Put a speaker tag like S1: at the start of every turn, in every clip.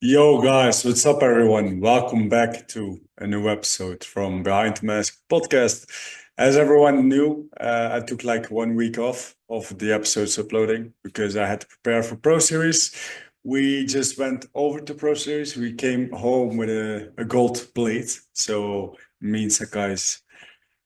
S1: Yo guys, what's up everyone? Welcome back to a new episode from Behind the Mask podcast. As everyone knew, I took like 1 week off of the episodes uploading because I had to prepare for Pro Series. We just went over to Pro Series. We came home with a gold plate. So me and Sakai's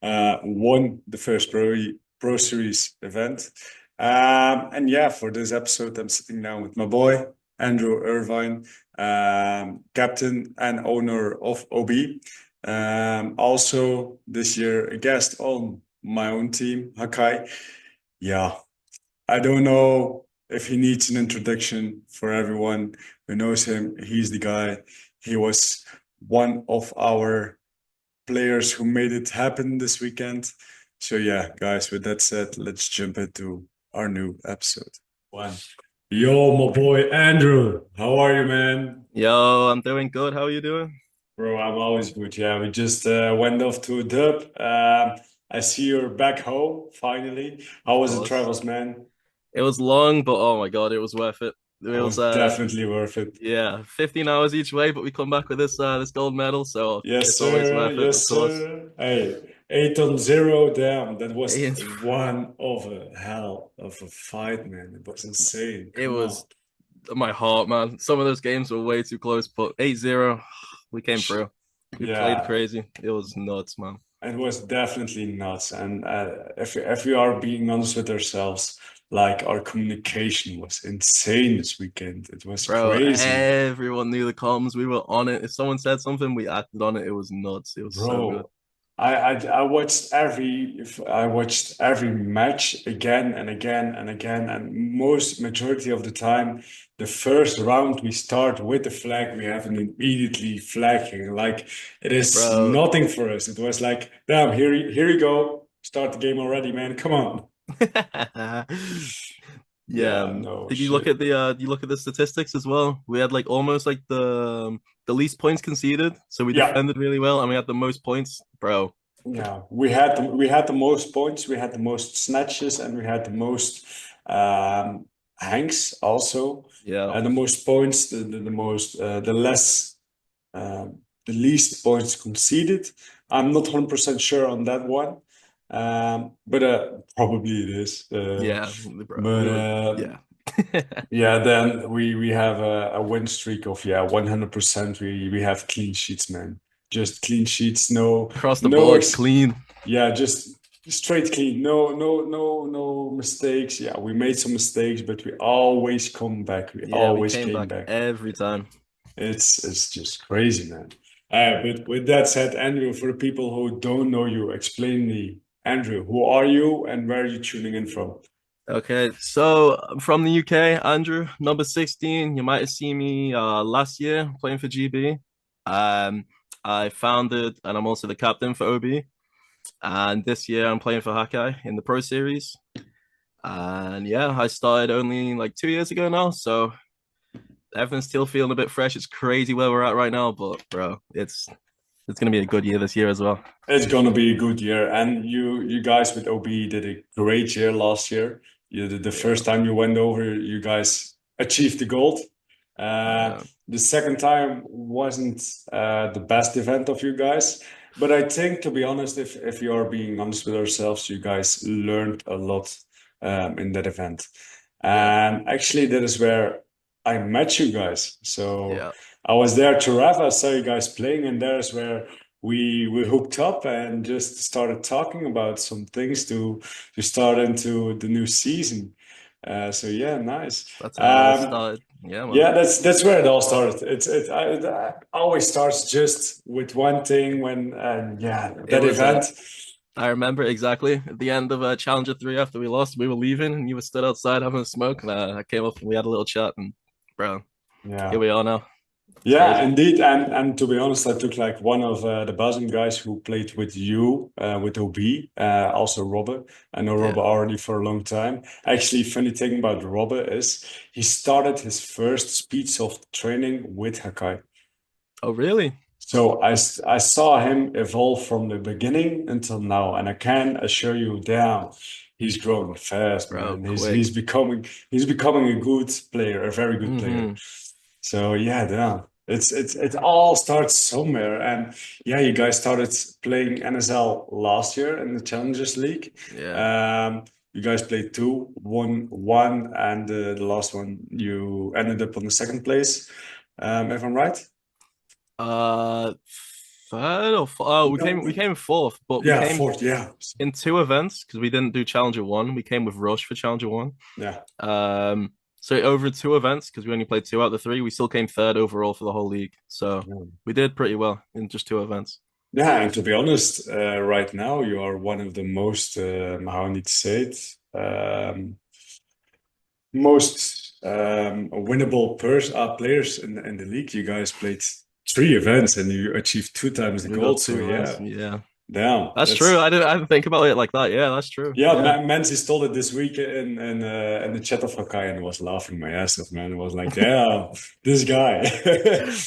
S1: won the first Pro Series event. And yeah, for this episode, I'm sitting down with my boy, Andrew Irvine, captain and owner of OB. Also, this year, a guest on my own team, Hakai. Yeah, I don't know if he needs an introduction for everyone who knows him. He's the guy. He was one of our players who made it happen this weekend. So yeah, guys, with that said, let's jump into our new episode. One. Yo, my boy Andrew, how are you, man?
S2: Yo, I'm doing good. How are you doing?
S1: Bro, I'm always good. Yeah, we just went off to a dub. I see you're back home finally.
S2: Of
S1: How was the
S2: course.
S1: travels, man?
S2: It was long, but oh my God, it was worth it. It
S1: It
S2: was
S1: was definitely worth it.
S2: yeah, 15 hours each way, but we come back with this gold medal, so
S1: Yes,
S2: it's always
S1: sir.
S2: worth it, of
S1: Yes,
S2: course.
S1: sir. Hey, 8-0. Damn, that was
S2: And
S1: one of a hell of a fight, man. It was insane.
S2: it
S1: Come on.
S2: was my heart, man. Some of those games were way too close, but 8-0, we came through. We played
S1: Yeah,
S2: crazy. It was nuts, man.
S1: it was definitely nuts. And if we are being honest with ourselves, like our communication was insane this weekend. It was
S2: Bro,
S1: crazy,
S2: everyone knew the comms. We were on it. If someone said something, we acted on it. It was nuts. It was so good.
S1: bro. I watched I watched every match again and again and again, and most majority of the time, the first round we start with the flag, we have an immediately flagging. Like it is
S2: Bro,
S1: nothing for us. It was like, damn, here you go. Start the game already, man. Come on.
S2: yeah.
S1: Yeah, no
S2: Did you look at
S1: shit.
S2: the statistics as well? We had like almost like the least points conceded, so we
S1: Yeah,
S2: defended really well, and we had the most points, bro.
S1: yeah. We had the most points, we had the most snatches, and we had the most hangs also.
S2: Yeah,
S1: The most points, the most the less the least points conceded. I'm not 100% sure on that one. But probably it is.
S2: yeah, bro.
S1: But
S2: We were, yeah.
S1: yeah, then we have a win streak of 100%. We have clean sheets, man. Just clean sheets, no
S2: Across the
S1: no
S2: board,
S1: ex
S2: clean.
S1: yeah, just straight clean. No mistakes. Yeah, we made some mistakes, but we always come back. We
S2: Yeah, we
S1: always
S2: came
S1: came
S2: back
S1: back.
S2: every time.
S1: It's just crazy, man. But with that said, Andrew, for the people who don't know you, explain me, Andrew, who are you and where are you tuning in from?
S2: Okay, so I'm from the UK, Andrew, number 16. You might have seen me last year playing for GB. Um, I founded and I'm also the captain for OB. And this year I'm playing for Hakai in the Pro Series. And yeah, I started only like 2 years ago now, so everything's still feeling a bit fresh. It's crazy where we're at right now, but bro, it's gonna be a good year this year as well.
S1: It's gonna be a good year, and you guys with OB did a great year last year. You did the
S2: Yeah,
S1: first time you went over, you guys achieved the gold. Uh,
S2: yeah,
S1: the second time wasn't the best event of you guys, but I think to be honest, if you are being honest with ourselves, you guys learned a lot in that event,
S2: yeah,
S1: and actually that is where I met you guys. So
S2: yeah.
S1: I was there to Rafa, saw you guys playing, and there's where we hooked up and just started talking about some things to start into the new season. So yeah, nice.
S2: That's how it all
S1: Um,
S2: started. Yeah, man.
S1: yeah, that's where it all started. It always starts just with one thing when yeah,
S2: It
S1: that
S2: was
S1: event.
S2: I remember exactly at the end of Challenger 3 after we lost, we were leaving and you were stood outside having a smoke. And I came up and we had a little chat. And bro, here
S1: Yeah.
S2: we are now. It's
S1: Yeah,
S2: crazy.
S1: indeed, and to be honest, I took like one of the Belgian guys who played with you, with OB, also Robert. I know
S2: Yeah.
S1: Robert already for a long time. Actually, funny thing about Robert is he started his first speed soft training with Hakai.
S2: Oh, really?
S1: So I saw him evolve from the beginning until now, and I can assure you, damn, he's growing fast,
S2: Bro,
S1: man. He's
S2: quick.
S1: he's becoming he's becoming a good player, a very good player.
S2: Hmm.
S1: So yeah. It all starts somewhere. And yeah, you guys started playing NSL last year in the Challengers League.
S2: Yeah.
S1: You guys played two, won one, and the last one you ended up on the second place. If I'm right?
S2: Uh, third or oh, we
S1: No.
S2: came fourth, but we
S1: Yeah,
S2: came
S1: fourth, yeah.
S2: in two events because we didn't do Challenger one. We came with Rush for Challenger one.
S1: Yeah.
S2: So over two events because we only played two out of the three, we still came third overall for the whole league. So we did pretty well in just two events.
S1: Yeah, and to be honest, right now you are one of the most, how I need to say it, most winnable players in the league. You guys played three events and you achieved two times the
S2: We got
S1: gold. So
S2: two events.
S1: yeah,
S2: Yeah,
S1: damn,
S2: that's true.
S1: that's
S2: I didn't think about it like that. Yeah, that's true.
S1: yeah.
S2: Yeah,
S1: Menzies told it this week in the chat of Hakai and was laughing my ass off, man. It was like, damn, this guy.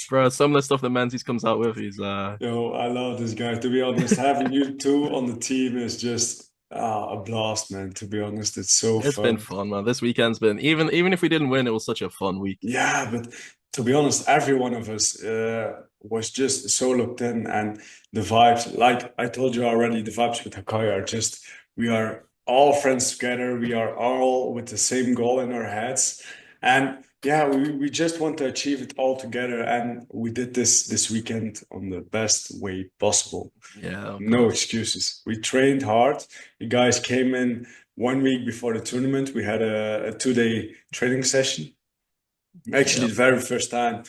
S2: bro. Some of the stuff that Menzies comes out with, he's
S1: Yo, I love this guy. To be honest, having you two on the team is just a blast, man. To be honest, it's so
S2: it's been
S1: fun.
S2: fun, man. This weekend's been even if we didn't win, it was such a fun week.
S1: Yeah, but to be honest, every one of us was just so looked in, and the vibes, like I told you already, the vibes with Hakai are just, we are all friends together. We are all with the same goal in our heads. And yeah, we just want to achieve it all together. And we did this weekend on the best way possible.
S2: Yeah, of
S1: No
S2: course.
S1: excuses. We trained hard. You guys came in 1 week before the tournament. We had a 2 day training session. Actually,
S2: Yeah,
S1: the very first time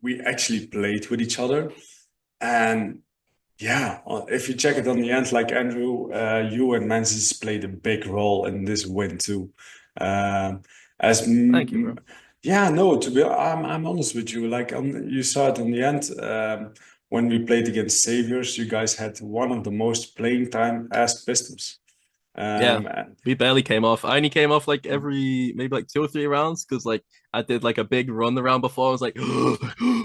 S1: we actually played with each other. And yeah, if you check it on the end, like Andrew, you and Menzies played a big role in this win too. Um, as
S2: thank you, bro.
S1: yeah, no, I'm honest with you. Like you saw it in the end when we played against Saviors, you guys had one of the most playing time as Pistons.
S2: Yeah,
S1: And
S2: we barely came off. I only came off like every maybe like two or three rounds because like I did like a big run the round before. I was like,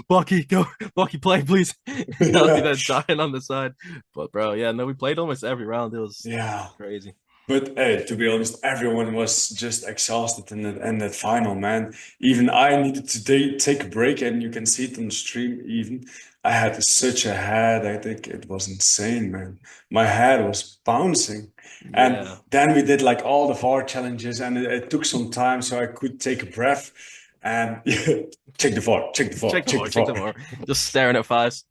S2: Bucky, go, Bucky, play, please. And I was be
S1: yeah,
S2: there dying on the side. But bro, yeah, no, we played almost every round. It was
S1: yeah.
S2: crazy.
S1: But hey, to be honest, everyone was just exhausted in that final, man. Even I needed to take a break, and you can see it on the stream. Even I had such a head. I think it was insane, man. My head was bouncing. And
S2: Yeah.
S1: then we did like all the VAR challenges, and it took some time so I could take a breath. And check the VAR, check the VAR,
S2: Check the
S1: check
S2: VAR,
S1: the
S2: check the
S1: VAR.
S2: VAR. Just staring at fires.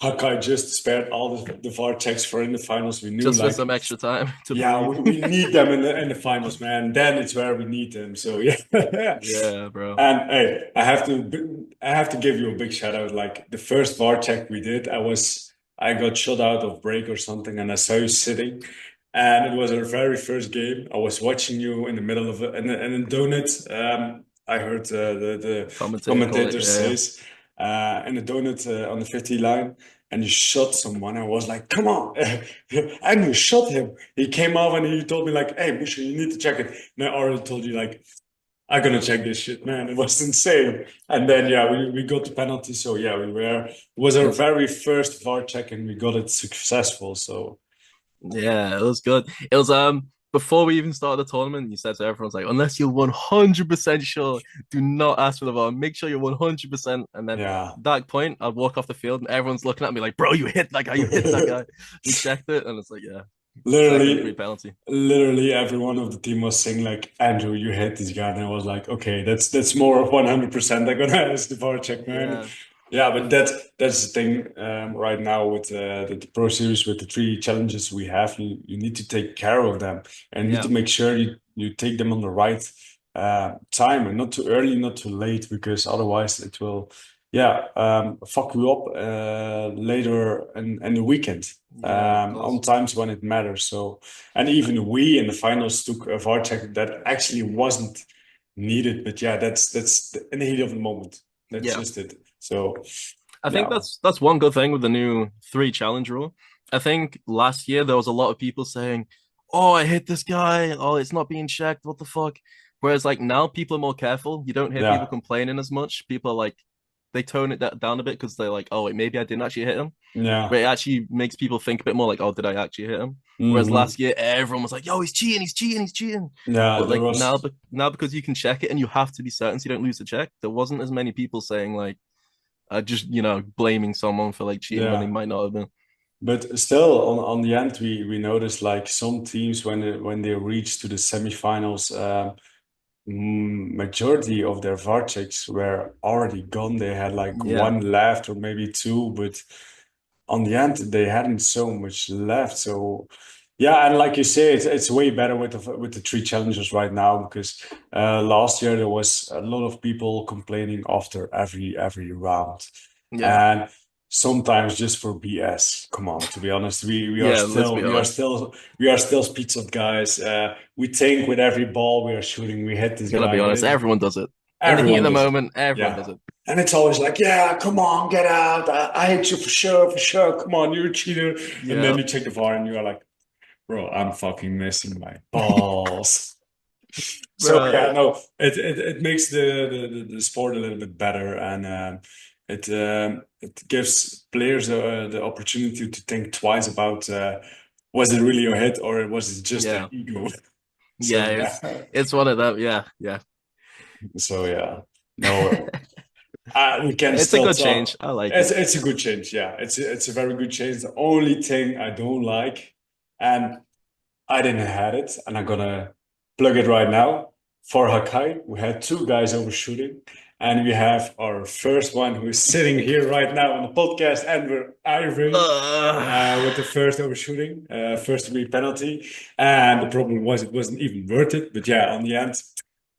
S1: Hakai just spared all the VAR checks for in the finals. We knew
S2: Just for
S1: like
S2: some extra time to
S1: yeah,
S2: breathe.
S1: we need them in the finals, man. Then it's where we need them. So yeah.
S2: Yeah, bro.
S1: And hey, I have to give you a big shout out. Like the first VAR check we did, I got shot out of break or something, and I saw you sitting, and it was our very first game. I was watching you in the middle of in a donut. I heard the
S2: Commentator call it.
S1: commentator
S2: Yeah.
S1: says in a donut on the 50 line, and you shot someone. I was like, come on, and you shot him. He came out and he told me like, hey, Busha, you need to check it. And I already told you like, I'm gonna check this shit, man. It was insane. And then yeah, we got the penalty. So yeah, it was
S2: It
S1: our
S2: was
S1: very first VAR check and we got it successful. So
S2: Yeah, it was good. It was before we even started the tournament, you said to everyone's like, unless you're 100% sure, do not ask for the VAR. Make sure you're 100%. And then
S1: yeah.
S2: that point, I'd walk off the field and everyone's looking at me like, bro, you hit that guy, you hit that guy. We checked it, and it's like, yeah, second degree
S1: Literally,
S2: penalty.
S1: literally everyone of the team was saying like, Andrew, you hit this guy. And I was like, okay, that's more of 100%. I'm gonna ask the VAR check, man.
S2: Yeah.
S1: Yeah, but
S2: If
S1: that's the thing right now with the Pro Series, with the three challenges we have. You need to take care of them and you need to
S2: yeah,
S1: make sure you take them on the right time and not too early, not too late, because otherwise it will, yeah, fuck you up later in the weekend
S2: yeah, of
S1: on
S2: course.
S1: times when it matters. So, and even we in the finals took a VAR check that actually wasn't needed, but yeah, that's in the heat of the moment. That's
S2: Yeah.
S1: just it. So,
S2: I think
S1: yeah,
S2: that's one good thing with the new three challenge rule. I think last year there was a lot of people saying, "Oh, I hit this guy. Oh, it's not being checked. What the fuck?" Whereas like now people are more careful. You don't hear people
S1: yeah,
S2: complaining as much. People are like they tone it down a bit because they're like, oh, wait, maybe I didn't actually hit him.
S1: Yeah.
S2: But it actually makes people think a bit more like, oh, did I actually hit him? Whereas
S1: Hmm.
S2: last year, everyone was like, yo, he's cheating, he's cheating, he's cheating.
S1: Yeah,
S2: But
S1: there
S2: like
S1: was.
S2: now because you can check it and you have to be certain so you don't lose the check, there wasn't as many people saying like, just blaming someone for like cheating when they
S1: Yeah.
S2: might not have been.
S1: But still, on the end, we noticed like some teams when they reach to the semifinals, majority of their VAR checks were already gone. They had like
S2: Yeah,
S1: one left or maybe two, but on the end, they hadn't so much left. So yeah, and like you say, it's way better with the three challengers right now because last year there was a lot of people complaining after every round,
S2: yeah,
S1: and sometimes just for BS. Come on, to be honest, we are
S2: yeah. Let's
S1: still
S2: be
S1: we are
S2: honest.
S1: still we are still pizza guys. We think with every ball we are shooting, we hit this
S2: Gotta be
S1: guy.
S2: honest. Everyone does it in the heat of
S1: Everyone
S2: the
S1: does it.
S2: moment. Everyone
S1: Yeah.
S2: does it.
S1: And it's always like, yeah, come on, get out. I hate you for sure, for sure. Come on, you're a cheater. And then
S2: Yeah,
S1: you check the VAR and you are like, bro, I'm fucking missing my balls. So
S2: bro.
S1: yeah, no, it makes the sport a little bit better, and it gives players the opportunity to think twice about was it really a hit or was it just their
S2: Yeah,
S1: ego? So
S2: yeah.
S1: yeah,
S2: It's one of them. Yeah, yeah.
S1: so yeah, no. We can
S2: It's a
S1: still
S2: good
S1: talk.
S2: change. I like it.
S1: It's a good change. Yeah, it's a very good change. The only thing I don't like, and I didn't have it, and I'm gonna plug it right now. For Hakai, we had two guys overshooting, and we have our first one who is sitting here right now on the podcast, Andrew Irvine, with the first overshooting, first degree penalty. And the problem was it wasn't even worth it. But yeah, on the end,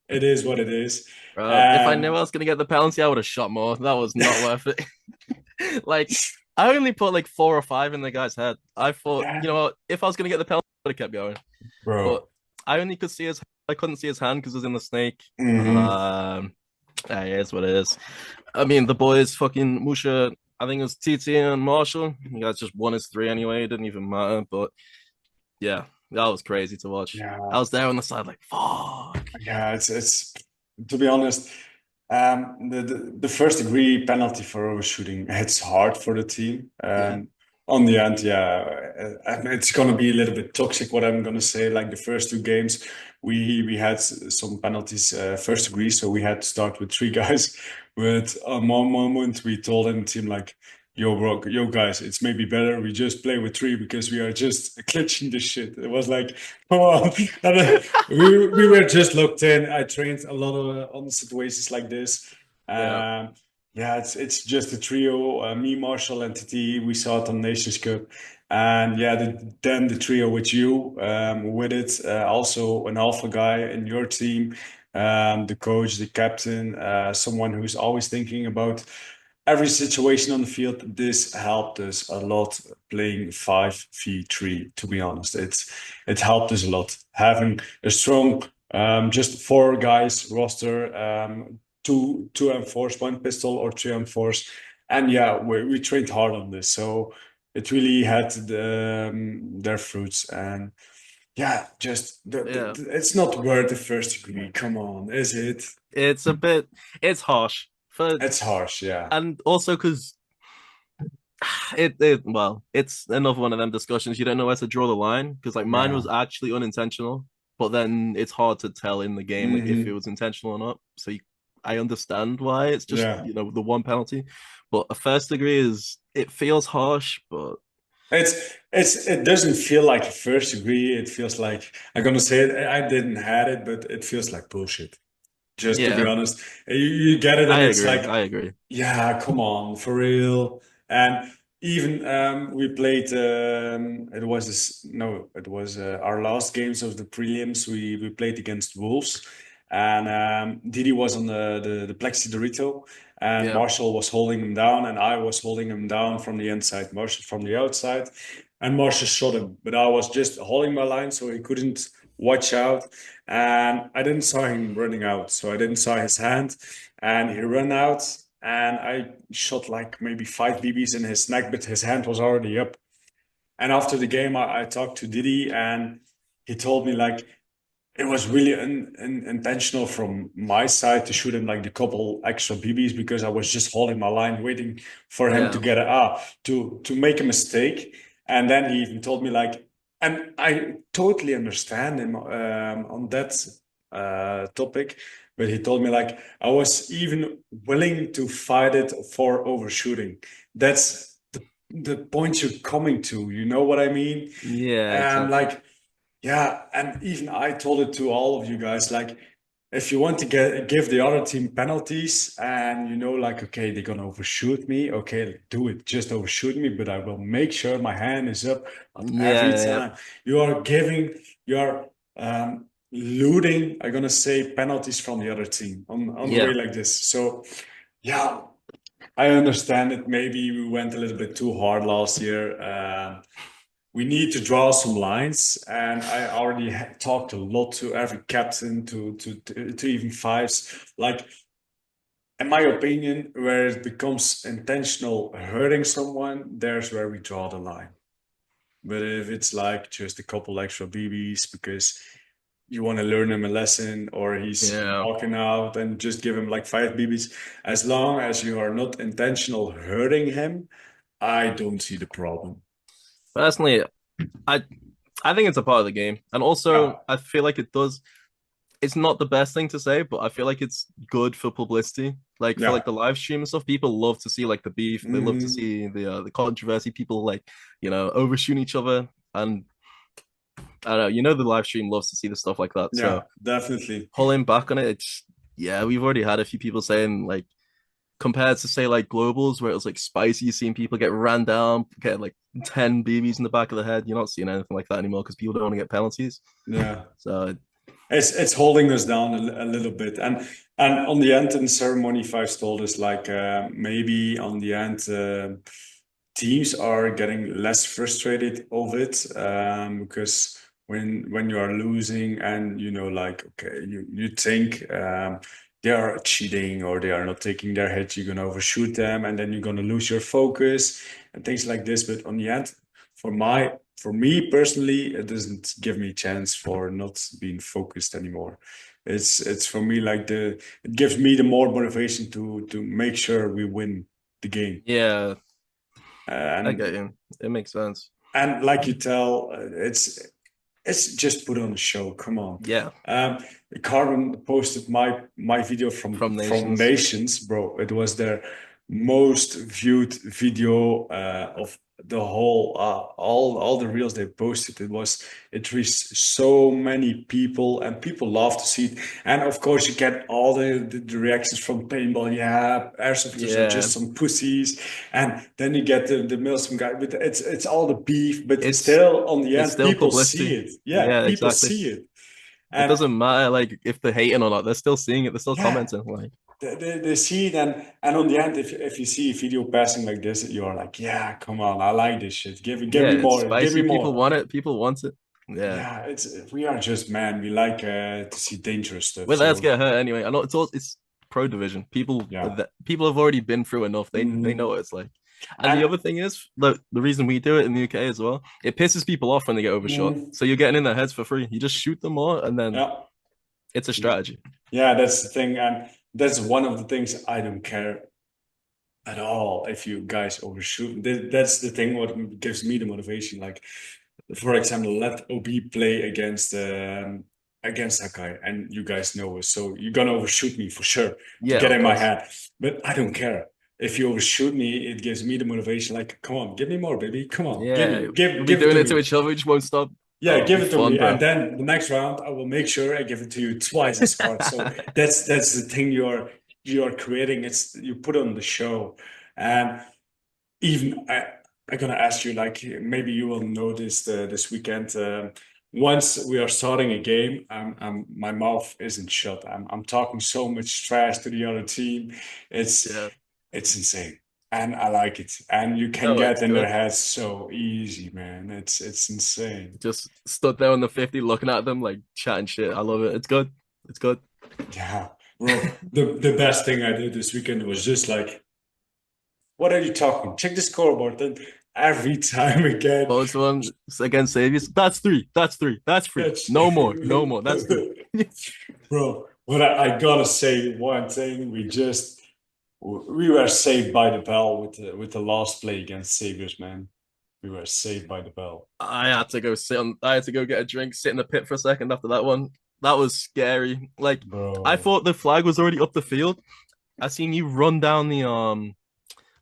S1: it is what it is.
S2: If I knew
S1: And
S2: I was gonna get the penalty, I would have shot more. That was not worth it. Like I only put like 4 or 5 in the guy's head. I thought,
S1: yeah,
S2: what, if I was gonna get the penalty, I would have kept going. But
S1: bro.
S2: I only could see his. I couldn't see his hand because it was in the snake.
S1: Hmm.
S2: Yeah, it is what it is. I mean, the boys, fucking Musha. I think it was TT and Marshall. You guys just won his three anyway. It didn't even matter. But yeah, that was crazy to watch. I
S1: Yeah,
S2: was there on the side, like, fuck.
S1: yeah. It's to be honest, the first degree penalty for overshooting hits hard for the team.
S2: Yeah,
S1: On the end, yeah, it's gonna be a little bit toxic. What I'm gonna say, like the first two games, we had some penalties first degree, so we had to start with three guys. But at one moment, we told the team like, "Yo, bro, yo, guys, it's maybe better we just play with three because we are just glitching this shit." It was like, come on, and, we were just locked in. I trained a lot on situations like this.
S2: yeah,
S1: Yeah, it's just a trio, me, Marshall, and TT. We saw it on Nations Cup, and yeah, then the trio with you, with it, also an alpha guy in your team, the coach, the captain, someone who's always thinking about every situation on the field. This helped us a lot playing 5v3. To be honest, it helped us a lot having a strong, just four guys roster, two M4s, one pistol or two M4s, and yeah, we trained hard on this, so it really had their fruits. And yeah, just
S2: yeah.
S1: it's not worth the first degree. Come on, is it?
S2: It's a bit, it's harsh for,
S1: It's harsh, yeah.
S2: and also because well, it's another one of them discussions. You don't know where to draw the line because like mine
S1: Yeah.
S2: was actually unintentional, but then it's hard to tell in the game like if it
S1: Hmm.
S2: was intentional or not. I understand why it's just
S1: Yeah.
S2: the one penalty, but a first degree is it feels harsh, but
S1: It doesn't feel like a first degree. It feels like I'm gonna say it. I didn't had it, but it feels like bullshit. Just to be
S2: yeah,
S1: honest, you get it, and
S2: I
S1: it's
S2: agree.
S1: like,
S2: I agree.
S1: yeah, come on, for real. And even we played. It was this, no, it was our last games of the prelims. We played against Wolves, and Didi was on the Plexi Dorito, and
S2: Yeah,
S1: Marshall was holding him down, and I was holding him down from the inside, Marshall from the outside, and Marshall shot him, but I was just holding my line so he couldn't watch out, and I didn't saw him running out, so I didn't saw his hand, and he ran out, and I shot like maybe five BBs in his neck, but his hand was already up. And after the game, I talked to Didi, and he told me like it was really intentional from my side to shoot him like the couple extra BBs because I was just holding my line, waiting for him to
S2: Yeah,
S1: get to make a mistake. And then he even told me like, and I totally understand him on that topic, but he told me like I was even willing to fight it for overshooting. That's the point you're coming to. You know what I mean?
S2: yeah, exactly.
S1: Like yeah, and even I told it to all of you guys, like if you want to give the other team penalties and you know like okay, they're gonna overshoot me, okay, do it, just overshoot me, but I will make sure my hand is up at every
S2: Yeah, yeah,
S1: time. You are giving you're looting, I'm gonna say penalties from the other team on the way
S2: yeah.
S1: like this. So yeah, I understand it. Maybe we went a little bit too hard last year. We need to draw some lines, and I already talked a lot to every captain, to even fives. Like, in my opinion, where it becomes intentional hurting someone, there's where we draw the line. But if it's like just a couple extra BBs because you want to learn him a lesson, or he's
S2: Yeah.
S1: walking out and just give him like five BBs, as long as you are not intentional hurting him, I don't see the problem.
S2: Personally, I I think it's a part of the game, and also
S1: Yeah,
S2: I feel like it does. It's not the best thing to say, but I feel like it's good for publicity. Like for
S1: yeah.
S2: like the live stream and stuff, people love to see like the beef. They love to
S1: Hmm.
S2: see the controversy. People like overshooting each other, and I don't know. The live stream loves to see the stuff like that. So
S1: Yeah, definitely.
S2: pulling back on it, it's yeah, we've already had a few people saying like compared to say like globals where it was like spicy, seeing people get ran down, get like 10 BBs in the back of the head. You're not seeing anything like that anymore because people don't want to get penalties.
S1: Yeah.
S2: So
S1: It's holding us down a little bit. And on the end in the ceremony, Fives told us like maybe on the end teams are getting less frustrated of it because when you are losing and you know like okay you think they are cheating or they are not taking their hit, you're gonna overshoot them and then you're gonna lose your focus and things like this. But on the end, for me personally, it doesn't give me a chance for not being focused anymore. It's for me like it gives me the more motivation to make sure we win the game.
S2: yeah, I
S1: And
S2: get you. It makes sense.
S1: like you tell, it's just put on a show. Come on.
S2: Yeah,
S1: Um, Carbon posted my video
S2: from
S1: from
S2: nations.
S1: Nations, bro. It was their most viewed video of the whole all the reels they posted. It reached so many people and people love to see it. And of course you get all the reactions from paintball. Yeah, airsofters are
S2: Yeah,
S1: just some pussies. And then you get the Milsim guy, but it's all the beef, but
S2: it's
S1: still on the
S2: it's
S1: end
S2: still
S1: people see
S2: publicity.
S1: it. Yeah,
S2: Yeah,
S1: people
S2: exactly.
S1: see it.
S2: It
S1: And
S2: doesn't matter like if they're hating or not. They're still seeing it. They're still
S1: yeah,
S2: commenting. Like
S1: they see it, and on the end, if you see a video passing like this, you're like, yeah, come on, I like this shit. Give
S2: yeah,
S1: me
S2: it's
S1: more, give me
S2: spicy. People
S1: more.
S2: want it. People want it. Yeah.
S1: Yeah, it's we are just man. We like to see dangerous stuff.
S2: Well, let's
S1: So
S2: get hurt anyway. I know it's pro division.
S1: yeah.
S2: People have already been through enough. They know
S1: Mhm.
S2: what it's like. And the
S1: And
S2: other thing is the reason we do it in the UK as well, it pisses people off when they get overshot.
S1: mhm,
S2: So you're getting in their heads for free. You just shoot them more, and then
S1: yeah,
S2: it's a strategy.
S1: yeah, that's the thing, and that's one of the things I don't care at all if you guys overshoot. That's the thing what gives me the motivation. Like, for example, let OB play against Hakai, and you guys know us, so you're gonna overshoot me for sure to
S2: Yeah,
S1: get
S2: of
S1: in my
S2: course.
S1: head. But I don't care. If you overshoot me, it gives me the motivation. Like, come on, give me more, baby. Come on,
S2: Yeah, we'll be
S1: give it
S2: doing
S1: to
S2: it to
S1: me.
S2: each other. We just won't stop.
S1: Yeah,
S2: Oh, it'll
S1: give
S2: be
S1: it to
S2: fun,
S1: me, and
S2: bro.
S1: then the next round I will make sure I give it to you twice as hard. So that's the thing you're creating. It's you put on the show, and even I'm gonna ask you like maybe you will notice this weekend. Once we are starting a game, my mouth isn't shut. I'm talking so much trash to the other team. It's
S2: Yeah.
S1: it's insane, and I like it. And you can
S2: No,
S1: get
S2: it's
S1: in their
S2: good.
S1: heads so easy, man. It's insane.
S2: Just stood there on the 50 looking at them like chatting shit. I love it. It's good. It's good.
S1: Yeah, bro. The best thing I did this weekend was just like, what are you talking? Check the scoreboard. Then every time again.
S2: Both of them against Saviors. That's three. That's three. That's free.
S1: That's
S2: No more. No more. That's three.
S1: bro. But I gotta say one thing: we were saved by the bell with the last play against Saviors, man. We were saved by the bell,
S2: I had to go sit on. I had to go get a drink, sit in the pit for a second after that one. That was scary. Like I
S1: bro.
S2: thought the flag was already up the field. I seen you run down the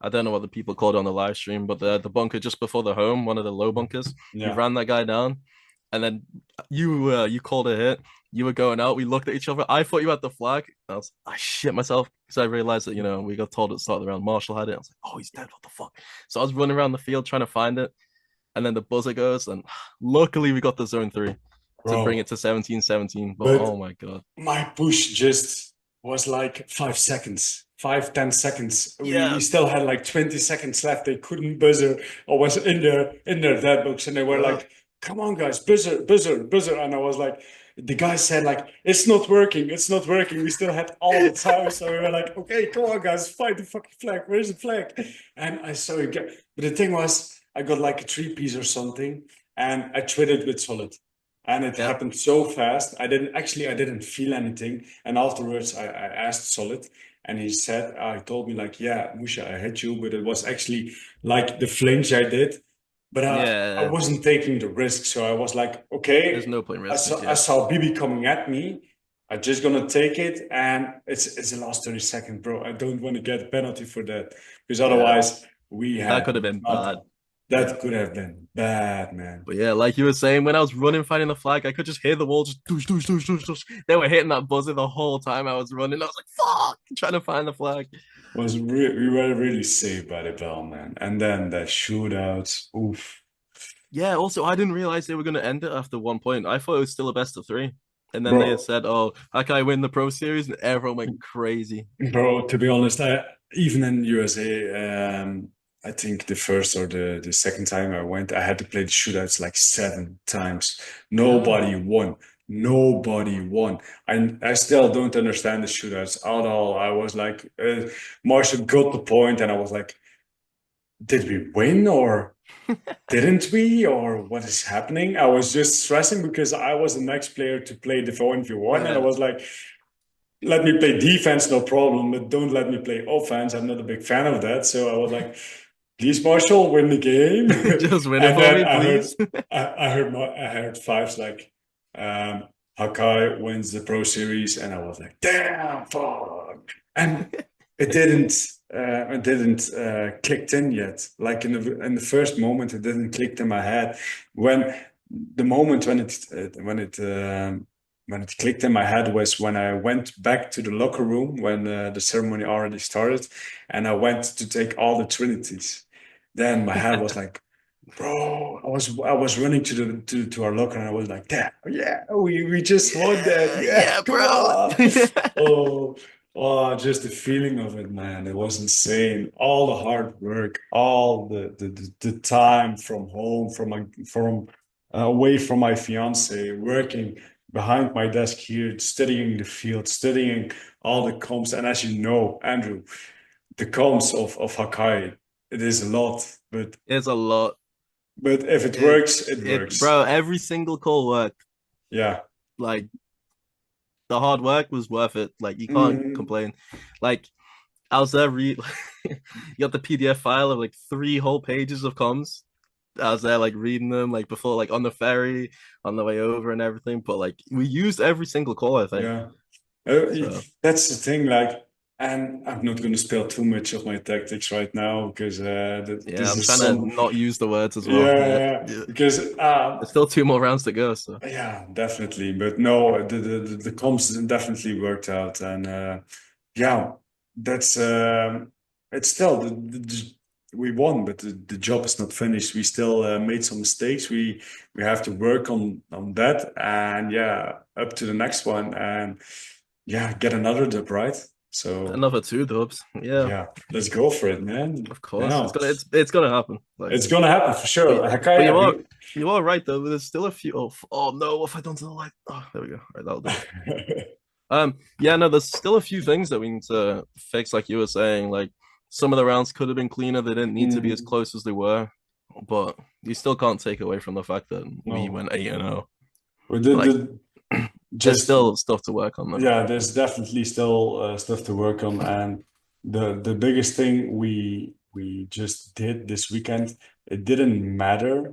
S2: I don't know what the people called it on the live stream, but the bunker just before the home, one of the low bunkers. You
S1: Yeah,
S2: ran that guy down, and then you called a hit. You were going out. We looked at each other. I thought you had the flag. I shit myself because I realized that we got told at the start of the round Marshall had it. I was like, oh, he's dead. What the fuck? So I was running around the field trying to find it, and then the buzzer goes, and luckily we got the zone three to bring
S1: bro.
S2: it to 17-17. But
S1: But
S2: oh my god,
S1: my push just was like 5 seconds, 5, 10 seconds. We
S2: yeah,
S1: still had like 20 seconds left. They couldn't buzzer. I was in their dead books, and they were
S2: uh,
S1: like, "Come on, guys, buzzer, buzzer, buzzer!" And I was like, the guy said like, "It's not working. It's not working." We still had all the time, so we were like, "Okay, come on, guys, find the fucking flag. Where's the flag?" And I saw it get. But the thing was, I got like a 3 piece or something, and I traded with solid. And it
S2: yeah,
S1: happened so fast. I didn't feel anything. And afterwards, I asked Solid, and I told me like, yeah, Musha, I hit you, but it was actually like the flinch I did, but I
S2: yeah.
S1: wasn't taking the risk. So I was like,
S2: There's
S1: okay,
S2: no point risking it.
S1: I
S2: Yeah,
S1: saw Bibi coming at me. I'm just gonna take it, and it's the last 30 seconds, bro. I don't want to get a penalty for that because
S2: yeah.
S1: otherwise we
S2: That
S1: had
S2: could have been bad.
S1: nothing.
S2: Yeah.
S1: That could have been bad, man.
S2: But yeah, like you were saying, when I was running, finding the flag, I could just hear the wall just doosh, doosh, doosh, doosh, doosh. They were hitting that buzzer the whole time I was running. I was like, fuck, trying to find the flag.
S1: We were really saved by the bell, man. And then the shootouts, oof,
S2: Yeah, also, I didn't realize they were going to end it after 1 point. I thought it was still a best of three. And then they
S1: bro,
S2: said, oh, Hakai win the Pro Series? And everyone went crazy.
S1: bro. To be honest, I even in USA, I think the first or the second time I went, I had to play the shootouts like 7 times.
S2: Yeah.
S1: Nobody won. Nobody won. I still don't understand the shootouts at all. I was like, Marshall got the point, and I was like, did we win or? Didn't we, or what is happening? I was just stressing because I was the next player to play the 1v1, and I
S2: Yeah.
S1: was like, let me play defense, no problem, but don't let me play offense. I'm not a big fan of that. So I was like, please, Marshall, win the game.
S2: Just win it
S1: And
S2: for
S1: then
S2: me, please.
S1: I heard fives like um, Hakai wins the Pro Series, and I was like, damn, fuck. And it didn't clicked in yet. Like in the first moment, it didn't click in my head. When the moment when it clicked in my head was when I went back to the locker room when the ceremony already started, and I went to take all the trinities. Then my head was like, bro, I was running to our locker, and I was like, damn, yeah, we just won that.
S2: Yeah,
S1: Yeah,
S2: yeah,
S1: come
S2: bro.
S1: on. Oh, oh, just the feeling of it, man. It was insane. All the hard work, all the time from home, from away from my fiance, working behind my desk here, studying the field, studying all the comps. And as you know, Andrew, the comps of Hakai, it is a lot,
S2: It's a lot.
S1: but if it
S2: It,
S1: works, it
S2: bro,
S1: works.
S2: every single call worked.
S1: Yeah.
S2: Like, the hard work was worth it. Like, you can't
S1: Mhm.
S2: complain. Like, I was there, you got the PDF file of like 3 whole pages of comms. I was there, like, reading them, like, before, like, on the ferry, on the way over and everything. But, like, we used every single call, I think.
S1: Yeah.
S2: So,
S1: That's the thing, like, and I'm not going to spill too much of my tactics right now because
S2: yeah,
S1: this
S2: I'm
S1: is
S2: trying to
S1: some,
S2: not use the words as well.
S1: yeah,
S2: Yeah.
S1: yeah,
S2: Yeah.
S1: because
S2: There's still 2 more rounds to go. So,
S1: yeah, definitely. But no, the comps definitely worked out, and yeah, that's it's still we won, but the job is not finished. We still made some mistakes. We have to work on that, and yeah, up to the next one, and yeah, get another dub, right? So
S2: another 2 dubs. Yeah,
S1: yeah, let's go for it, man.
S2: of course.
S1: Yeah,
S2: It's gonna happen. Like,
S1: it's gonna happen for
S2: but
S1: sure.
S2: but
S1: Hakai,
S2: you are right though. There's still a few. Oh no! What have I done to the light? Oh, there we go. All right, that'll do. Yeah, no, there's still a few things that we need to fix, like you were saying. Like some of the rounds could have been cleaner. They didn't need to be as
S1: Mm,
S2: close as they were. but you still can't take away from the fact that we
S1: No.
S2: went 8-0.
S1: But
S2: Like, there's
S1: just
S2: still stuff to work on though.
S1: yeah, there's definitely still stuff to work on, and the biggest thing we just did this weekend, it didn't matter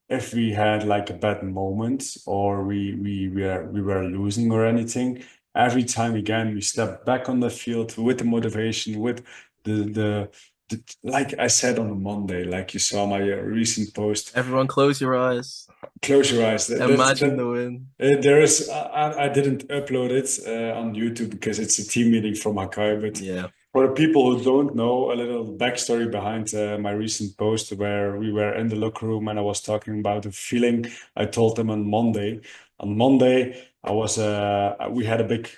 S1: if we had like a bad moment or we were losing or anything. Every time again we stepped back on the field with the motivation, with the like I said on Monday, like you saw my recent post.
S2: Everyone, close your eyes.
S1: Close your eyes.
S2: Imagine the win.
S1: There is. I didn't upload it on YouTube because it's a team meeting from Hakai. But
S2: Yeah.
S1: for the people who don't know, a little backstory behind my recent post where we were in the locker room and I was talking about a feeling I told them on Monday. On Monday, we had a big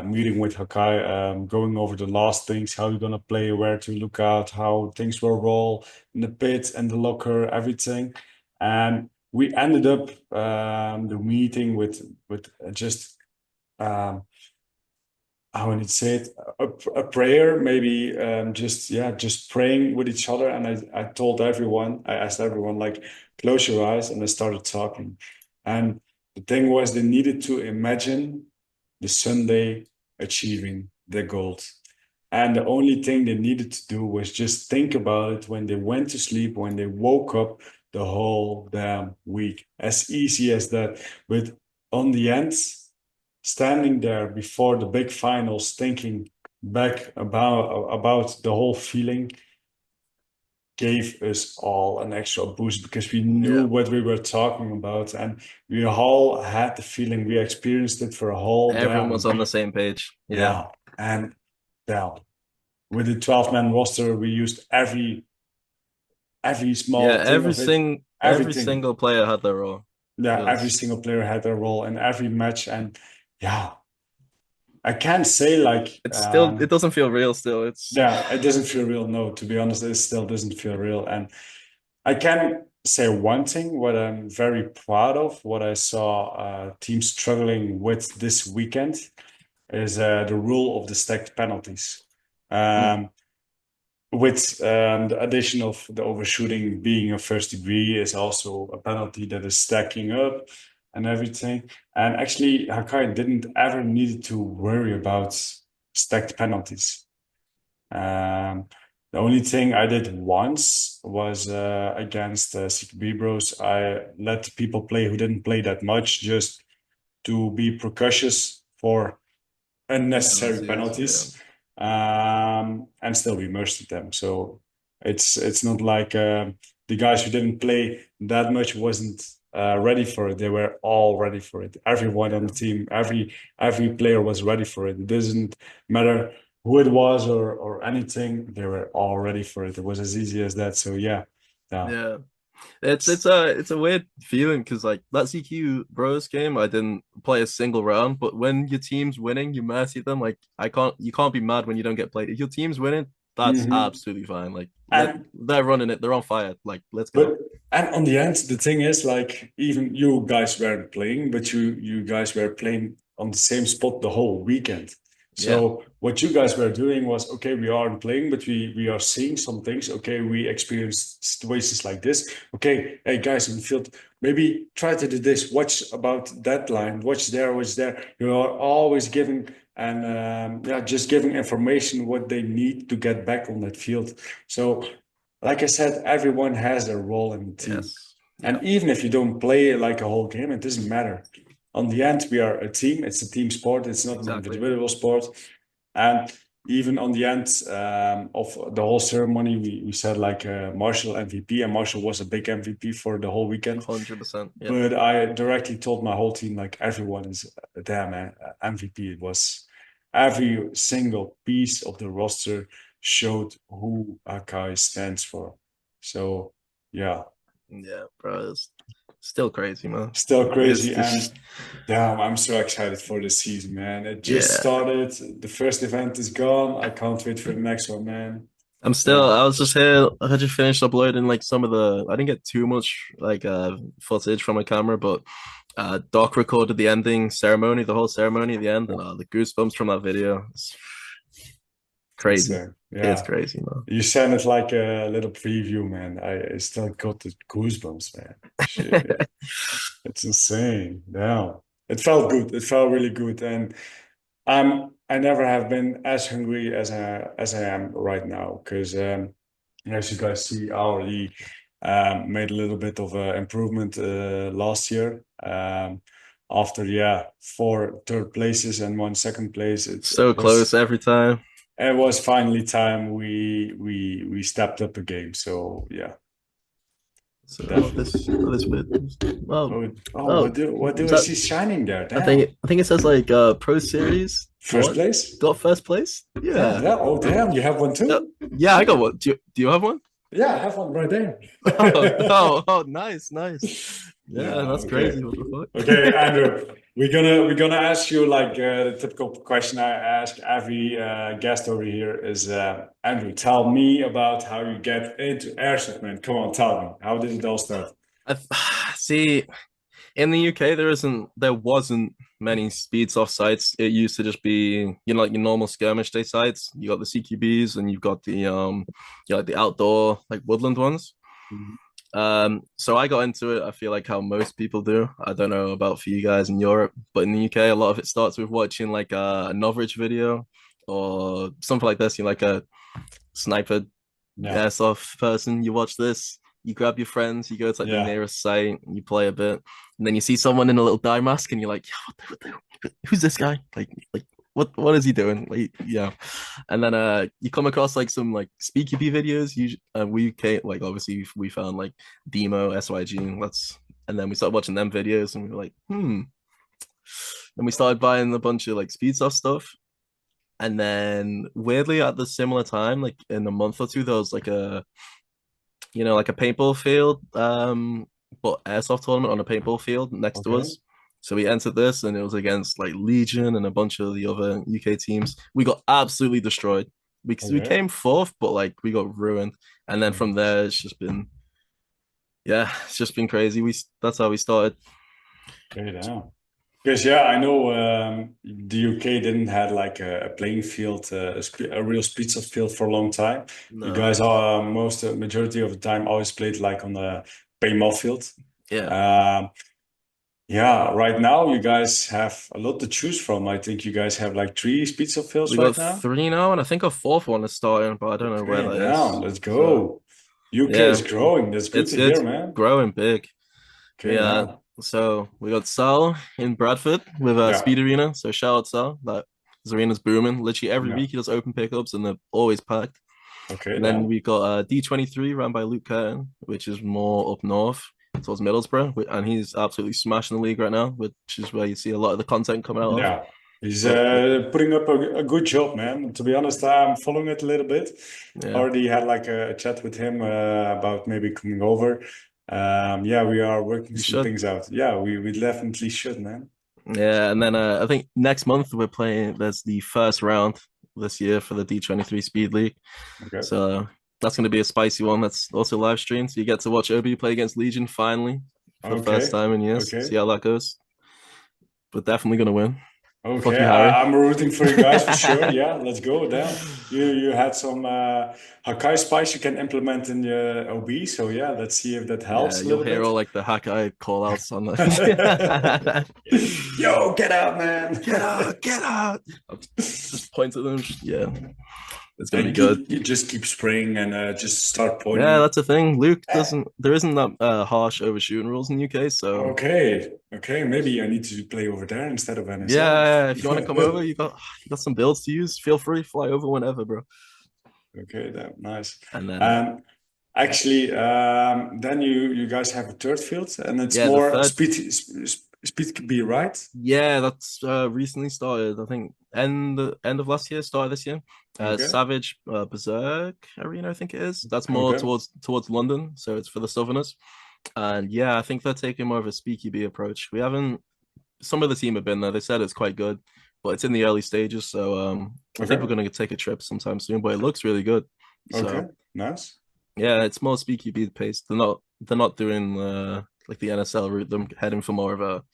S1: meeting with Hakai, going over the last things, how you're gonna play, where to look out, how things will roll in the pit and the locker, everything. And we ended up the meeting with just um, how would you say it, a prayer, maybe, just yeah, just praying with each other. And I told everyone, I asked everyone like, close your eyes, and I started talking. And the thing was, they needed to imagine the Sunday achieving their goals. And the only thing they needed to do was just think about it when they went to sleep, when they woke up the whole damn week. As easy as that. But on the end, standing there before the big finals, thinking back about the whole feeling gave us all an extra boost because we knew
S2: Yeah.
S1: what we were talking about, and we all had the feeling, we experienced it for a whole
S2: Everyone
S1: damn
S2: was on the
S1: week.
S2: same page. Yeah.
S1: Yeah. And yeah, with the 12-man roster, we used every
S2: Yeah.
S1: small thing of it,
S2: Every
S1: everything.
S2: single player had their role. It
S1: Yeah, every
S2: was
S1: single player had their role in every match. And yeah, I can't say like
S2: it's still it doesn't feel real still. It's
S1: yeah, it doesn't feel real. No, to be honest, it still doesn't feel real. And I can say one thing, what I'm very proud of, what I saw teams struggling with this weekend is the rule of the stacked penalties.
S2: mm,
S1: Um, with the addition of the overshooting being a first degree is also a penalty that is stacking up and everything. And actually, Hakai didn't ever need to worry about stacked penalties. Um, the only thing I did once was against CKB Bros. I let people play who didn't play that much just to be precautious for unnecessary
S2: penalties. Yeah.
S1: penalties, and still we merged them. So it's not like the guys who didn't play that much wasn't ready for it. They were all ready for it. Everyone on
S2: Yeah.
S1: the team, every player was ready for it. It doesn't matter who it was or anything. They were all ready for it. It was as easy as that. So yeah, yeah.
S2: Yeah. It's a weird feeling because like that CQ Bros game, I didn't play a single round, but when your team's winning, you mercy them. Like you can't be mad when you don't get played. If your team's winning, that's
S1: Hmm.
S2: absolutely fine. Like
S1: And
S2: they're running it, they're on fire. Like let's go.
S1: But and on the end, the thing is, like, even you guys weren't playing, but you guys were playing on the same spot the whole weekend.
S2: Yeah,
S1: So what you guys were doing was, okay, we aren't playing, but we are seeing some things. Okay, we experience situations like this. Okay, hey guys in the field, maybe try to do this. Watch about that line. Watch there. Watch there. You are always giving and yeah, just giving information what they need to get back on that field. So like I said, everyone has their role in the team.
S2: yes, yeah,
S1: And even if you don't play like a whole game, it doesn't matter. On the end, we are a team. It's a team sport. It's not an
S2: exactly.
S1: individual sport. And even on the end of the whole ceremony, we said like Marshall MVP, and Marshall was a big MVP for the whole weekend.
S2: 100%. Yeah,
S1: But I directly told my whole team like everyone is damn MVP. It was every single piece of the roster showed who Akai stands for. So yeah,
S2: yeah, bro, it's still crazy, man.
S1: still
S2: It's
S1: crazy.
S2: just
S1: And damn, I'm so excited for the season, man. It just
S2: yeah.
S1: started. The first event is gone. I can't wait for the next one, man.
S2: I'm still.
S1: Yeah.
S2: I was just here. I just finished uploading like some of the. I didn't get too much like footage from my camera, but Doc recorded the ending ceremony, the whole ceremony at the end, and the goosebumps from that video. It's crazy.
S1: insane.
S2: It's
S1: Yeah.
S2: crazy, man.
S1: You sounded like a little preview, man. I still got the goosebumps, man. Shit. It's insane. Yeah. It felt good. It felt really good. And I never have been as hungry as I am right now. Because as you guys see, I already made a little bit of improvement last year. After four third places and one second place,
S2: So close every time.
S1: it was finally time we stepped up a game. So yeah,
S2: So
S1: definitely.
S2: this bit. Well, oh,
S1: What do
S2: was
S1: I
S2: that?
S1: see shining there? Damn.
S2: I think it says like Pro Series
S1: First
S2: one.
S1: place?
S2: Got first place.
S1: Yeah,
S2: Yeah.
S1: yeah. Oh damn, you have one
S2: Uh,
S1: too?
S2: yeah, I got one. Do you have one?
S1: Yeah, I have one right there.
S2: Nice, nice. Yeah,
S1: Yeah,
S2: that's
S1: okay.
S2: crazy. What the
S1: Okay,
S2: fuck?
S1: Andrew, we're gonna ask you like the typical question I ask every guest over here is Andrew, tell me about how you get into airsoft, man. Come on, tell me. How did it all start?
S2: See, in the UK, there wasn't many speed soft sites. It used to just be, like your normal skirmish day sites. You got the CQBs and you've got like the outdoor, like woodland ones.
S1: Mhm.
S2: So I got into it. I feel like how most people do. I don't know about for you guys in Europe, but in the UK, a lot of it starts with watching like a Novrich video or something like this. You're like a sniper
S1: Yeah,
S2: airsoft person. You watch this, you grab your friends, you go to like the
S1: yeah,
S2: nearest site, you play a bit, and then you see someone in a little dye mask, and you're like, yeah, who's this guy? Like what is he doing? Like, yeah. And then you come across like some like speaky videos. We came like obviously we found like Demo, SYG, and then we started watching them videos, and we were like, and we started buying a bunch of like speed soft stuff. And then weirdly at the similar time, like in a month or two, there was like like a paintball field, but airsoft tournament on a paintball field next to
S1: okay,
S2: us. So we entered this, and it was against like Legion and a bunch of the other UK teams. We got absolutely destroyed. We
S1: okay.
S2: came fourth, but like we got ruined. And then from there, it's just been crazy. We That's how we started.
S1: Okay, now. Because yeah, I know the UK didn't had like a playing field, a real speed of field for a long time. You
S2: No,
S1: guys are majority of the time always played like on the paintball field.
S2: yeah,
S1: Um, yeah, right now you guys have a lot to choose from. I think you guys have like three speeds of fields
S2: we got
S1: right now.
S2: three now, and I think a fourth one is starting, but I don't know where
S1: Okay,
S2: that
S1: now
S2: is.
S1: let's
S2: So
S1: go. UK is
S2: yeah,
S1: growing. That's good to hear,
S2: it's
S1: man.
S2: growing big.
S1: Okay, now.
S2: So we got Sal in Bradford with
S1: Yeah,
S2: Speed Arena. So shout out Sal. That his arena's booming. Literally every
S1: yeah.
S2: week he does open pickups and they're always packed.
S1: Okay,
S2: And then
S1: now.
S2: we got D23 run by Luke Curtin, which is more up north towards Middlesbrough, and he's absolutely smashing the league right now, which is where you see a lot of the content coming out of.
S1: Yeah, he's
S2: But
S1: putting up a good job, man. To be honest, I'm following it a little bit.
S2: yeah,
S1: Already had like a chat with him about maybe coming over. Yeah, we are working
S2: you
S1: some
S2: should.
S1: things out. Yeah, we definitely should, man.
S2: Yeah, and then I think next month we're playing. There's the first round this year for the D23 Speed League.
S1: Okay,
S2: So that's going to be a spicy one. That's also live streamed. So you get to watch Obi play against Legion finally for the first
S1: okay,
S2: time in years.
S1: okay,
S2: See how that goes. But definitely going to win. Fuck
S1: okay.
S2: you, Harry.
S1: I'm rooting for you guys for sure. Yeah, let's go down. You had some Hakai spice you can implement in your OB. So yeah, let's see if that
S2: Yeah,
S1: helps a
S2: you'll
S1: little
S2: hear all
S1: bit.
S2: like the Hakai call outs on the
S1: Yo, get out, man.
S2: get out, get out. I'll just point at them. Yeah, it's gonna be
S1: And
S2: good.
S1: you just keep spraying and just start
S2: Yeah,
S1: pointing.
S2: that's the thing. Luke doesn't. There isn't that harsh overshooting rules in the UK. So
S1: Okay, okay, maybe I need to play over there instead of NSL.
S2: yeah, if you want to come over, you got some builds to use. Feel free, fly over whenever, bro.
S1: Okay, that nice.
S2: And then
S1: Um, actually, then you guys have a third field, and it's
S2: yeah, the
S1: more
S2: third.
S1: speed could be right.
S2: Yeah, that's recently started. I think end of last year, start of this year.
S1: Okay,
S2: Savage Berserk Arena, I think it is. That's more
S1: okay,
S2: towards London, so it's for the Southerners. And yeah, I think they're taking more of a speaky B approach. We haven't. Some of the team have been there. They said it's quite good, but it's in the early stages. So I think we're
S1: okay,
S2: gonna take a trip sometime soon. But it looks really good.
S1: okay,
S2: So
S1: nice.
S2: yeah, it's more speaky B paced. They're not doing like the NSL route. They're heading for more of a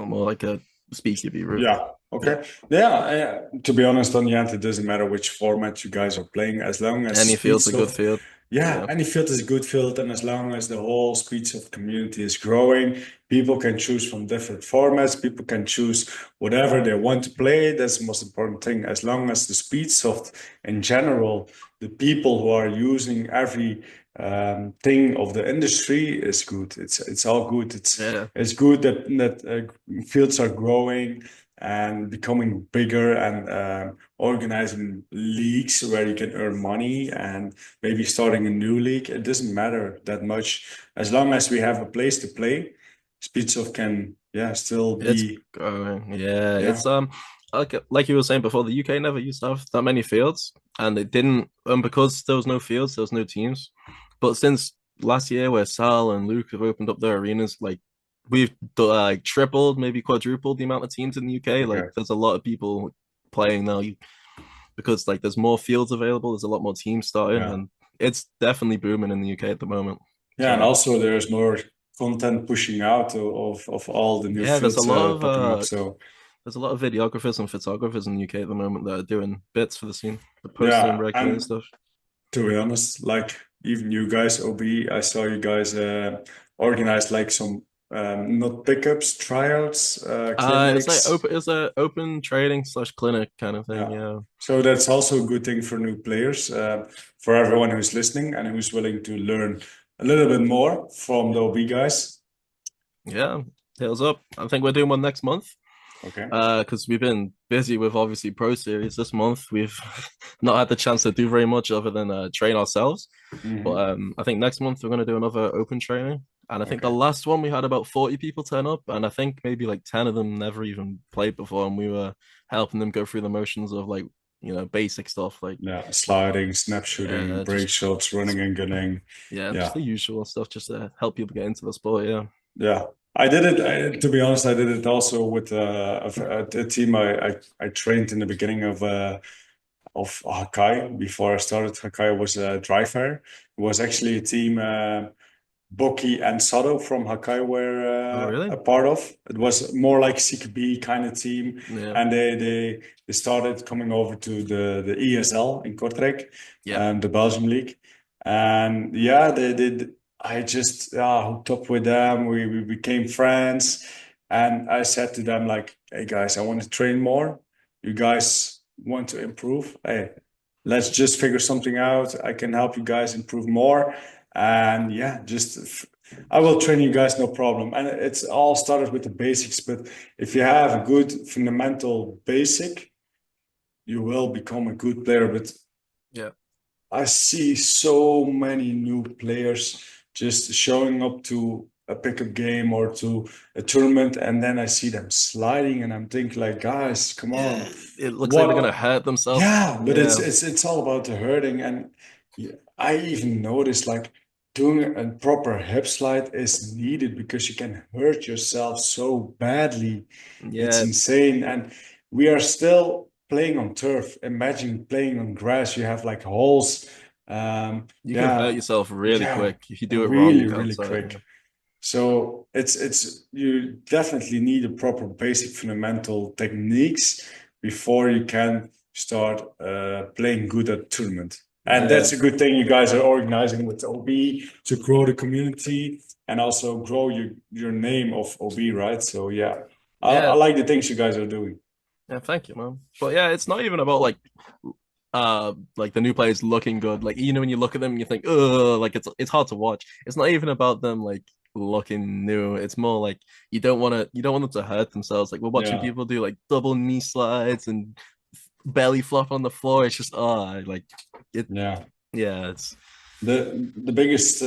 S2: more like a speakeasy route.
S1: Yeah.
S2: Yeah,
S1: Okay. Yeah, to be honest, on the end, it doesn't matter which format you guys are playing, as long as
S2: any
S1: speed
S2: field's a good
S1: soft.
S2: field.
S1: Yeah,
S2: Yeah,
S1: any field is a good field, and as long as the whole Speedsoft community is growing, people can choose from different formats. People can choose whatever they want to play. That's the most important thing. As long as the Speedsoft in general, the people who are using every thing of the industry is good. It's all good.
S2: yeah,
S1: It's good that fields are growing and becoming bigger and organizing leagues where you can earn money and maybe starting a new league. It doesn't matter that much as long as we have a place to play. Speedsoft can, yeah, still
S2: it's
S1: be,
S2: growing. Yeah,
S1: yeah,
S2: it's like you were saying before, the UK never used to have that many fields, and it didn't, because there was no fields, there was no teams. But since last year, where Sal and Luke have opened up their arenas, like we've like tripled, maybe quadrupled the amount of teams in the UK. Like
S1: okay,
S2: there's a lot of people playing now because like there's more fields available, there's a lot more teams starting,
S1: yeah,
S2: and it's definitely booming in the UK at the moment.
S1: yeah, and
S2: So
S1: also there's more content pushing out of all the new
S2: yeah,
S1: fields popping up. So
S2: there's a lot of videographers and photographers in the UK at the moment that are doing bits for the scene. They're posting
S1: yeah,
S2: regularly and
S1: and
S2: stuff.
S1: to be honest, like even you guys, OB, I saw you guys organize like some not pickups, tryouts,
S2: It's like
S1: clinics.
S2: open, it's a open trading slash clinic kind of thing.
S1: Yeah.
S2: Yeah,
S1: So that's also a good thing for new players, for everyone who's listening and who's willing to learn a little bit more from the OB guys.
S2: yeah. Tails up. I think we're doing one next month.
S1: Okay.
S2: Because we've been busy with obviously Pro Series this month. We've not had the chance to do very much other than train ourselves. But
S1: Hmm.
S2: I think next month we're going to do another open training. And I think the
S1: Okay.
S2: last one we had about 40 people turn up, and I think maybe like 10 of them never even played before. And we were helping them go through the motions of like, basic stuff like,
S1: Yeah. Sliding, snap shooting, break
S2: just,
S1: shots, running and gunning.
S2: yeah, just
S1: Yeah.
S2: the usual stuff just to help people get into the sport. Yeah.
S1: Yeah. I did it. To be honest, I did it also with a team I trained in the beginning of Hakai. Before I started Hakai, I was a dry fire. It was actually a team. Boki and Sado from Hakai
S2: Oh,
S1: were
S2: really?
S1: a part of. It was more like CKB kind of team,
S2: Yeah.
S1: and they started coming over to the ESL in Kortrijk,
S2: Yeah.
S1: the Belgium league, and yeah, they did. I just hooked up with them. We became friends, and I said to them like, "Hey guys, I want to train more. You guys want to improve? Hey, let's just figure something out. I can help you guys improve more." And yeah, just I will train you guys, no problem. And it's all started with the basics, but if you have a good fundamental basic, you will become a good player. But
S2: Yeah.
S1: I see so many new players just showing up to a pickup game or to a tournament, and then I see them sliding, and I'm thinking like, guys, come on,
S2: Yeah. It looks like they're gonna
S1: what?
S2: hurt themselves.
S1: Yeah, but
S2: Yeah.
S1: it's all about the hurting, and yeah, I even noticed like doing a proper hip slide is needed because you can hurt yourself so badly. It's
S2: Yeah.
S1: insane, and we are still playing on turf. Imagine playing on grass. You have like holes.
S2: You can hurt
S1: Yeah,
S2: yourself really
S1: yeah,
S2: quick if you do it
S1: really,
S2: wrong
S1: really
S2: outside. Yeah.
S1: quick. So it's you definitely need a proper basic fundamental techniques before you can start playing good at tournament. And
S2: Yeah.
S1: that's a good thing you guys are organizing with OB to grow the community and also grow your name of OB, right? So yeah, I
S2: Yeah.
S1: like the things you guys are doing.
S2: Yeah. Thank you, man. But yeah, it's not even about like the new players looking good. Like when you look at them, you think, oh, like it's hard to watch. It's not even about them like looking new. It's more like you don't want them to hurt themselves. Like we're watching
S1: Yeah,
S2: people do like double knee slides and belly flop on the floor. It's just like it.
S1: yeah.
S2: Yeah, it's
S1: The biggest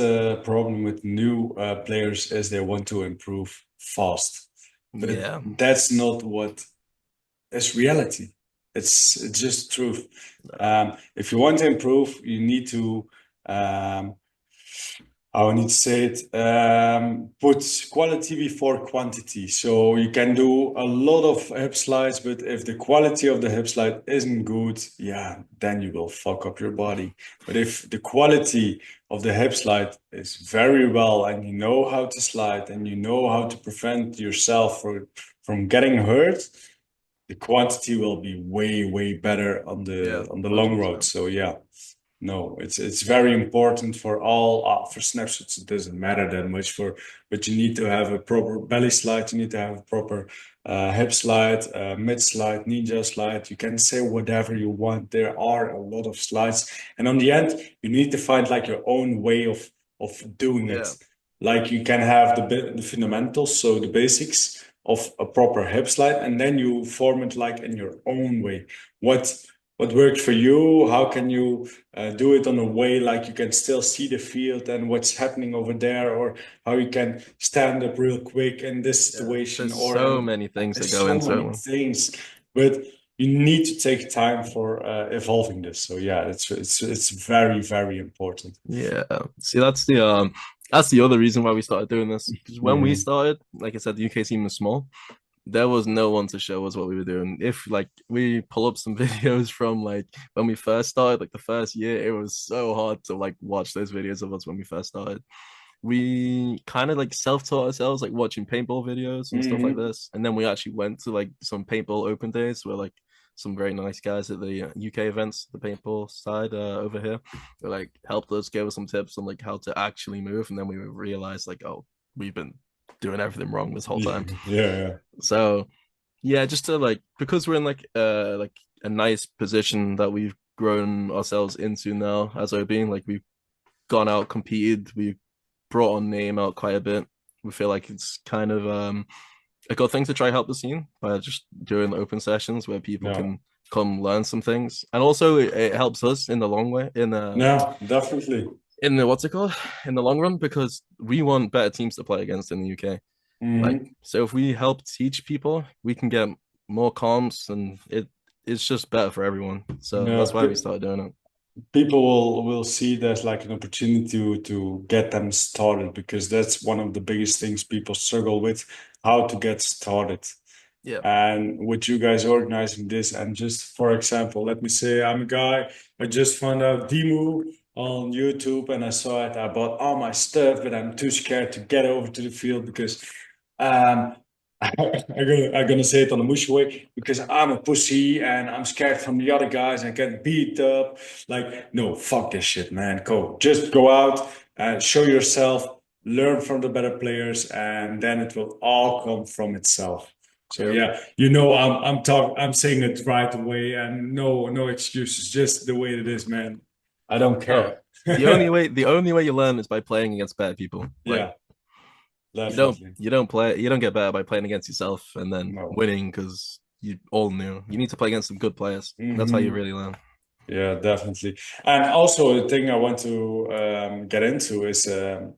S1: problem with new players is they want to improve fast, but
S2: yeah,
S1: that's not what is reality. It's just truth. If you want to improve, you need to how I need to say it, put quality before quantity. So you can do a lot of hip slides, but if the quality of the hip slide isn't good, yeah, then you will fuck up your body. But if the quality of the hip slide is very well and you know how to slide and you know how to prevent yourself from getting hurt, the quantity will be way better
S2: Yeah,
S1: on the long road.
S2: 100%.
S1: So yeah, no, it's very important for all for snapshots. It doesn't matter that much for, but you need to have a proper belly slide. You need to have a proper hip slide, mid slide, ninja slide. You can say whatever you want. There are a lot of slides, and on the end, you need to find like your own way of doing
S2: Yeah,
S1: it. Like you can have the fundamentals, so the basics of a proper hip slide, and then you form it like in your own way. What what worked for you? How can you do it on a way like you can still see the field and what's happening over there, or how you can stand up real quick in this
S2: yeah.
S1: situation,
S2: There's
S1: or
S2: so
S1: and
S2: many things that
S1: there's
S2: go
S1: so
S2: into
S1: many
S2: it.
S1: things, but you need to take time for evolving this. So yeah, it's very important.
S2: Yeah. See, that's the other reason why we started doing this. Because when we
S1: Mhm.
S2: started, like I said, the UK team was small. There was no one to show us what we were doing. If like we pull up some videos from like when we first started, like the first year, it was so hard to like watch those videos of us when we first started. We kind of like self-taught ourselves, like watching paintball videos and stuff like
S1: Mhm.
S2: this. And then we actually went to like some paintball open days where like some very nice guys at the UK events, the paintball side over here, they like helped us, gave us some tips on like how to actually move. And then we realized like, oh, we've been doing everything wrong this whole time.
S1: Yeah.
S2: So yeah, just to like because we're in like a nice position that we've grown ourselves into now as OB, like we've gone out, competed, we've brought our name out quite a bit. We feel like it's kind of a good thing to try help the scene by just doing open sessions where people
S1: Yeah.
S2: can come learn some things, and also it helps us in the long way
S1: Yeah, definitely.
S2: in the what's it called in the long run because we want better teams to play against in the UK. Like
S1: Hmm.
S2: so, if we help teach people, we can get more comps, and it's just better for everyone. So
S1: Yeah,
S2: that's why we started doing it.
S1: people will see that like an opportunity to get them started, because that's one of the biggest things people struggle with, how to get started.
S2: Yeah,
S1: And with you guys organizing this, and just for example, let me say I'm a guy, I just found out Demu on YouTube and I saw it. I bought all my stuff, but I'm too scared to get over to the field because um I'm gonna say it on a mushy way, because I'm a pussy and I'm scared from the other guys and get beat up. Like, no, fuck this shit, man. Just go out and show yourself, learn from the better players, and then it will all come from itself. So
S2: yeah.
S1: yeah, I'm saying it right away, and no excuses, just the way it is, man. I don't
S2: No,
S1: care.
S2: the only way you learn is by playing against better people. Like
S1: Yeah, definitely.
S2: you don't get better by playing against yourself and then
S1: No.
S2: winning because you all knew. You need to play against some good players. That's how you
S1: Hmm.
S2: really learn.
S1: Yeah, definitely. And also, the thing I want to get into is you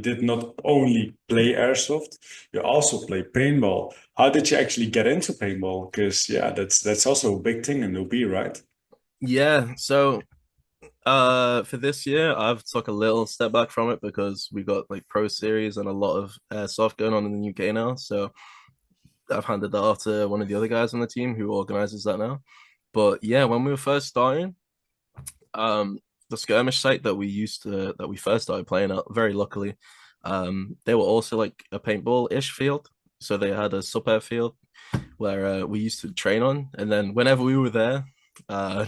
S1: did not only play airsoft, you also play paintball. How did you actually get into paintball? Because yeah, that's also a big thing in OB, right?
S2: Yeah. So for this year, I've took a little step back from it because we got like pro series and a lot of stuff going on in the UK now. So I've handed that off to one of the other guys on the team who organizes that now. But yeah, when we were first starting, um, the skirmish site that we first started playing at, very luckily, they were also like a paintball-ish field. So they had a sub air field where we used to train on, and then whenever we were there,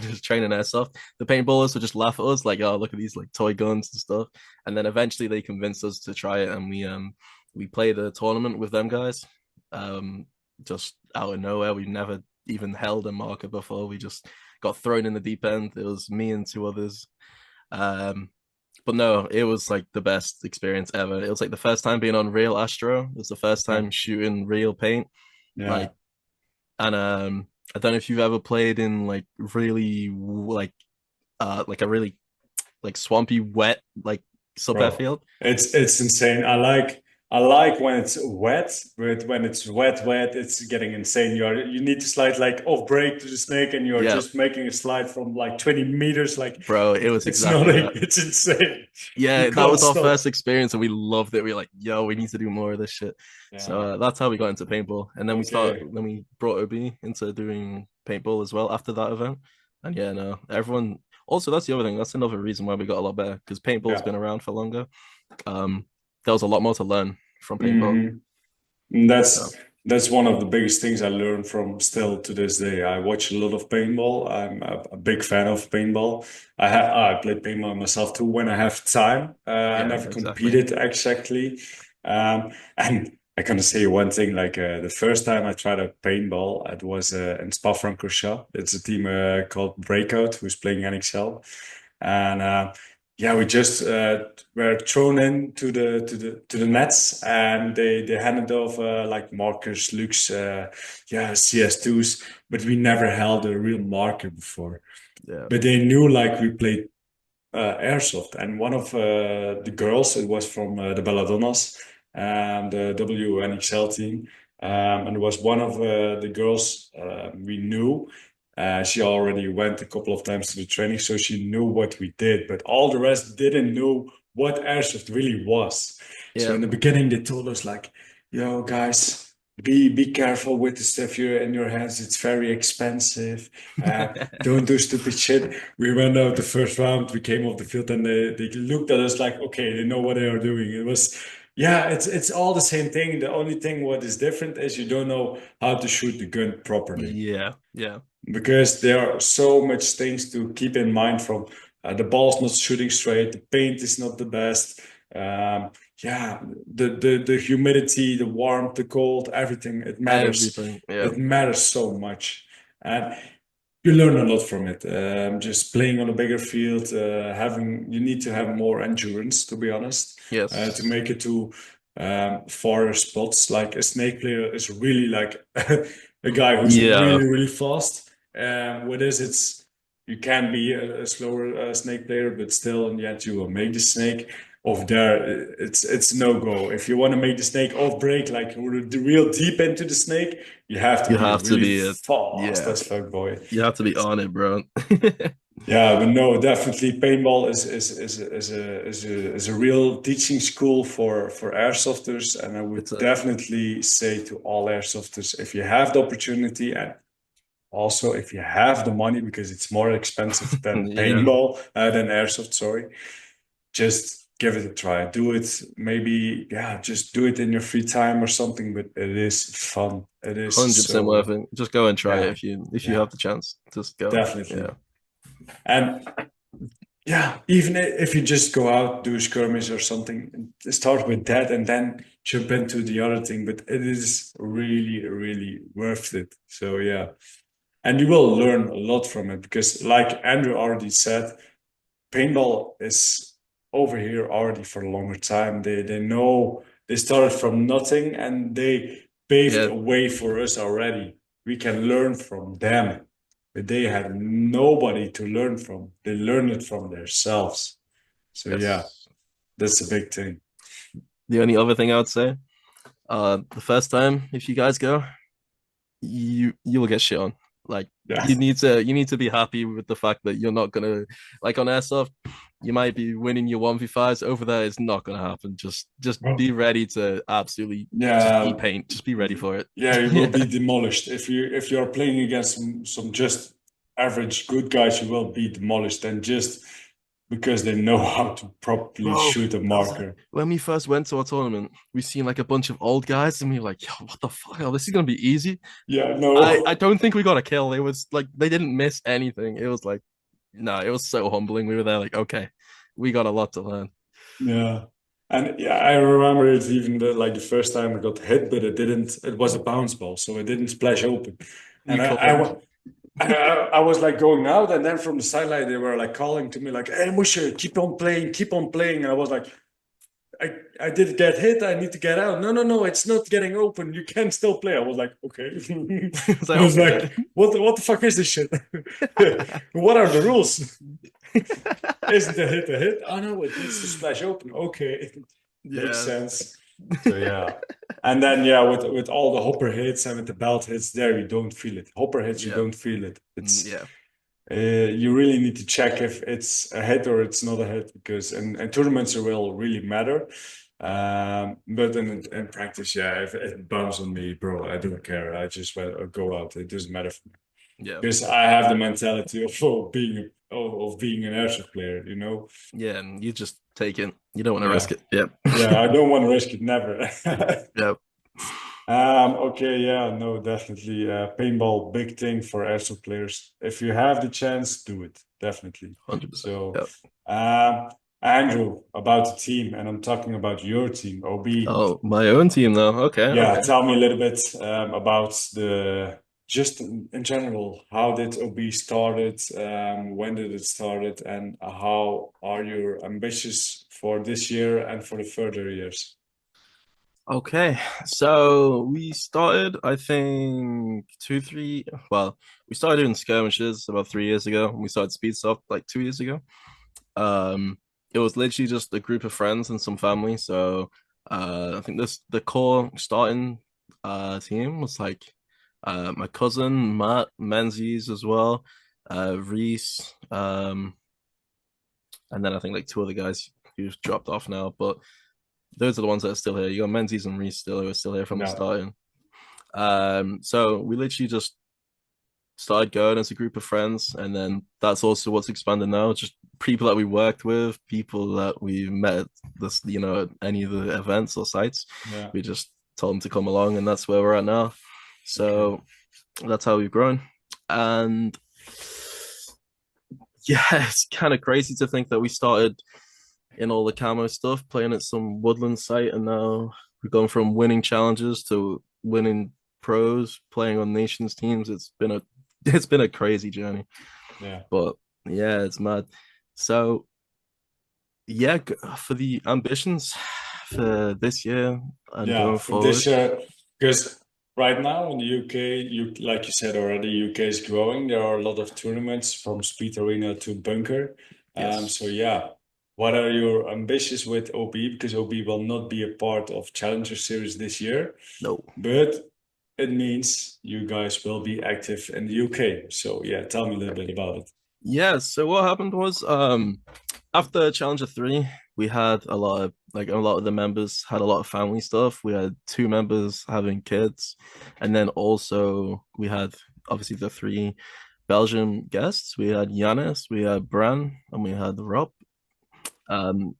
S2: just training airsoft, the paintballers would just laugh at us like, "Oh, look at these like toy guns and stuff." And then eventually they convinced us to try it, and we played a tournament with them guys, just out of nowhere. We never even held a marker before. We just got thrown in the deep end. It was me and two others. Um, but no, it was like the best experience ever. It was like the first time being on real Astro. It was the first
S1: Yeah.
S2: time shooting real paint.
S1: Yeah.
S2: Like, and I don't know if you've ever played in like really like a really like swampy, wet like sub
S1: Bro,
S2: airfield.
S1: it's insane. I like when it's wet, but when it's wet, it's getting insane. You need to slide like off break to the snake, and you're
S2: Yeah,
S1: just making a slide from like 20 meters. Like
S2: bro, it was
S1: it's not
S2: exactly
S1: like
S2: that.
S1: it's insane. You
S2: Yeah, that
S1: can't
S2: was our
S1: stop.
S2: first experience, and we loved it. We were like, yo, we need to do more of this shit. So
S1: Yeah.
S2: that's how we got into paintball, and then
S1: Okay.
S2: we brought OB into doing paintball as well after that event. And yeah, no, everyone. Also, that's the other thing. That's another reason why we got a lot better because paintball's
S1: Yeah.
S2: been around for longer. Um, there was a lot more to learn from paintball.
S1: Hmm. That's
S2: So.
S1: That's one of the biggest things I learned from still to this day. I watch a lot of paintball. I'm a big fan of paintball. I played paintball myself too when I have time. I
S2: Yeah,
S1: never
S2: exactly.
S1: competed exactly. And I can say one thing, like the first time I tried out paintball, it was in Spa-Francorchamps. It's a team called Breakout who's playing NXL. And yeah, we just were thrown into the nets, and they handed off like markers, looks, yeah, CS2s, but we never held a real marker before.
S2: Yeah.
S1: But they knew like we played airsoft, and one of the girls, it was from the Belladonnas and the WNXL team, and it was one of the girls we knew. She already went a couple of times to the training, so she knew what we did, but all the rest didn't know what airsoft really was. So
S2: Yeah.
S1: in the beginning, they told us like, "Yo, guys, be careful with the stuff you're in your hands. It's very expensive. Don't do stupid shit." We went out the first round. We came off the field, and they looked at us like, "Okay, they know what they are doing." It was, yeah, it's all the same thing. The only thing what is different is you don't know how to shoot the gun properly,
S2: Yeah. Yeah.
S1: because there are so much things to keep in mind from the ball's not shooting straight, the paint is not the best. Um, yeah, the humidity, the warmth, the cold, everything, it matters.
S2: Everything. Yeah.
S1: It matters so much. And you learn a lot from it. Just playing on a bigger field, you need to have more endurance, to be honest, to
S2: Yes.
S1: make it to farther spots. Like a snake player is really like a guy who's
S2: Yeah.
S1: really, really fast. With this, it's you can be a slower snake player, but still, in the end, you will make the snake. Off there, it's no go. If you want to make the snake off break, like real deep into the snake, you have to
S2: You
S1: be
S2: have to
S1: really
S2: be
S1: fast
S2: yeah.
S1: as fuck, boy.
S2: You have to be on it, bro.
S1: Yeah, but no, definitely paintball is a real teaching school for airsofters, and I
S2: It's
S1: would
S2: a
S1: definitely say to all airsofters, if you have the opportunity, and also if you have the money, because it's more expensive than
S2: yeah.
S1: paintball, than airsoft, sorry, just give it a try. Do it, maybe, yeah, just do it in your free time or something, but it is fun. It is
S2: 100% worth
S1: so,
S2: it. Just go and try it
S1: yeah,
S2: if you
S1: yeah,
S2: have the chance. Just go.
S1: definitely.
S2: Yeah.
S1: And yeah, even if you just go out, do a skirmish or something, start with that and then jump into the other thing. But it is really, really worth it. So yeah. And you will learn a lot from it because, like Andrew already said, paintball is over here already for a longer time. They know they started from nothing and they paved
S2: Yeah.
S1: a way for us already. We can learn from them, but they had nobody to learn from. They learned it from themselves. So yeah,
S2: Yes.
S1: that's a big thing.
S2: The only other thing I would say, the first time if you guys go, you will get shit on. Like
S1: Yeah.
S2: you need to be happy with the fact that you're not gonna like on airsoft, you might be winning your 1v5s. Over there, it's not gonna happen. Just
S1: Well,
S2: be ready to absolutely just eat
S1: yeah,
S2: paint. Just be ready for it.
S1: yeah, you will be
S2: Yeah.
S1: demolished if you're playing against some just average good guys. You will be demolished, and just because they know how to properly
S2: Bro,
S1: shoot a
S2: that was like
S1: marker.
S2: when we first went to our tournament, we seen like a bunch of old guys, and we were like, yo, what the fuck? Oh, this is gonna be easy.
S1: Yeah,
S2: I
S1: no,
S2: don't think we got a kill. It was like they didn't miss anything. It was like, no, it was so humbling. We were there like, okay, we got a lot to learn.
S1: yeah, and yeah, I remember it even like the first time I got hit, but it didn't. It was a bounce ball, so it didn't splash open,
S2: You
S1: and
S2: climbed.
S1: I was like going out, and then from the sideline they were like calling to me like, "Hey, Musher, keep on playing." And I was like, I did get hit. I need to get out. No, no, no, it's not getting open. You can still play." I was like, okay.
S2: It's like
S1: I was
S2: okay.
S1: like, what the fuck is this shit? What are the rules? Isn't a hit a hit? Oh no, it needs to splash open. Okay, makes
S2: Yeah.
S1: sense. So yeah. And then yeah, with all the hopper hits and with the belt hits, there you don't feel it. Hopper hits, you
S2: Yeah.
S1: don't feel it. It's
S2: Yeah.
S1: you really need to check if it's a hit or it's not a hit, because in tournaments it will really matter. But in practice, yeah, if it bumps on me, bro, I don't care. I just go out. It doesn't matter for me,
S2: Yeah.
S1: because I have the mentality of being an airsoft player.
S2: Yeah. And you just take it. You don't want to
S1: Yeah,
S2: risk it. Yeah.
S1: yeah. I don't want to risk it. Never.
S2: Yeah.
S1: Okay, yeah, no, definitely. Paintball, big thing for airsoft players. If you have the chance, do it, definitely.
S2: 100%.
S1: So,
S2: Yeah.
S1: um, Andrew, about the team, and I'm talking about your team, OB.
S2: Oh, my own team though. Okay,
S1: Yeah,
S2: okay.
S1: tell me a little bit about the just in general, how did OB started? When did it started, and how are your ambitions for this year and for the further years?
S2: Okay, so we started, I think, well, we started doing skirmishes about 3 years ago, and we started speed soft like 2 years ago. Um, it was literally just a group of friends and some family. So, I think the core starting team was like my cousin Matt Menzies as well, Reese, and then I think like two other guys who've dropped off now, but those are the ones that are still here. You got Menzies and Reese still who are still here from the
S1: No,
S2: starting. So we literally just started going as a group of friends, and then that's also what's expanded now. Just people that we worked with, people that we met at this, any of the events or sites.
S1: yeah,
S2: We just told them to come along, and that's where we're at now.
S1: okay.
S2: So that's how we've grown. And yeah, it's kind of crazy to think that we started in all the camo stuff, playing at some woodland site, and now we're going from winning challenges to winning pros, playing on nations teams. It's been a crazy journey,
S1: Yeah.
S2: but yeah, it's mad. So yeah, for the ambitions for this year and
S1: Yeah,
S2: going
S1: for this
S2: forward,
S1: year, because right now in the UK, you like you said already, UK is growing. There are a lot of tournaments from Speed Arena to Bunker.
S2: yes,
S1: So yeah, what are your ambitions with OB? Because OB will not be a part of Challenger Series this year,
S2: no.
S1: but it means you guys will be active in the UK. So yeah, tell me a little bit about it.
S2: Yeah, so what happened was after Challenger 3, we had a lot of the members had a lot of family stuff. We had two members having kids, and then also we had obviously the three Belgian guests. We had Yanis, we had Bran, and we had Rob. Um,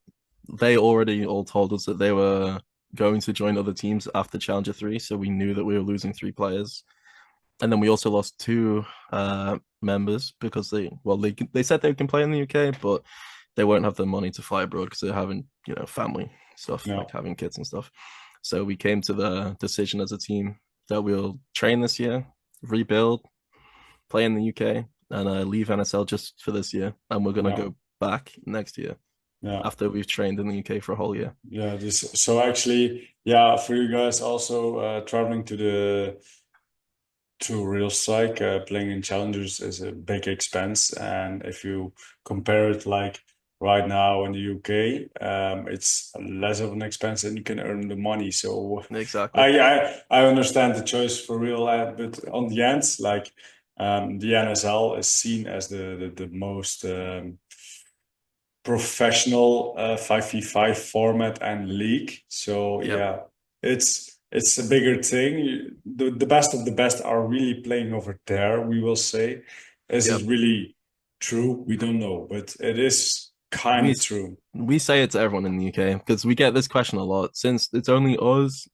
S2: they already all told us that they were going to join other teams after Challenger 3, so we knew that we were losing three players. And then we also lost two members because they said they can play in the UK, but they won't have the money to fly abroad because they're having family stuff like
S1: No,
S2: having kids and stuff. So we came to the decision as a team that we'll train this year, rebuild, play in the UK, and leave NSL just for this year, and we're gonna
S1: no,
S2: go back next year
S1: no.
S2: after we've trained in the UK for a whole year.
S1: Yeah, this so actually, yeah, for you guys also traveling to real psych, playing in challengers is a big expense. And if you compare it like right now in the UK, it's less of an expense and you can earn the money. So
S2: Exactly.
S1: I understand the choice for real, but on the end, like the NSL is seen as the most professional 5v5 format and league. So
S2: Yep.
S1: yeah, it's a bigger thing. The best of the best are really playing over there, we will say. Is
S2: Yep.
S1: it really true? We don't know, but it is kind
S2: we
S1: of true.
S2: we say it to everyone in the UK because we get this question a lot since it's only us,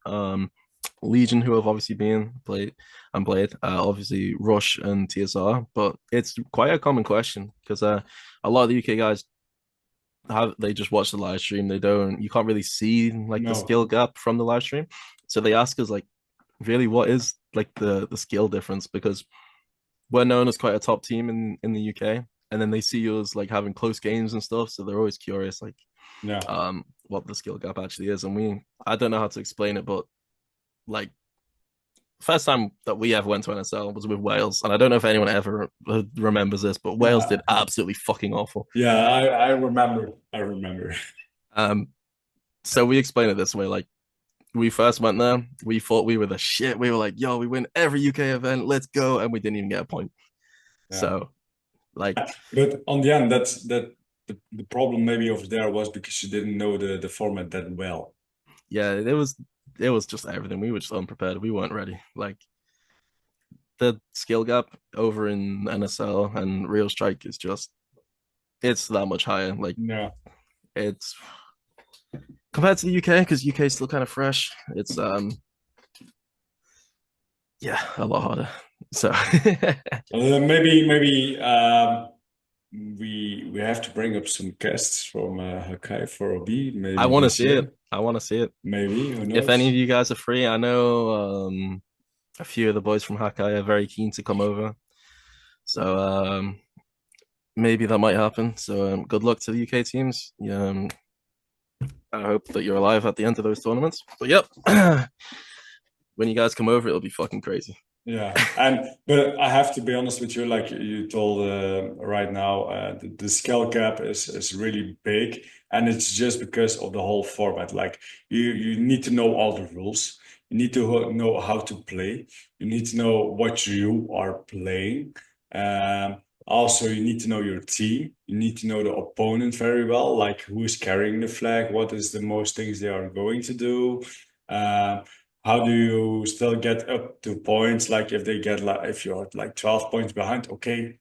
S2: Legion who have obviously been played, obviously Rush and TSR, but it's quite a common question because a lot of the UK guys they just watch the live stream. You can't really see like the
S1: No,
S2: skill gap from the live stream, so they ask us like, really, what is like the skill difference? Because we're known as quite a top team in the UK, and then they see us like having close games and stuff, so they're always curious like
S1: yeah,
S2: what the skill gap actually is. And I don't know how to explain it, but like first time that we ever went to NSL was with Wales, and I don't know if anyone ever remembers this, but Wales did
S1: yeah,
S2: absolutely fucking awful.
S1: yeah. I remember. I remember.
S2: Um, so we explain it this way: like we first went there, we thought we were the shit. We were like, "Yo, we win every UK event, let's go," and we didn't even get a point.
S1: Yeah,
S2: So like,
S1: but on the end, the problem maybe over there was because you didn't know the format that well.
S2: yeah, it was just everything. We were just unprepared. We weren't ready. Like the skill gap over in NSL and Real Strike is just it's that much higher. Like
S1: Yeah,
S2: it's compared to the UK because UK is still kind of fresh. It's Yeah, a lot harder. So
S1: Maybe we have to bring up some guests from Hakai for a B
S2: I
S1: maybe
S2: want to
S1: this
S2: see it.
S1: year.
S2: I want to see it.
S1: Maybe, who
S2: If any of
S1: knows?
S2: you guys are free, I know a few of the boys from Hakai are very keen to come over. So maybe that might happen. So good luck to the UK teams. I hope that you're alive at the end of those tournaments. But yep, when you guys come over, it'll be fucking crazy.
S1: Yeah, and but I have to be honest with you, like you told right now, the skill gap is really big, and it's just because of the whole format. Like you need to know all the rules, you need to know how to play, you need to know what you are playing. Also, you need to know your team, you need to know the opponent very well, like who is carrying the flag, what is the most things they are going to do. Um, how do you still get up to points like if they get like if you're like 12 points behind, okay,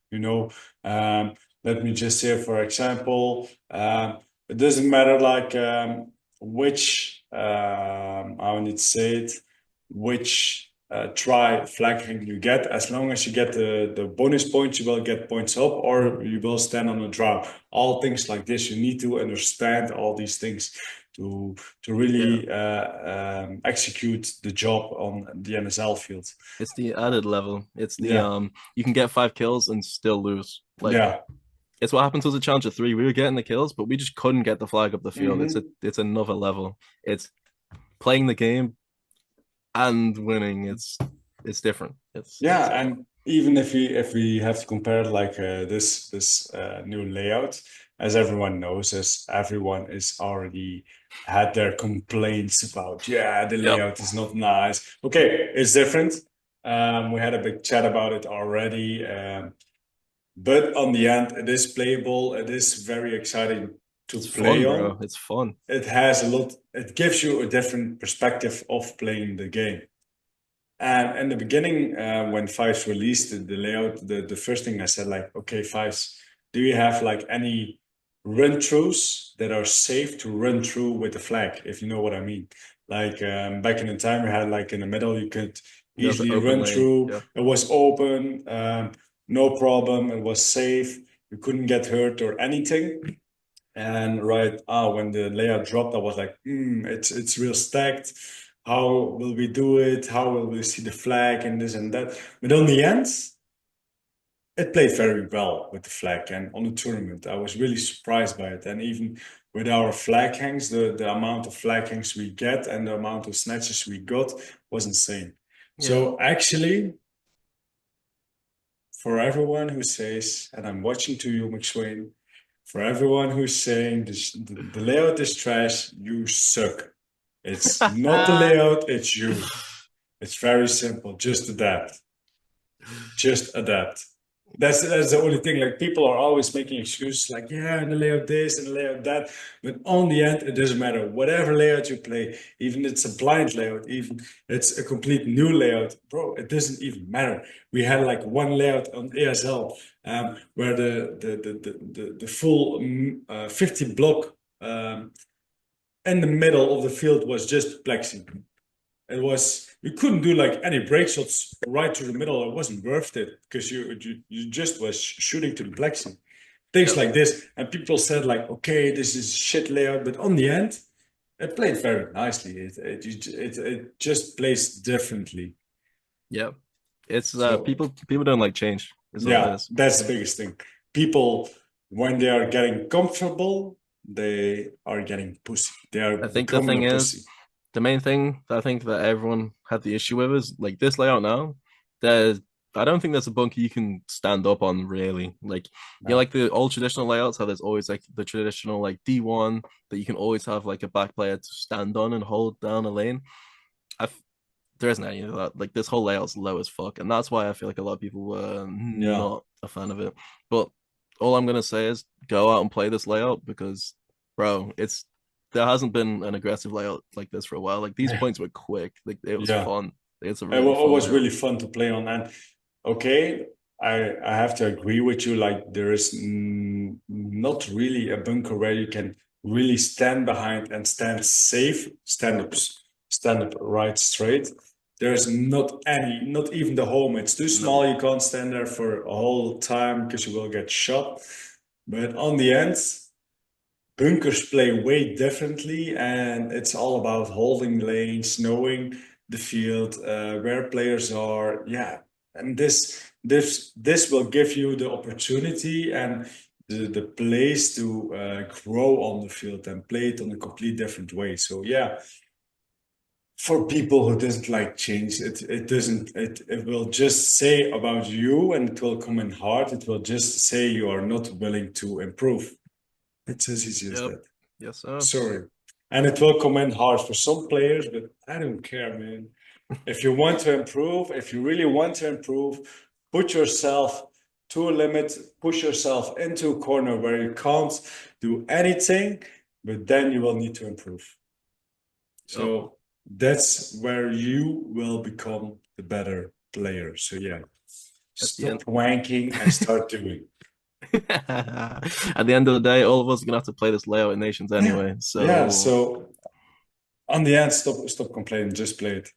S1: um, let me just say for example, it doesn't matter like which I need to say it, which try flag rank you get, as long as you get the bonus points, you will get points up or you will stand on a draw. All things like this, you need to understand all these things to
S2: Yeah,
S1: really execute the job on the NSL field.
S2: it's the added level. It's the
S1: Yeah,
S2: you can get 5 kills and still lose. Like
S1: yeah.
S2: it's what happened to us at Challenger 3. We were getting the kills, but we just couldn't get the flag up the field.
S1: Hmm.
S2: It's another level. It's playing the game and winning. It's different. It's
S1: Yeah, and even if we have to compare like this new layout, as everyone knows, as everyone is already had their complaints about, yeah, the
S2: Yep.
S1: layout is not nice. Okay, it's different. We had a big chat about it already. But on the end, it is playable. It is very exciting to
S2: It's
S1: play
S2: fun, bro.
S1: on.
S2: It's fun.
S1: It has a lot, it gives you a different perspective of playing the game. And in the beginning, when Fives released the layout, the first thing I said, like, okay, Fives, do you have like any run throughs that are safe to run through with the flag, if you know what I mean? Like back in the time, we had like in the middle, you could
S2: There's an
S1: easily
S2: open
S1: run
S2: lane.
S1: through.
S2: Yeah.
S1: It was open, no problem. It was safe. You couldn't get hurt or anything. And right, when the layout dropped, I was like, it's real stacked. How will we do it? How will we see the flag and this and that? But on the end, it played very well with the flag. And on the tournament, I was really surprised by it. And even with our flag hangs, the amount of flag hangs we get and the amount of snatches we got was insane.
S2: Yeah.
S1: So actually, for everyone who says, and I'm watching to you, McSwain, for everyone who's saying this, the layout is trash, you suck. It's not the layout, it's you. It's very simple. Just adapt. Just adapt. That's the only thing. Like people are always making excuses, like yeah, and the layout this and the layout that. But on the end, it doesn't matter. Whatever layout you play, even it's a blind layout, even it's a complete new layout, bro. It doesn't even matter. We had like one layout on ASL where the full 50 block in the middle of the field was just plexi. It was you couldn't do like any break shots right to the middle. It wasn't worth it because you just was shooting to the plexi. Things
S2: Yep.
S1: like this, and people said like, okay, this is shit layout, but on the end, it played very nicely. It just plays differently.
S2: Yep. It's
S1: So
S2: people don't like change, is all it
S1: yeah,
S2: is.
S1: that's the biggest thing. People when they are getting comfortable, they are getting pussy. They are
S2: I think the
S1: becoming
S2: thing
S1: a
S2: is,
S1: pussy.
S2: the main thing that I think that everyone had the issue with is like this layout now. There's I don't think there's a bunker you can stand up on really. Like
S1: Yeah,
S2: like the old traditional layouts, how there's always like the traditional like D1 that you can always have like a back player to stand on and hold down a lane. I there isn't any of that. Like this whole layout's low as fuck, and that's why I feel like a lot of people were
S1: yeah,
S2: not a fan of it. But all I'm gonna say is go out and play this layout because, bro, it's there hasn't been an aggressive layout like this for a while. Like these points were quick. Like it was
S1: yeah.
S2: fun. It's a
S1: It,
S2: really
S1: it
S2: fun
S1: was
S2: layout.
S1: really fun to play on. And okay, I have to agree with you. Like there is not really a bunker where you can really stand behind and stand safe, stand up right straight. There's not any, not even the home. It's too
S2: No.
S1: small. You can't stand there for a whole time because you will get shot. But on the end, bunkers play way differently, and it's all about holding lanes, knowing the field, where players are. Yeah, and this will give you the opportunity and the place to grow on the field and play it on a complete different way. So yeah, for people who doesn't like change, it doesn't it will just say about you, and it will come in hard. It will just say you are not willing to improve. It's as easy as
S2: Yep.
S1: that.
S2: Yes, sir.
S1: Sorry. And it will come in hard for some players, but I don't care, man. If you want to improve, if you really want to improve, put yourself to a limit, push yourself into a corner where you can't do anything, but then you will need to improve.
S2: Yep.
S1: So that's where you will become the better player. So yeah,
S2: At the end.
S1: stop wanking and start doing.
S2: At the end of the day, all of us are gonna have to play this layout in nations
S1: Yeah.
S2: anyway.
S1: Yeah.
S2: So
S1: So on the end, stop complaining, just play it.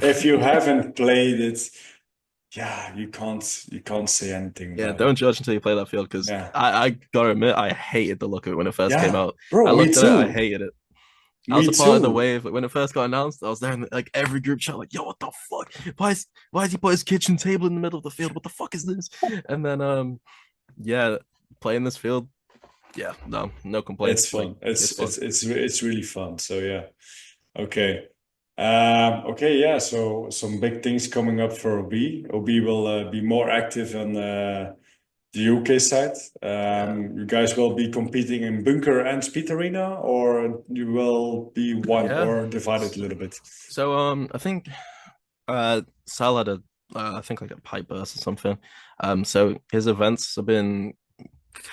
S1: If you haven't played it, yeah, you can't say anything
S2: yeah,
S1: about it.
S2: don't judge until you play that field because
S1: Yeah.
S2: I gotta admit I hated the look of it when it first came
S1: Yeah.
S2: out. I
S1: Bro, me
S2: looked at it, I
S1: too.
S2: hated it. I was
S1: Me
S2: a part of the
S1: too.
S2: wave when it first got announced. I was there in like every group chat, like, "Yo, what the fuck? Why is he put his kitchen table in the middle of the field? What the fuck is this?" And then yeah, playing this field, yeah, no
S1: It's
S2: complaints. Like
S1: fun. It's
S2: it's fun.
S1: it's it's it's really fun. So yeah. Okay. Okay, yeah, so some big things coming up for OB. OB will be more active on the UK side.
S2: Yeah.
S1: You guys will be competing in bunker and speed arena, or you will be one
S2: Yeah.
S1: or divided a little bit.
S2: So I think Sal had a I think like a pipe burst or something. So his events have been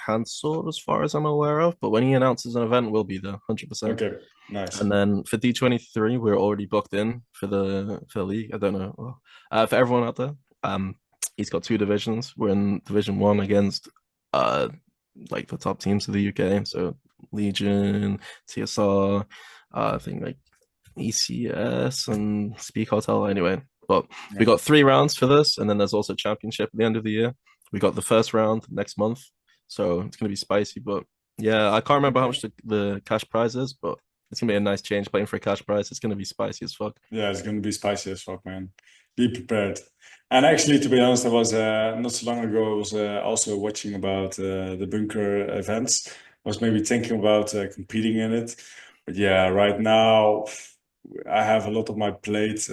S2: cancelled as far as I'm aware of, but when he announces an event, we'll be there 100%.
S1: Okay, nice.
S2: And then for D23, we're already booked in for the league. I don't know. For everyone out there, he's got two divisions. We're in Division One against uh like the top teams of the UK. So Legion, TSR, I think like ECS and Speak Hotel anyway. But we
S1: Yeah.
S2: got 3 rounds for this, and then there's also championship at the end of the year. We got the first round next month, so it's gonna be spicy. But yeah, I can't remember how
S1: Okay.
S2: much the cash prize is, but it's gonna be a nice change playing for a cash prize. It's gonna be spicy as fuck.
S1: Yeah, it's gonna be spicy as fuck, man. Be prepared. And actually, to be honest, I was not so long ago. I was also watching about the bunker events. I was maybe thinking about competing in it, but yeah, right now I have a lot on my plate,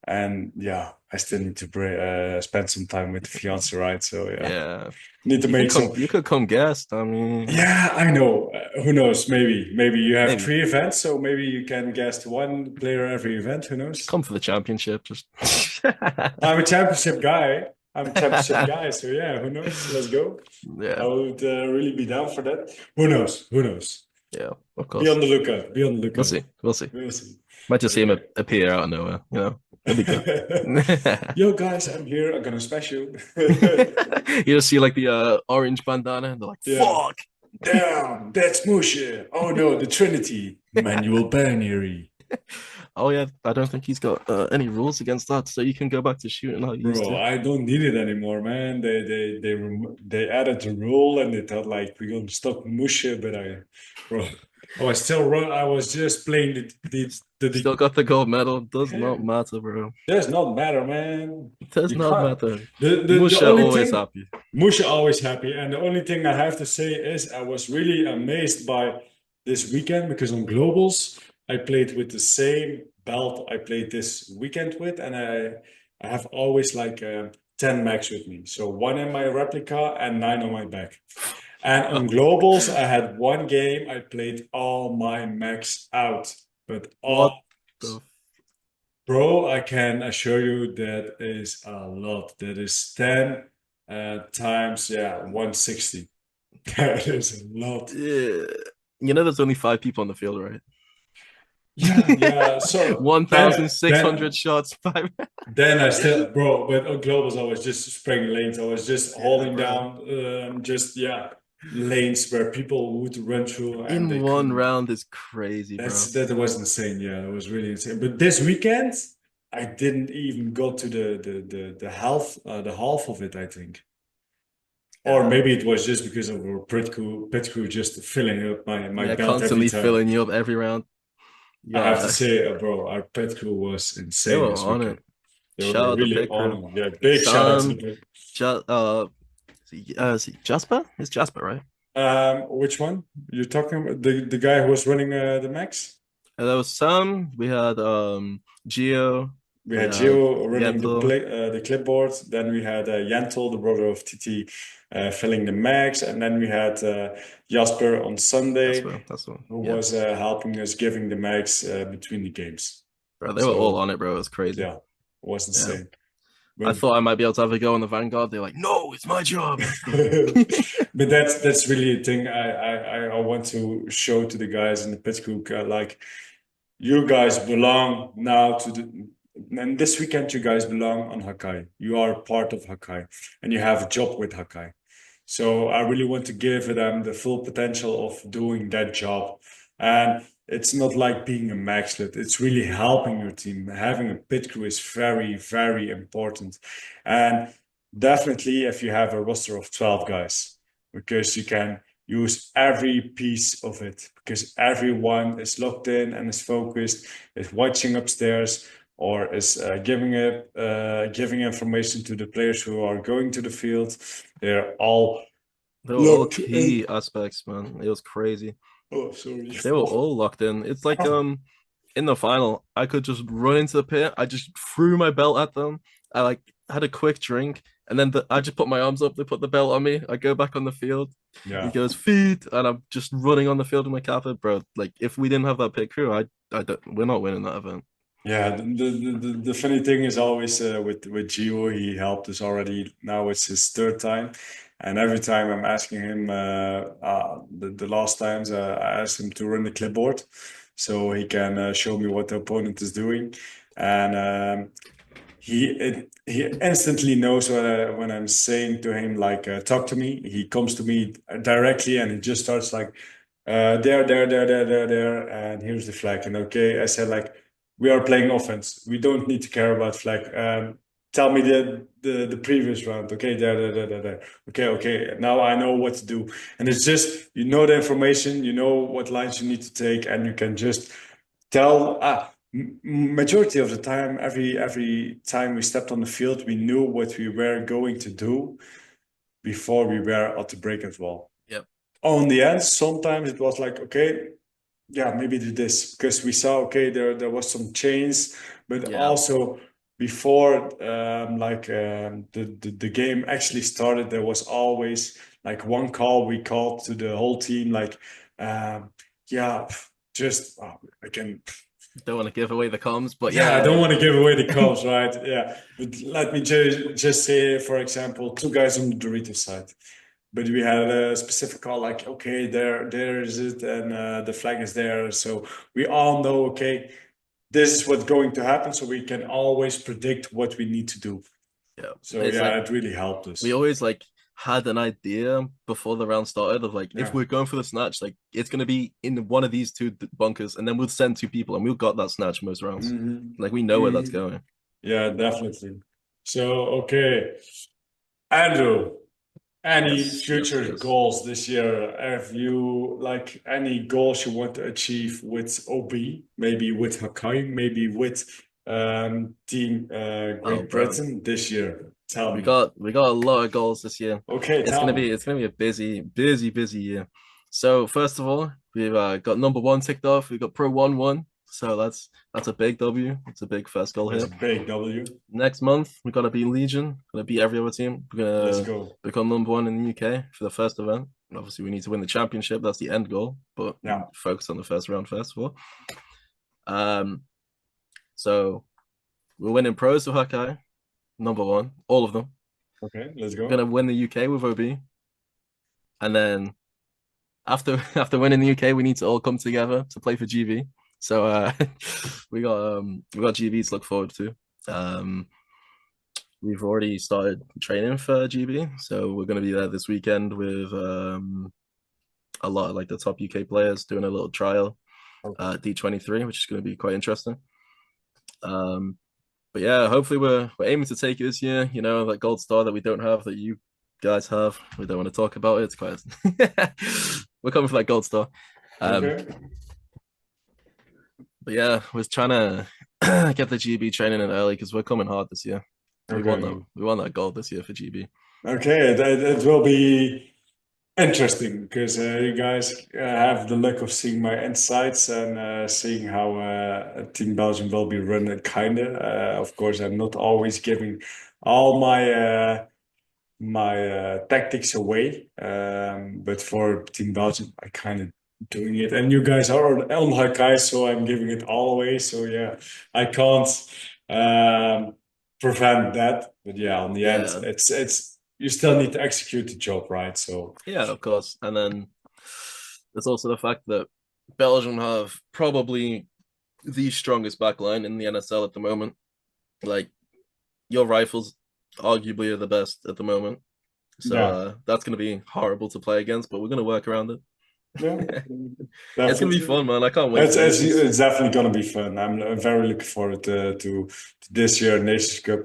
S1: and yeah, I still need to spend some time with the fiance, right? So yeah,
S2: Yeah,
S1: need to
S2: you could
S1: make
S2: come.
S1: some.
S2: You could come guest. I mean,
S1: Yeah, I know. Who knows? Maybe you have
S2: maybe
S1: 3 events, so maybe you can guest one player every event. Who knows?
S2: come for the championship. Just
S1: I'm a championship guy. I'm a championship guy, so yeah, who knows? Let's go. I
S2: yeah,
S1: would really be down for that. Who knows? Who knows?
S2: yeah. Of
S1: Be
S2: course,
S1: on the lookout. Be on the
S2: we'll
S1: lookout.
S2: see. We'll see.
S1: We'll see.
S2: Might just see him
S1: Okay.
S2: appear out of nowhere. You know, it'd be good.
S1: Yo, guys, I'm here. I'm gonna smash you.
S2: You just see like the orange bandana, and they're like,
S1: Yeah.
S2: "Fuck."
S1: Damn, that's Mushe. Oh no, the Trinity. Manual binary.
S2: Oh yeah, I don't think he's got any rules against that, so you can go back to shooting how you used
S1: Bro,
S2: to.
S1: I don't need it anymore, man. They added the rule and they thought like we're gonna stop Mushe, but bro, I was still run. I was just playing
S2: Still got the gold medal. Does not matter, bro.
S1: does not matter, man.
S2: Does
S1: You
S2: not
S1: can't.
S2: matter.
S1: The
S2: Musha
S1: only
S2: always
S1: thing
S2: happy.
S1: Musha always happy, and the only thing I have to say is I was really amazed by this weekend because on globals I played with the same belt I played this weekend with, and I have always like 10 max with me, so one in my replica and 9 on my back. And on globals, I had one game I played all my max out, but
S2: What
S1: all.
S2: the
S1: Bro, I can assure you that is a lot. That is 10 times, yeah, 160. That is a lot.
S2: yeah. You know there's only 5 people on the field, right?
S1: Yeah, yeah. So
S2: One thousand
S1: then,
S2: six hundred
S1: then,
S2: shots, five.
S1: then I still, bro, but on globals, I was just spraying lanes. I was just
S2: Yeah,
S1: holding
S2: bro.
S1: down, just, yeah, lanes where people would run through and
S2: In
S1: they
S2: one
S1: couldn't.
S2: round is crazy, bro.
S1: That was insane. Yeah, it was really insane. But this weekend, I didn't even go to the half of it, I think. Or
S2: Yeah,
S1: maybe it was just because of our pit crew just filling up my
S2: yeah,
S1: belt every
S2: constantly
S1: time.
S2: filling you up every round. You
S1: I have to
S2: got
S1: say, bro, our pit crew was
S2: they
S1: insane
S2: were
S1: this
S2: on it.
S1: weekend. They
S2: Shout
S1: were
S2: out the
S1: really
S2: pit crew.
S1: on it. Yeah, big shout out to the
S2: Sam,
S1: pit.
S2: just is he Jasper? It's Jasper, right?
S1: Which one? You're talking about the guy who was running the max?
S2: And there was Sam. We had Gio.
S1: We
S2: We
S1: had
S2: had
S1: Gio running
S2: Yentl.
S1: the clipboard. Then we had Jentel, the brother of TT, filling the max, and then we had Jasper on Sunday,
S2: Jasper. That's the one.
S1: who
S2: Yeah,
S1: was helping us giving the max between the games.
S2: bro, they were all
S1: So
S2: on it, bro. It was crazy.
S1: yeah, it was
S2: Yeah,
S1: insane.
S2: I
S1: But
S2: thought I might be able to have a go on the Vanguard. They're like, no, it's my job.
S1: but that's really a thing I want to show to the guys in the pit crew. Like you guys belong now to the and this weekend you guys belong on Hakai. You are part of Hakai and you have a job with Hakai. So I really want to give them the full potential of doing that job. And it's not like being a maxlet. It's really helping your team. Having a pit crew is very, very important. And definitely if you have a roster of 12 guys, because you can use every piece of it, because everyone is locked in and is focused, is watching upstairs, or is giving information to the players who are going to the field. They're all
S2: They were all
S1: locked in.
S2: key aspects, man. It was crazy.
S1: Oh, sorry.
S2: They were all locked in. It's like in the final, I could just run into the pit. I just threw my belt at them. I like had a quick drink, and then I just put my arms up. They put the belt on me. I go back on the field. He
S1: Yeah.
S2: goes feet, and I'm just running on the field with my kappa, bro. Like if we didn't have that pit crew, I don't, we're not winning that event.
S1: Yeah, the funny thing is always with Gio, he helped us already. Now it's his third time, and every time I'm asking him, the last times I asked him to run the clipboard, so he can show me what the opponent is doing, and he instantly knows when I'm saying to him like talk to me. He comes to me directly and he just starts like there, and here's the flag. And okay, I said like we are playing offense. We don't need to care about flag. Tell me the previous round. Okay, there. Okay. Now I know what to do. And it's just you know the information, you know what lines you need to take, and you can just tell. Majority of the time, every time we stepped on the field, we knew what we were going to do before we were at the break as well.
S2: Yep.
S1: On the end, sometimes it was like, okay, yeah, maybe do this because we saw, okay, there was some change, but
S2: Yeah.
S1: also before the game actually started, there was always like one call we called to the whole team, like, yeah, just I can.
S2: Don't want to give away the comms, but
S1: Yeah, I
S2: yeah,
S1: don't want to give away the calls, right? Yeah, but let me just say, for example, two guys on the Doritos side, but we had a specific call, like, okay, there is it, and the flag is there, so we all know, okay, this is what's going to happen, so we can always predict what we need to do.
S2: yeah.
S1: So
S2: It's
S1: yeah,
S2: like
S1: it really helped
S2: we
S1: us.
S2: always like had an idea before the round started of like if
S1: Yeah.
S2: we're going for the snatch, like it's gonna be in one of these two bunkers, and then we'll send two people, and we've got that snatch most rounds.
S1: Hmm.
S2: Like we know where that's
S1: Hmm.
S2: going.
S1: Yeah, definitely. So okay, Andrew. Any
S2: Yes, yes,
S1: future
S2: yes.
S1: goals this year? Have you like any goals you want to achieve with OB? Maybe with Hakai, maybe with Team
S2: Oh,
S1: Great
S2: bro,
S1: Britain this year? Tell me.
S2: we got a lot of goals this year.
S1: Okay, tell me.
S2: It's gonna be a busy year. So first of all, we've got number one ticked off. We got Pro 1-1. So that's a big W. It's a big first goal
S1: That's
S2: here.
S1: a big W.
S2: Next month, we gotta beat Legion. Gonna beat every other team. We're
S1: Let's
S2: gonna
S1: go.
S2: become number one in the UK for the first event. And obviously, we need to win the championship. That's the end goal. But
S1: Yeah.
S2: focus on the first round first of all. Um, so we're winning pros with Hakai, number one, all of them.
S1: Okay, let's
S2: We're
S1: go.
S2: gonna win the UK with OB, and then after winning the UK, we need to all come together to play for GB. So we got GB to look forward to. Um, we've already started training for GB, so we're going to be there this weekend with a lot of like the top UK players doing a little trial
S1: Okay.
S2: D23, which is going to be quite interesting. Um, But yeah, hopefully we're aiming to take it this year. You know, that gold star that we don't have that you guys have. We don't want to talk about it. It's quite. We're coming for that gold star. Um,
S1: Okay.
S2: but yeah, we're trying to get the GB training in early because we're coming hard this year. We want that.
S1: Okay.
S2: We want that gold this year for GB.
S1: Okay. It will be interesting because you guys have the luck of seeing my insights and seeing how Team Belgium will be run, kinda. Of course, I'm not always giving all my tactics away, but for Team Belgium, I kind of doing it. And you guys are on Hakai, so I'm giving it all away. So yeah, I can't um, prevent that. But yeah, on the end,
S2: Yeah,
S1: it's you still need to execute the job, right? So.
S2: yeah, of course. And then there's also the fact that Belgium have probably the strongest backline in the NSL at the moment. Like your rifles, arguably are the best at the moment. So
S1: Yeah,
S2: that's going to be horrible to play against, but we're going to work around it.
S1: yeah,
S2: It's going to be
S1: definitely.
S2: fun, man. I can't wait
S1: It's
S2: to do
S1: it's,
S2: this.
S1: it's definitely gonna be fun. I'm very looking forward to this year Nations Cup.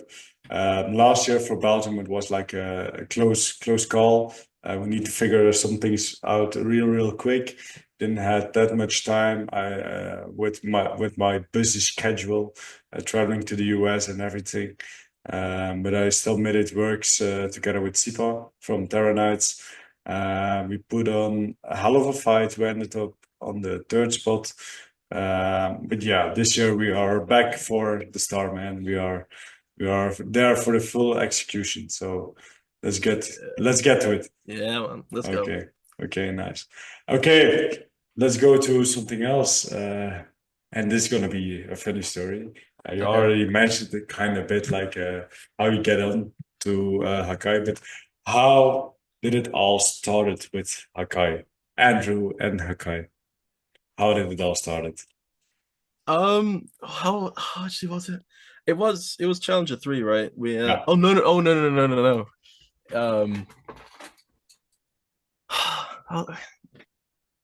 S1: Last year for Belgium it was like a close call. We need to figure some things out real quick. Didn't have that much time. I with my busy schedule, traveling to the US and everything. But I still made it works together with Sipa from Terra Knights. We put on a hell of a fight. We ended up on the third spot. But yeah, this year we are back for the Star Man. We are there for the full execution. So let's get let's get to it.
S2: Yeah, man. Let's go.
S1: Okay. Okay, nice. Okay, let's go to something else. And this is gonna be a funny story. You
S2: Okay.
S1: already mentioned it kind of bit like how you get on to Hakai, but how did it all started with Hakai? Andrew and Hakai. How did it all started?
S2: How actually was it? It was Challenger 3, right? We
S1: Yeah.
S2: oh no. How,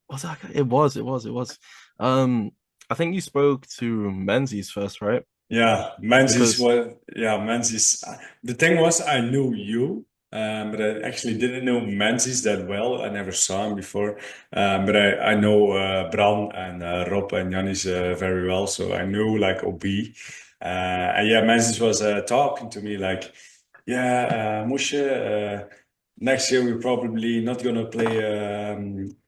S2: was that it was. Um I think you spoke to Menzies first, right?
S1: Yeah, Menzies
S2: Because
S1: was yeah, Menzies. The thing was, I knew you, but I actually didn't know Menzies that well. I never saw him before, but I know Bran and Rob and Janis very well, so I knew like OB. And yeah, Menzies was talking to me like, yeah, Moshe, next year we're probably not gonna play.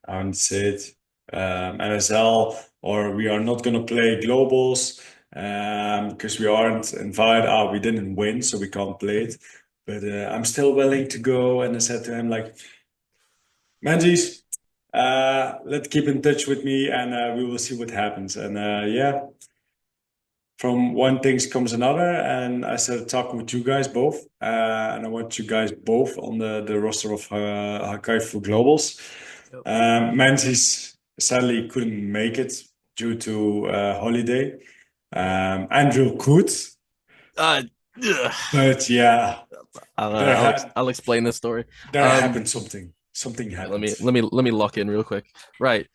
S1: I would say it, NSL, or we are not gonna play globals because we aren't invited. We didn't win, so we can't play it. But I'm still willing to go. And I said to him, like, Manjies, let's keep in touch with me and we will see what happens. And yeah, from one things comes another. And I started talking with you guys both. And I want you guys both on the roster of Hakai for Globals.
S2: yep.
S1: Manjies sadly couldn't make it due to holiday. Andrew could,
S2: Ugh.
S1: but yeah,
S2: I'll, uh,
S1: there
S2: I'll ex
S1: had
S2: I'll explain this story.
S1: there
S2: Um,
S1: happened something. Something
S2: yeah, let
S1: happened.
S2: me let me let me lock in real quick. Right.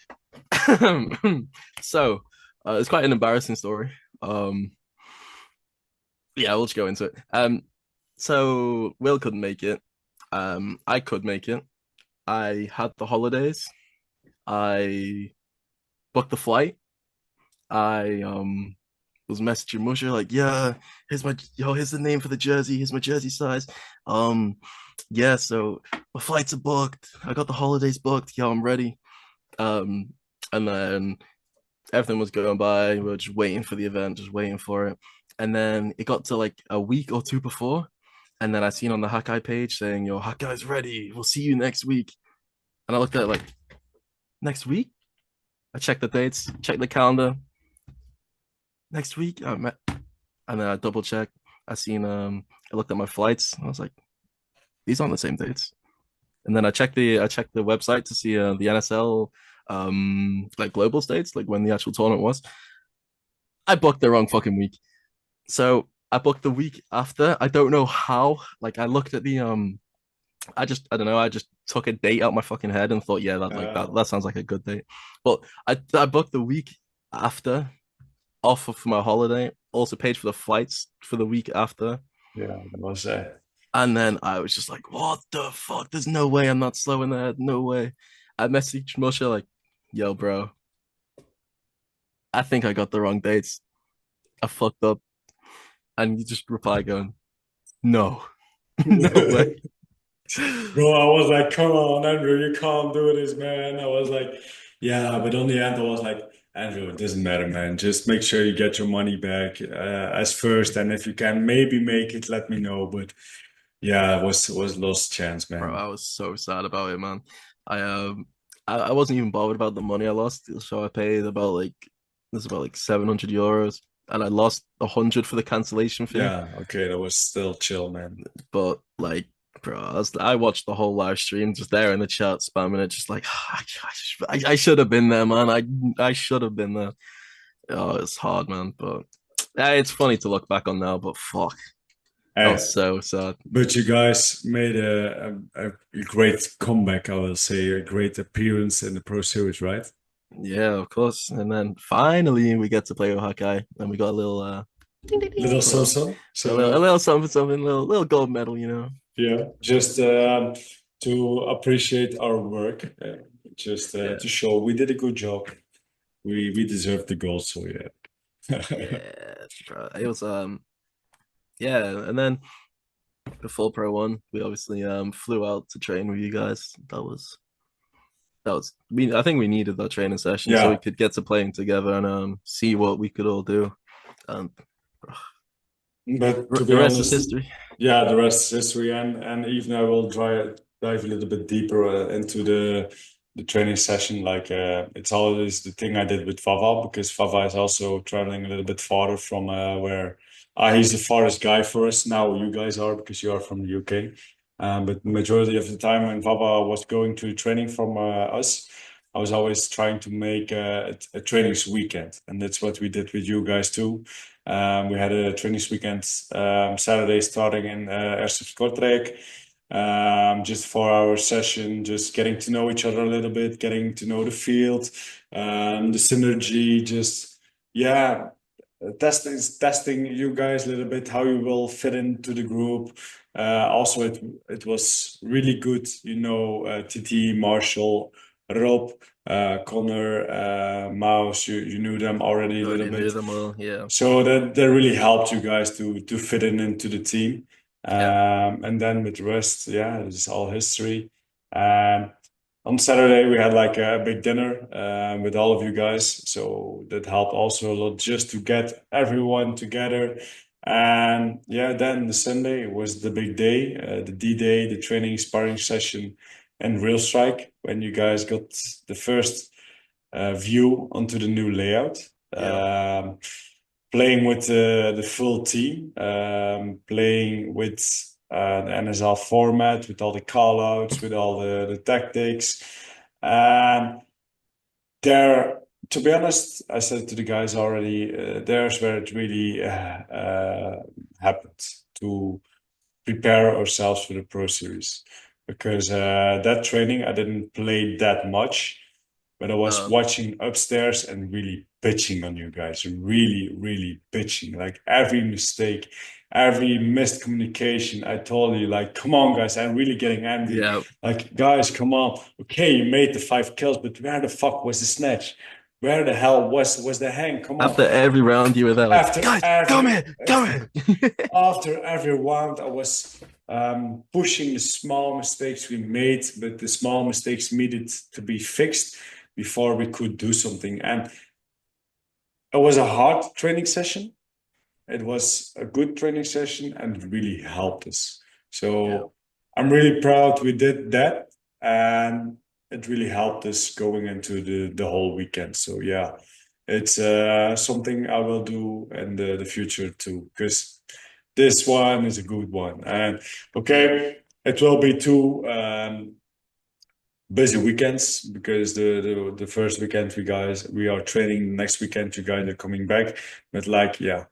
S2: So, it's quite an embarrassing story. Yeah, we'll just go into it. So Will couldn't make it. I could make it. I had the holidays. I booked the flight. I was messaging Musher like, yeah, here's the name for the jersey, here's my jersey size. Um, yeah, so my flights are booked. I got the holidays booked. Yo, I'm ready. Um, and then everything was going by. We were just waiting for the event, just waiting for it. And then it got to like a week or two before. And then I seen on the Hakai page saying, yo, Hakai's ready. We'll see you next week. And I looked at it like, next week? I checked the dates, checked the calendar. Next week? And then I double checked. I looked at my flights. I was like, these aren't the same dates. And then I checked the website to see the NSL like global states, like when the actual tournament was. I booked the wrong fucking week. So I booked the week after. I don't know how. Like I looked at the. I don't know. I just took a date out my fucking head and thought, yeah, that
S1: Uh,
S2: that sounds like a good date. But I booked the week after, off for my holiday, also paid for the flights for the week after.
S1: Yeah, that was
S2: And then I was just like, what the fuck? There's no way I'm not slowing that. No way. I messaged Moshe like, yo, bro, I think I got the wrong dates. I fucked up. And you just reply going, no, no way.
S1: Bro, I was like, come on, Andrew, you can't do this, man. I was like, yeah, but on the end, I was like, Andrew, it doesn't matter, man. Just make sure you get your money back as first, and if you can maybe make it, let me know. But yeah, it was lost chance,
S2: Bro,
S1: man.
S2: I was so sad about it, man. I um I wasn't even bothered about the money I lost, so I paid about like there's about like 700 euros and I lost 100 for the cancellation fee.
S1: Yeah, okay, that was still chill, man.
S2: But like, bro, I watched the whole live stream just there in the chat spamming it, just like I should have been there, man. I should have been there. Oh, it's hard, man. But yeah, it's funny to look back on now, but fuck. That was
S1: Hey,
S2: so sad.
S1: but you guys made a great comeback, I will say, a great appearance in the Pro Series, right?
S2: Yeah, of course. And then finally we get to play with Hakai and we got a little ding, ding,
S1: Little
S2: ding,
S1: Samson.
S2: a
S1: So
S2: little something, something, little gold medal, you know.
S1: yeah, just to appreciate our work, just
S2: Yeah.
S1: to show we did a good job. We deserve the gold, so yeah.
S2: Yeah, bro. It was yeah, and then the full pro one, we obviously flew out to train with you guys. That was I think we needed that training session so we
S1: Yeah,
S2: could get to playing together and see what we could all do. And
S1: but to be
S2: the rest is
S1: honest,
S2: history.
S1: yeah, the rest is history, and even I will dive a little bit deeper into the training session. Like it's always the thing I did with Vava because Vava is also traveling a little bit farther from where he's the farthest guy for us now. You guys are because you are from the UK. But majority of the time when Vava was going to training from us, I was always trying to make a trainings weekend, and that's what we did with you guys too. We had a trainings weekend Saturday starting in Erstens Kortrijk. Just 4 hour session, just getting to know each other a little bit, getting to know the field, the synergy, just yeah, testing you guys a little bit how you will fit into the group. Also, it was really good, TT, Marshall, Rob, Connor, Mouse. You knew them already a little
S2: Already knew
S1: bit.
S2: them all. Yeah.
S1: So that really helped you guys to fit in into the team.
S2: Yeah.
S1: And then with the rest, yeah, it's all history. Um, on Saturday we had like a big dinner with all of you guys, so that helped also a lot just to get everyone together. And yeah, then the Sunday was the big day, the D Day, the training sparring session, and real strike when you guys got the first view onto the new layout.
S2: Yeah.
S1: Um, Playing with the full team, playing with the NSL format, with all the callouts, with all the tactics. And there, to be honest, I said to the guys already, there's where it really happened to prepare ourselves for the Pro Series. Because that training, I didn't play that much, but I was
S2: Um,
S1: watching upstairs and really bitching on you guys, really, really bitching. Like every mistake, every missed communication, I told you, like, come on, guys, I'm really getting angry.
S2: yeah.
S1: Like, guys, come on. Okay, you made the 5 kills, but where the fuck was the snatch? Where the hell was the hang? Come on.
S2: After every round you were there like,
S1: After
S2: guys, come
S1: every
S2: here, come here.
S1: after every round, I was pushing the small mistakes we made, but the small mistakes needed to be fixed before we could do something. And it was a hard training session. It was a good training session and it really helped us.
S2: Yeah.
S1: So I'm really proud we did that. And it really helped us going into the whole weekend. So yeah, it's something I will do in the future too, because this one is a good one. And okay, it will be two busy weekends because the first weekend we are training. Next weekend you guys are coming back, but like yeah,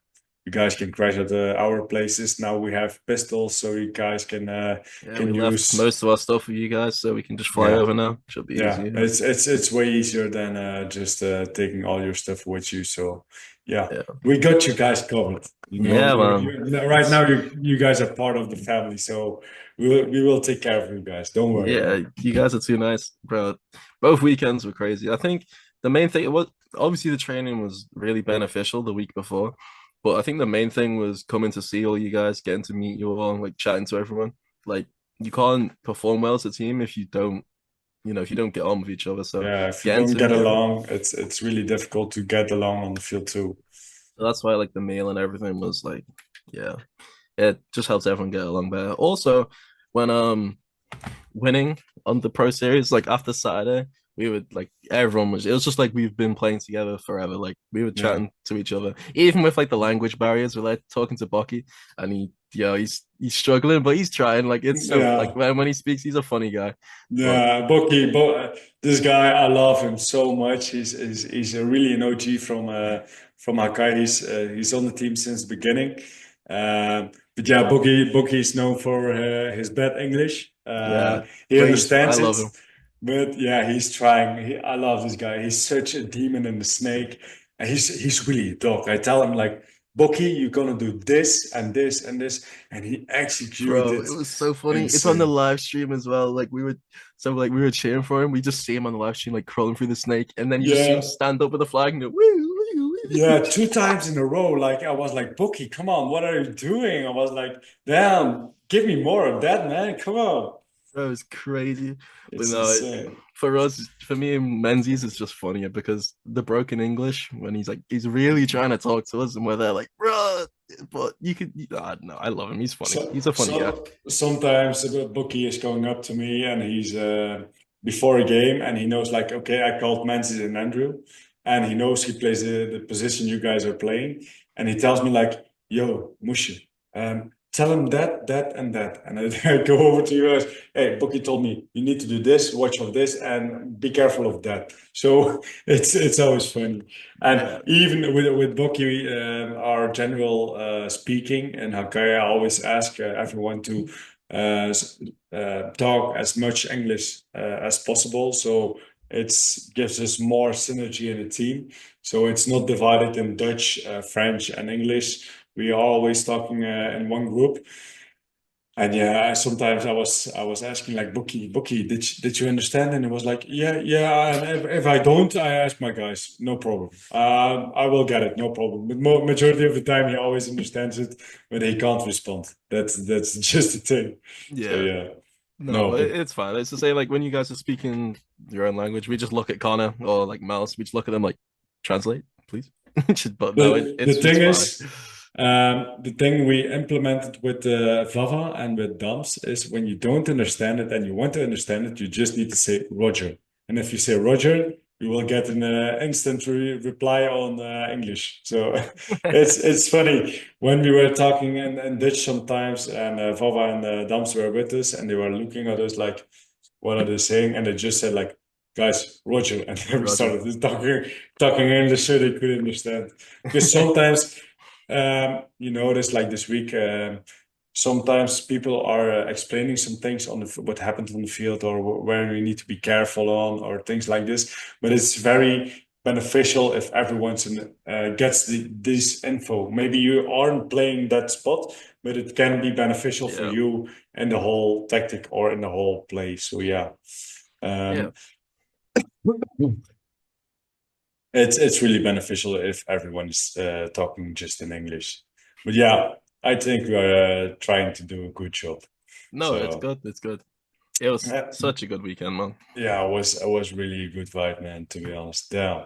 S1: you guys can crash at our places. Now we have pistols, so you guys
S2: Yeah, we
S1: can
S2: left
S1: use
S2: most of our stuff with you guys, so we can just fly
S1: yeah.
S2: over now. Should be
S1: Yeah,
S2: easier.
S1: it's way easier than just taking all your stuff with you. So yeah,
S2: Yeah,
S1: we got you guys covered.
S2: yeah, man.
S1: Right
S2: It's
S1: now you guys are part of the family, so we will take care of you guys. Don't worry.
S2: Yeah, you guys are too nice, bro. Both weekends were crazy. I think the main thing was obviously the training was really beneficial the week before, but I think the main thing was coming to see all you guys, getting to meet you all, and like chatting to everyone. Like you can't perform well as a team if you don't, if you don't get on with each other. So
S1: Yeah, if you
S2: getting
S1: don't
S2: to
S1: get
S2: meet everyone.
S1: along, it's really difficult to get along on the field too.
S2: So that's why like the meal and everything was like, yeah, it just helps everyone get along better. Also, when winning on the Pro Series, like after Saturday, we would like everyone was it was just like we've been playing together forever. Like we were
S1: Yeah,
S2: chatting to each other, even with like the language barriers. We're like talking to Bucky, and he's struggling, but he's trying. Like it's so like
S1: yeah.
S2: when he speaks, he's a funny guy. But
S1: Yeah, this guy, I love him so much. He's a really an OG from Hakai. He's on the team since the beginning. But yeah, Boki is known for his bad English.
S2: yeah,
S1: He
S2: but I
S1: understands it,
S2: love him.
S1: but yeah, he's trying. I love this guy. He's such a demon in the snake, and he's really a dog. I tell him like, Boki, you're gonna do this and this and this, and he
S2: Bro, it
S1: executed
S2: was so funny. It's on the
S1: insane.
S2: live stream as well. We were cheering for him. We just see him on the live stream like crawling through the snake, and then you just see him
S1: Yeah.
S2: stand up with the flag and go, woo, woo,
S1: Yeah,
S2: woo.
S1: two times in a row. Like I was like, Bookie, come on, what are you doing? I was like, damn, give me more of that, man. Come on.
S2: That was crazy. But
S1: It's
S2: no,
S1: insane.
S2: for us, for me and Menzies, it's just funnier because the broken English when he's really trying to talk to us, and we're there like, bro, but I don't know, I love him. He's funny. He's a funny guy.
S1: Sometimes the bookie is going up to me and he's before a game and he knows like, okay, I called Menzies and Andrew, and he knows he plays the position you guys are playing, and he tells me like, yo, Mushe, tell him that, and that, and I go over to you guys. Hey, Bookie told me you need to do this, watch of this, and be careful of that. So it's always funny. And
S2: Yeah,
S1: even with Boki, our general speaking in Hakaya, I always ask everyone to talk as much English as possible. So it gives us more synergy in the team. So it's not divided in Dutch, French, and English. We are always talking in one group. And yeah, sometimes I was asking like Bookie, did you understand? And it was like, yeah. And if I don't, I ask my guys, no problem. I will get it, no problem. But majority of the time, he always understands it, but he can't respond. That's just the thing. So
S2: yeah.
S1: yeah,
S2: No,
S1: no,
S2: but
S1: but
S2: it's fine. It's to say like when you guys are speaking your own language, we just look at Connor or like Mouse. We just look at them like, translate, please. But no,
S1: the
S2: it's
S1: thing
S2: fine.
S1: is, the thing we implemented with Vava and with Dams is when you don't understand it and you want to understand it, you just need to say Roger. And if you say Roger, you will get an instant reply on English. So it's funny when we were talking in Dutch sometimes, and Vava and Dams were with us, and they were looking at us like, "What are they saying?" And they just said like, "Guys, Roger," and then we
S2: Roger.
S1: started talking English so they could understand. Because sometimes, you notice, like this week, sometimes people are explaining some things on what happened on the field or where we need to be careful on or things like this. But it's very beneficial if everyone's gets this info. Maybe you aren't playing that spot, but it can be beneficial for
S2: Yeah.
S1: you in the whole tactic or in the whole play. So yeah.
S2: Yeah.
S1: Um, it's really beneficial if everyone is talking just in English. But yeah, I think we are trying to do a good job.
S2: No, it's
S1: So
S2: good. It's good. It was
S1: yeah,
S2: such a good weekend, man.
S1: yeah, it was really a good vibe, man. To be honest, yeah.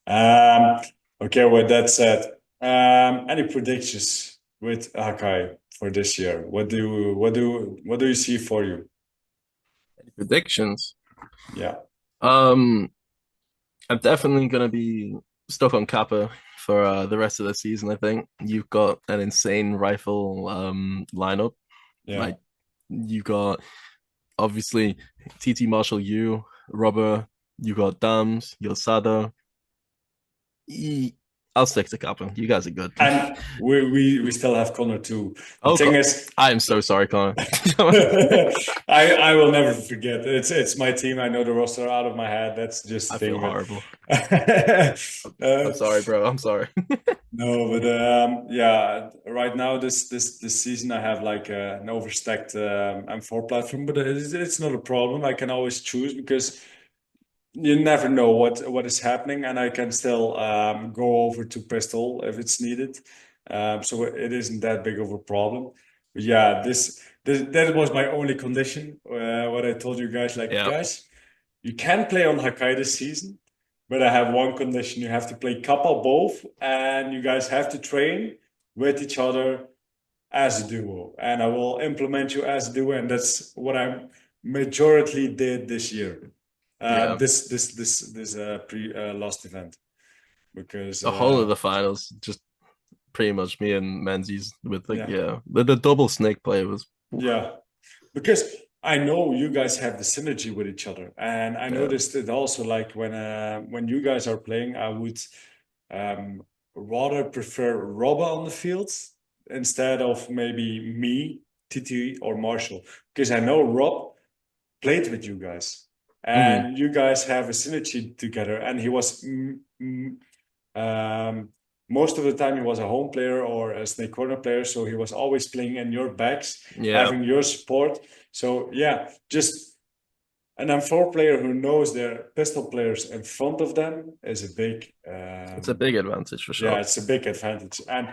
S1: Um, okay. With that said, any predictions with Hakai for this year? What do you see for you?
S2: Predictions.
S1: Yeah,
S2: Um, I'm definitely gonna be stuck on Kappa for the rest of the season. I think you've got an insane rifle lineup.
S1: yeah,
S2: Like you got obviously TT Marshall, you, Robber, you got Dams, you got Sada. I'll stick to captain. You guys are good.
S1: And we still have Connor too. The
S2: Oh,
S1: thing is,
S2: I am so sorry, Connor.
S1: I will never forget. It's my team. I know the roster out of my head. That's just the
S2: I feel
S1: thing.
S2: horrible.
S1: But
S2: I'm sorry, bro. I'm sorry.
S1: no, but yeah. Right now, this season, I have like an overstacked M4 platform, but it's not a problem. I can always choose because you never know what is happening, and I can still go over to pistol if it's needed. So it isn't that big of a problem. But yeah, this that was my only condition. What I told you guys, like
S2: Yeah,
S1: guys, you can play on Hakai this season, but I have one condition: you have to play Kappa both, and you guys have to train with each other as a duo. And I will implement you as a duo, and that's what I majority did this year.
S2: yeah.
S1: This pre last event because
S2: The whole of the finals, just pretty much me and Menzies with like
S1: yeah,
S2: yeah, the double snake play was oof,
S1: yeah, because I know you guys have the synergy with each other, and I
S2: yeah.
S1: noticed it also like when you guys are playing, I would um, rather prefer Robba on the field instead of maybe me, TT, or Marshall, because I know Rob played with you guys,
S2: Hmm.
S1: and you guys have a synergy together, and he was um, most of the time he was a home player or a snake corner player, so he was always playing in your backs,
S2: Yeah,
S1: having your support. So yeah, just an M4 player who knows their pistol players in front of them is a big
S2: it's a big advantage for
S1: yeah,
S2: sure.
S1: it's a big advantage. And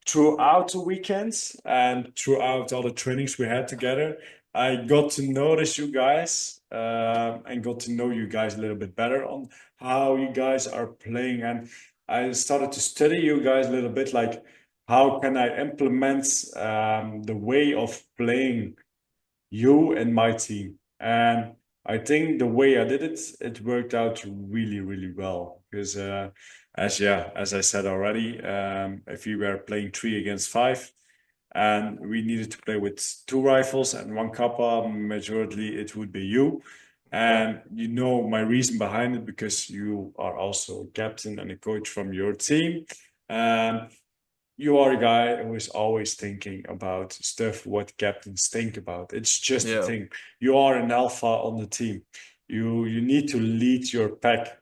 S1: throughout the weekends and throughout all the trainings we had together, I got to notice you guys and got to know you guys a little bit better on how you guys are playing. And I started to study you guys a little bit, like how can I implement the way of playing you and my team. And I think the way I did it, it worked out really, really well. Because as I said already, if we were playing 3 against 5 and we needed to play with 2 rifles and 1 kappa, majority it would be you.
S2: Yeah,
S1: And you know my reason behind it because you are also a captain and a coach from your team. Um, you are a guy who is always thinking about stuff what captains think about. It's just a
S2: yeah,
S1: thing. You are an alpha on the team. You need to lead your pack.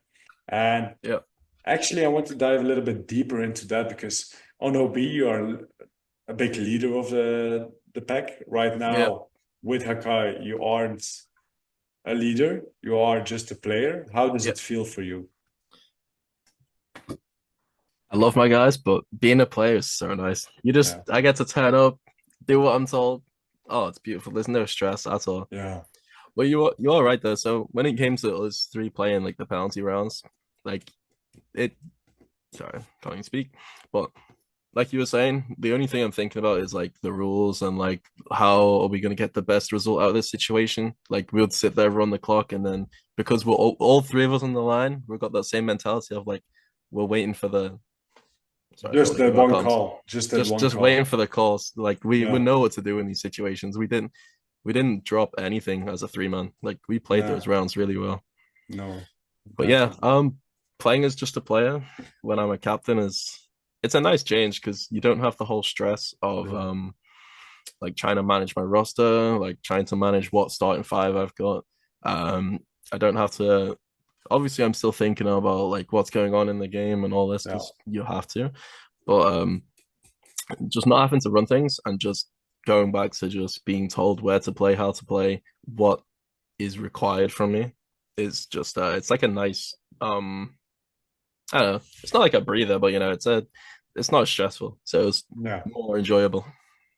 S1: And
S2: yeah,
S1: actually, I want to dive a little bit deeper into that because on OB you are a big leader of the pack right
S2: yeah,
S1: now. With Hakai, you aren't a leader. You are just a player. How does
S2: yeah.
S1: it feel for you?
S2: I love my guys, but being a player is so nice.
S1: Yeah,
S2: I get to turn up, do what I'm told. Oh, it's beautiful. There's no stress at all.
S1: yeah,
S2: Well, you're right though. So when it came to us three playing like the penalty rounds, like it. Sorry, can't even speak. But like you were saying, the only thing I'm thinking about is like the rules and like how are we going to get the best result out of this situation? Like we would sit there, run the clock, and then because we're all three of us on the line, we've got that same mentality of like we're waiting for the. Sorry, I don't
S1: just
S2: want to
S1: that
S2: give out
S1: one
S2: comms.
S1: call. Just that one
S2: Just waiting
S1: call.
S2: for the calls. Like we
S1: Yeah,
S2: know what to do in these situations. We didn't drop anything as a three man. Like we played
S1: yeah.
S2: those rounds really well.
S1: No,
S2: But yeah,
S1: definitely.
S2: playing as just a player when I'm a captain is it's a nice change because you don't have the whole stress of
S1: Yeah,
S2: like trying to manage my roster, like trying to manage what starting five I've got. I don't have to. Obviously, I'm still thinking about like what's going on in the game and all this
S1: yeah,
S2: because you have to. But just not having to run things and just going back to just being told where to play, how to play, what is required from me is just it's like a nice I don't know. It's not like a breather, but it's not stressful, so it's
S1: yeah,
S2: more enjoyable.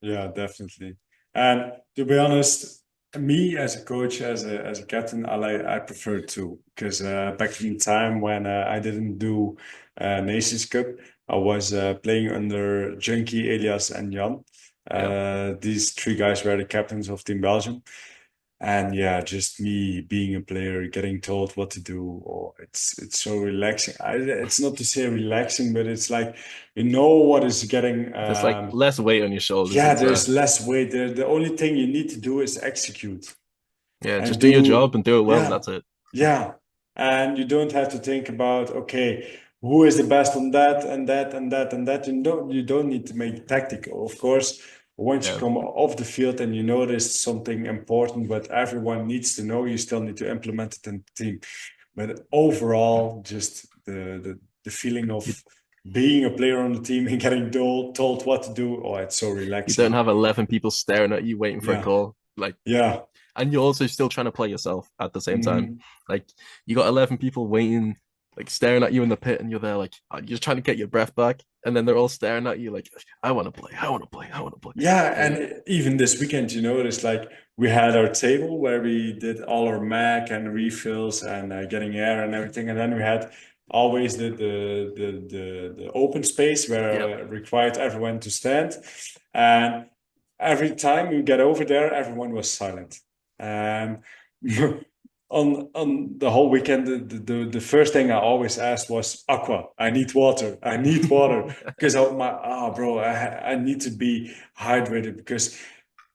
S1: yeah, definitely. And to be honest, me as a coach, as a captain, I prefer to because back in the time when I didn't do Nations Cup, I was playing under Junkie, Elias, and Jan.
S2: Yeah,
S1: These 3 guys were the captains of Team Belgium. And yeah, just me being a player, getting told what to do, or it's so relaxing. It's not to say relaxing, but it's like you know what is getting.
S2: there's like less weight on your shoulders.
S1: Yeah,
S2: It's
S1: there's less weight. The only thing you need to do is execute
S2: yeah,
S1: and
S2: just do your
S1: do.
S2: job and do it well, and
S1: Yeah,
S2: that's it.
S1: yeah, and you don't have to think about okay. who is the best on that and that and that and that. You don't need to make tactical. Of course, once you
S2: Yeah,
S1: come off the field and you notice something important, but everyone needs to know, you still need to implement it in the team. But overall, just the feeling
S2: you,
S1: of being a player on the team and getting told what to do, oh, it's so
S2: you don't
S1: relaxing.
S2: have 11 people staring at you waiting for a
S1: Yeah,
S2: call. Like,
S1: yeah.
S2: and you're also still trying to play yourself at the same time.
S1: Mhm.
S2: Like, you got 11 people waiting, like staring at you in the pit, and you're there, like, you're just trying to get your breath back. And then they're all staring at you, like, I want to play, I want to play, I want to play.
S1: Yeah,
S2: And
S1: and even this weekend, it's like we had our table where we did all our Mac and refills and getting air and everything, and then we had always the open space
S2: yep,
S1: where required everyone to stand, and every time we get over there, everyone was silent, and on the whole weekend, the first thing I always asked was aqua. I need water. I need water because bro, I need to be hydrated because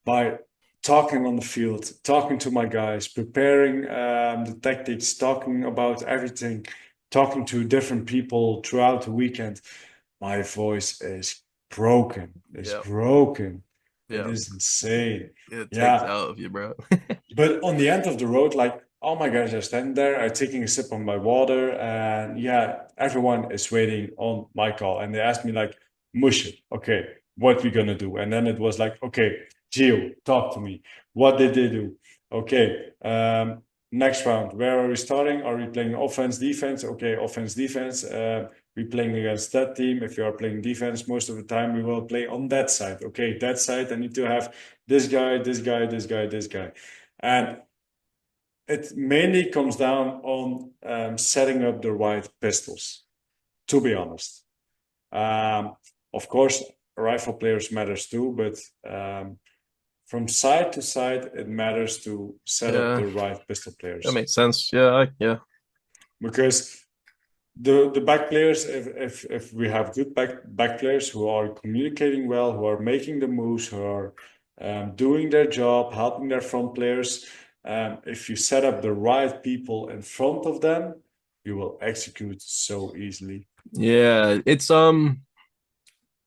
S1: by talking on the field, talking to my guys, preparing the tactics, talking about everything, talking to different people throughout the weekend, my voice is broken. It's
S2: yep,
S1: broken. It
S2: yep.
S1: is insane.
S2: It takes
S1: Yeah,
S2: out of you, bro.
S1: but on the end of the road, like all my guys are standing there, are taking a sip of my water, and yeah, everyone is waiting on my call. And they asked me like, Mush, okay, what we gonna do? And then it was like, okay, Gio, talk to me. What did they do? Okay, next round, where are we starting? Are we playing offense, defense? Okay, offense, defense. We're playing against that team. If you are playing defense, most of the time we will play on that side. Okay, that side, I need to have this guy, this guy, this guy, this guy. And it mainly comes down on setting up the right pistols, to be honest. Um, of course, rifle players matters too, but from side to side, it matters to set up
S2: Yeah,
S1: the right pistol
S2: that
S1: players
S2: makes sense. Yeah, yeah,
S1: because the back players, if we have good back players who are communicating well, who are making the moves, who are doing their job, helping their front players, if you set up the right people in front of them, you will execute so easily.
S2: yeah. It's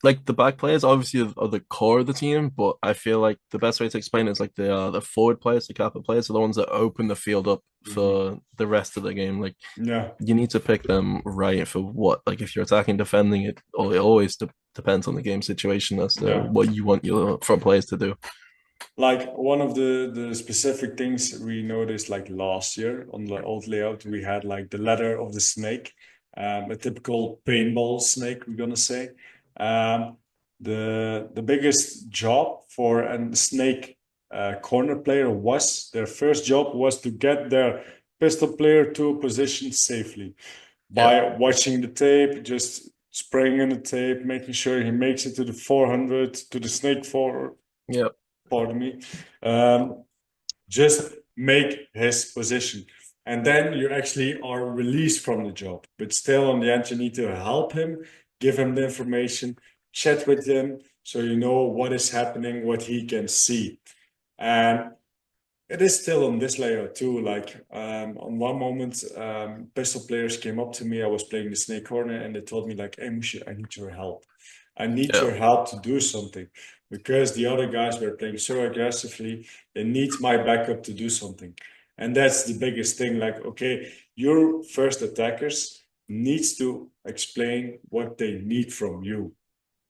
S2: like the back players obviously are the core of the team, but I feel like the best way to explain it is like the forward players, the captain players, are the ones that open the field up
S1: Mhm.
S2: for the rest of the game. Like
S1: Yeah,
S2: you need to pick them right for what, like if you're attacking, defending, it always depends on the game situation as to
S1: yeah.
S2: what you want your front players to do.
S1: Like one of the specific things we noticed like last year on the old layout, we had like the ladder of the snake, a typical paintball snake, we're gonna say. Um, the biggest job for a snake corner player was their first job was to get their pistol player to a position safely
S2: Yeah,
S1: by watching the tape, just spraying in the tape, making sure he makes it to the 400, to the snake for
S2: yeah,
S1: pardon me, um, just make his position. And then you actually are released from the job. But still, on the end, you need to help him, give him the information, chat with him so you know what is happening, what he can see. And it is still on this layer too. Like on one moment, pistol players came up to me. I was playing the snake corner, and they told me like, "Hey, Musha, I need your help. I need
S2: yeah,
S1: your help to do something because the other guys were playing so aggressively. They need my backup to do something." And that's the biggest thing. Like, okay, your first attackers needs to explain what they need from you,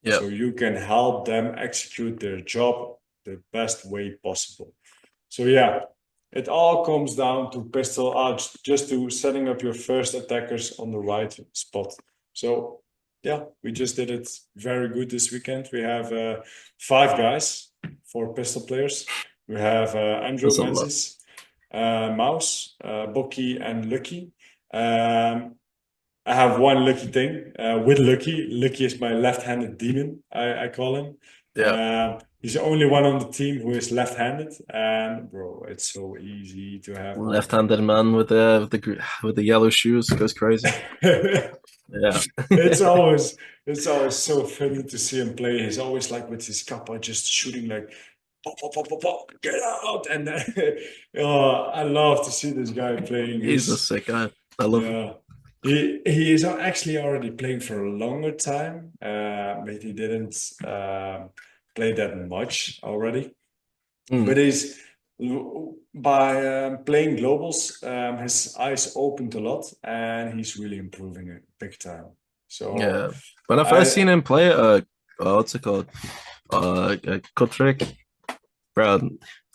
S2: yeah.
S1: so you can help them execute their job the best way possible. So yeah, it all comes down to pistol odds, just to setting up your first attackers on the right spot. So yeah, we just did it very good this weekend. We have five guys, four pistol players. We have Andrew
S2: That's a lot.
S1: Menzies, Mouse, Boki, and Lucky. Um, I have one lucky thing with Lucky. Lucky is my left-handed demon, I call him.
S2: Yeah,
S1: He's the only one on the team who is left-handed, and bro, it's so easy to have one.
S2: left-handed man with the yellow shoes goes crazy. Yeah,
S1: it's always it's always so funny to see him play. He's always like with his kappa just shooting like pop, pop, pop, pop, pop, get out. And then, oh, I love to see this guy playing.
S2: he's a
S1: He's
S2: sick guy. I love him.
S1: yeah. He is actually already playing for a longer time, but he didn't play that much already.
S2: Mm,
S1: But he's by playing globals, his eyes opened a lot, and he's really improving it big time. So
S2: yeah. When I first
S1: I
S2: seen him play, what's it called? Cut trick, bro.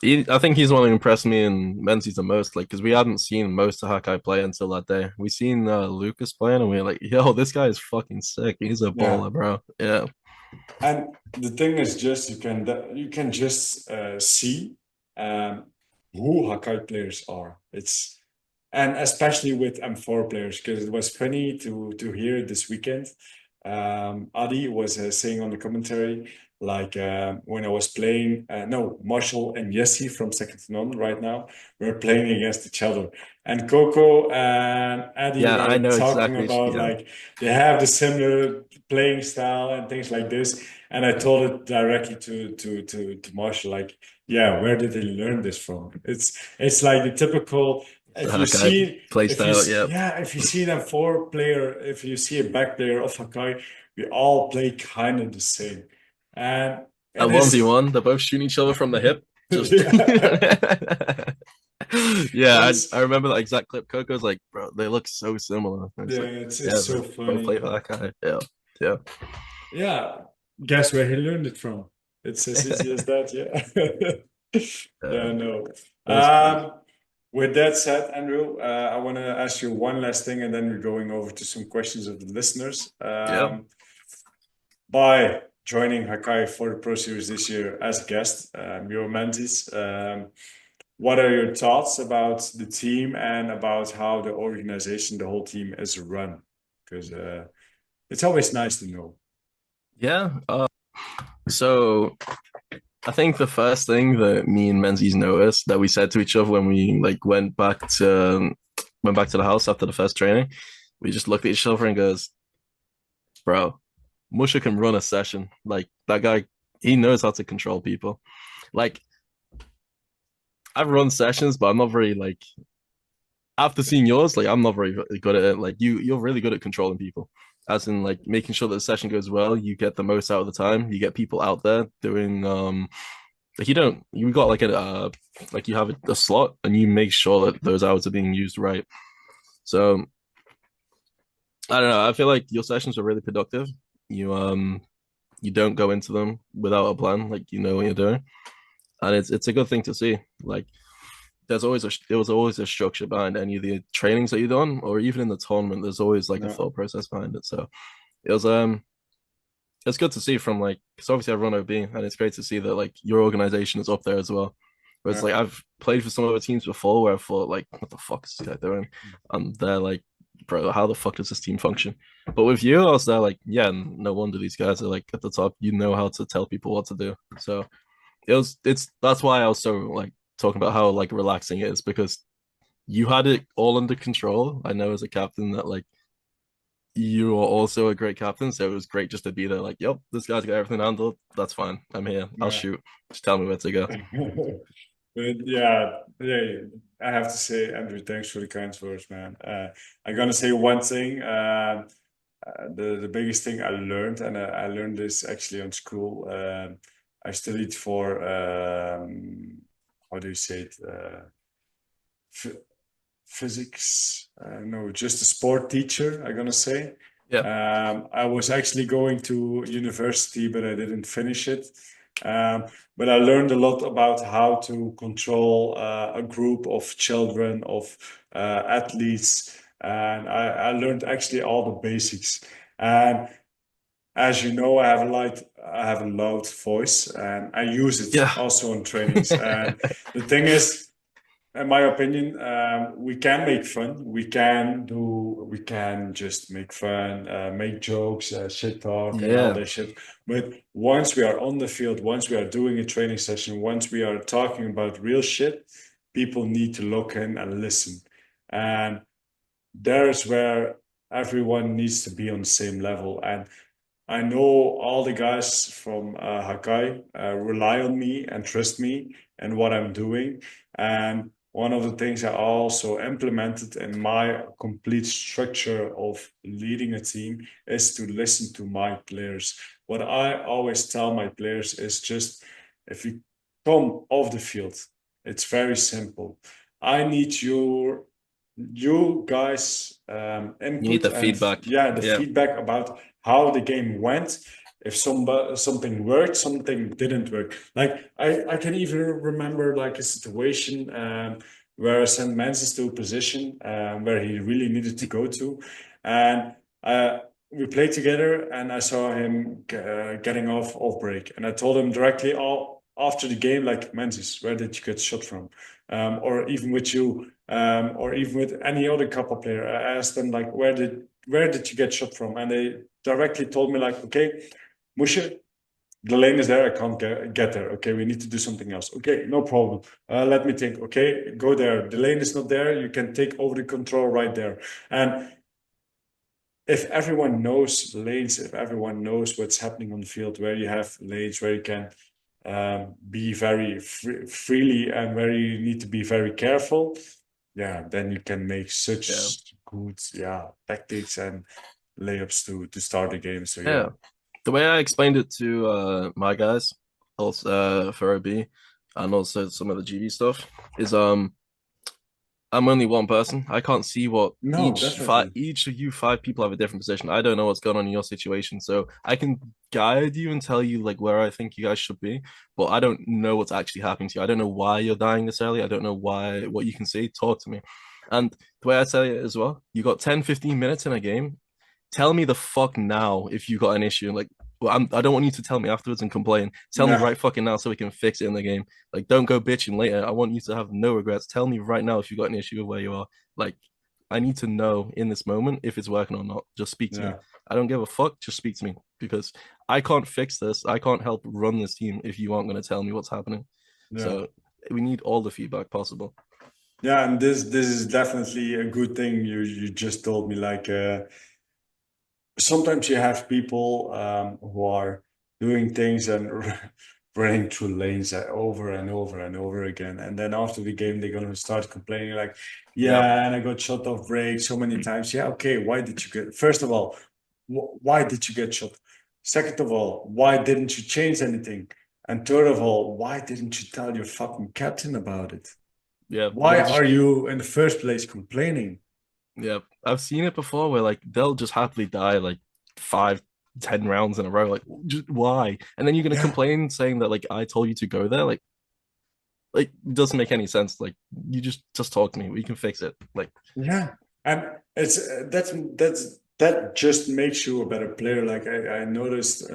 S2: I think he's the one who impressed me in Menzies the most, like, because we hadn't seen most of Hakai play until that day. We seen Lucas playing, and we were like, yo, this guy is fucking sick. He's a
S1: yeah.
S2: baller, bro. Yeah.
S1: And the thing is just you can just see um, who Hakai players are. It's and especially with M4 players because it was funny to hear this weekend. Adi was saying on the commentary like when I was playing no Marshall and Yessi from Second to None right now we're playing against each other and Coco and Adi
S2: Yeah, I
S1: were
S2: know
S1: talking
S2: exactly.
S1: about
S2: Yeah.
S1: like they have the similar playing style and things like this and I told it directly to Marshall like yeah where did they learn this from it's like the typical
S2: The
S1: if you
S2: Hakai
S1: see
S2: play
S1: if you
S2: style. Yeah.
S1: yeah if you see them four player if you see a back player of Hakai we all play kind of the same and
S2: At
S1: it is
S2: 1v1, they're both shooting each other from the hip. Just
S1: yeah
S2: yeah, I
S1: it's
S2: remember that exact clip. Coco's like, bro, they look so similar. And it's
S1: yeah
S2: like,
S1: it's
S2: yeah,
S1: so
S2: bro, both play
S1: funny
S2: for that guy. Yeah, yeah.
S1: yeah guess where he learned it from it's as easy as that yeah
S2: Yeah,
S1: yeah no
S2: that's crazy.
S1: um with that said Andrew I want to ask you one last thing and then we're going over to some questions of the listeners
S2: Yeah,
S1: by joining Hakai for the Pro Series this year as a guest, Miro Menzies. What are your thoughts about the team and about how the organization, the whole team is run? Because it's always nice to know.
S2: yeah. So I think the first thing that me and Menzies noticed that we said to each other when we like went back to the house after the first training, we just looked at each other and goes, bro, Musha can run a session. Like that guy, he knows how to control people. Like I've run sessions, but I'm not very like after seeing yours, like I'm not very good at it. Like you're really good at controlling people, as in like making sure that the session goes well. You get the most out of the time. You get people out there doing like you got like like you have a slot and you make sure that those hours are being used right. So I don't know. I feel like your sessions are really productive. You don't go into them without a plan. Like you know what you're doing, and it's a good thing to see. Like there was always a structure behind any of the trainings that you've done, or even in the tournament. There's always like a
S1: Yeah,
S2: thought process behind it. So it was it's good to see from like because obviously I've run OB, and it's great to see that like your organization is up there as well. Whereas
S1: yeah,
S2: like I've played for some other teams before where I thought like, what the fuck is this guy doing? And they're like, bro, how the fuck does this team function? But with you, I was there like, yeah, no wonder these guys are like at the top. You know how to tell people what to do. So it's that's why I was so like talking about how like relaxing it is because you had it all under control. I know as a captain that like you are also a great captain, so it was great just to be there. Like, yep, this guy's got everything handled. That's fine. I'm here. I'll
S1: yeah.
S2: shoot. Just tell me where to go.
S1: But yeah, yeah, I have to say, Andrew, thanks for the kind words, man. I'm gonna say one thing. The biggest thing I learned, and I learned this actually on school. I studied for how do you say it? Ph- Physics. No, just a sport teacher. I'm gonna say.
S2: Yeah,
S1: I was actually going to university, but I didn't finish it. Um, but I learned a lot about how to control a group of children, of athletes, and I learned actually all the basics. And as you know, I have a loud voice, and I use it
S2: yeah,
S1: also in trainings. And the thing is, in my opinion, we can make fun. We can just make fun, make jokes, shit talk, and all
S2: yeah,
S1: that shit. But once we are on the field, once we are doing a training session, once we are talking about real shit, people need to look in and listen. And there's where everyone needs to be on the same level. And I know all the guys from Hakai rely on me and trust me and what I'm doing. And one of the things I also implemented in my complete structure of leading a team is to listen to my players. What I always tell my players is just if you come off the field, it's very simple. I need you guys
S2: You need
S1: input
S2: the
S1: and
S2: feedback.
S1: yeah, the
S2: Yeah.
S1: feedback about how the game went. If something worked, something didn't work. Like I can even remember like a situation where I sent Menzies to a position where he really needed to go to, and we played together, and I saw him getting off break, and I told him directly all after the game, like Menzies, where did you get shot from? Or even with you, or even with any other couple player. I asked them like, where did you get shot from? And they directly told me like, okay, Musha, the lane is there. I can't get there. Okay, we need to do something else. Okay, no problem. Let me think. Okay, go there. The lane is not there. You can take over the control right there. And if everyone knows lanes, if everyone knows what's happening on the field, where you have lanes, where you can be very freely and where you need to be very careful, yeah, then you can make
S2: Yeah.
S1: such good, yeah, tactics and layups to start the game. So
S2: Yeah.
S1: yeah,
S2: The way I explained it to my guys, also for OB, and also some of the GB stuff, is I'm only one person. I can't see what
S1: no, definitely,
S2: each of you five people have a different position. I don't know what's going on in your situation, so I can guide you and tell you like where I think you guys should be, but I don't know what's actually happening to you. I don't know why you're dying this early. I don't know why what you can see. Talk to me. And the way I tell you as well, you got 10, 15 minutes in a game. Tell me the fuck now if you got an issue. Like, well, I don't want you to tell me afterwards and complain. Tell me
S1: yeah,
S2: right fucking now so we can fix it in the game. Like, don't go bitching later. I want you to have no regrets. Tell me right now if you got an issue with where you are. Like, I need to know in this moment if it's working or not. Just speak to me.
S1: yeah,
S2: I don't give a fuck. Just speak to me because I can't fix this. I can't help run this team if you aren't going to tell me what's happening.
S1: yeah.
S2: So we need all the feedback possible.
S1: Yeah, and this is definitely a good thing you just told me. Like sometimes you have people who are doing things and running through lanes over and over and over again, and then after the game they're gonna start complaining like,
S2: Yep.
S1: yeah, and I got shot off break so many times. Yeah, okay, why did you get? First of all, why did you get shot? Second of all, why didn't you change anything? And third of all, why didn't you tell your fucking captain about it?
S2: Yeah.
S1: Why
S2: They'll just
S1: are you in the first place complaining?
S2: Yeah, I've seen it before where like they'll just happily die like 5, 10 rounds in a row. Like, just why? And then you're gonna
S1: Yeah,
S2: complain saying that like I told you to go there. Like it doesn't make any sense. Like you just talk to me. We can fix it. Like
S1: yeah, and it's that just makes you a better player. Like I noticed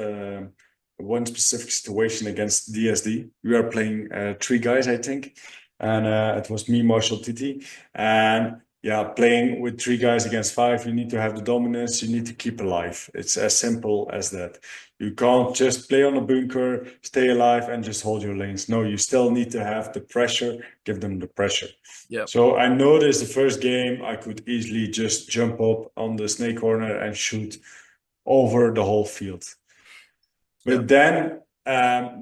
S1: one specific situation against DSD. We are playing three guys, I think, and it was me, Marshall, Titi, and yeah, playing with three guys against five, you need to have the dominance. You need to keep alive. It's as simple as that. You can't just play on a bunker, stay alive, and just hold your lanes. No, you still need to have the pressure. Give them the pressure.
S2: yeah,
S1: So I noticed the first game I could easily just jump up on the snake corner and shoot over the whole field.
S2: yeah,
S1: But then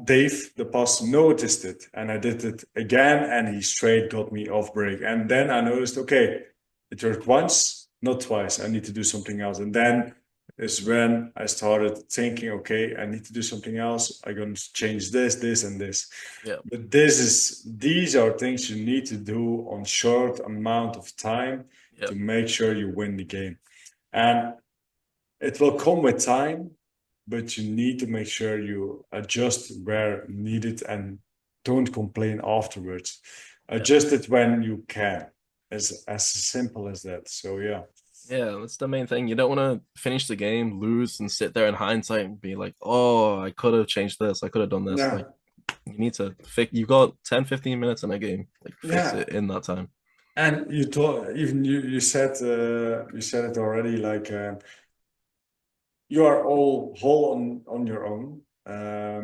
S1: Dave, the boss, noticed it, and I did it again, and he straight got me off break. And then I noticed, okay, it worked once, not twice. I need to do something else. And then is when I started thinking, okay, I need to do something else. I'm going to change this, and this.
S2: yeah,
S1: But these are things you need to do on short amount of time
S2: yeah,
S1: to make sure you win the game. And it will come with time, but you need to make sure you adjust where needed and don't complain afterwards.
S2: yeah.
S1: Adjust it when you can. As simple as that. So yeah.
S2: Yeah, that's the main thing. You don't want to finish the game, lose, and sit there in hindsight and be like, oh, I could have changed this. I could have done this. Like,
S1: Yeah.
S2: you need to fix, you've got 10, 15 minutes in a game. Like, fix
S1: Yeah.
S2: it in that time.
S1: And you told even you said it already like you are all whole on your own.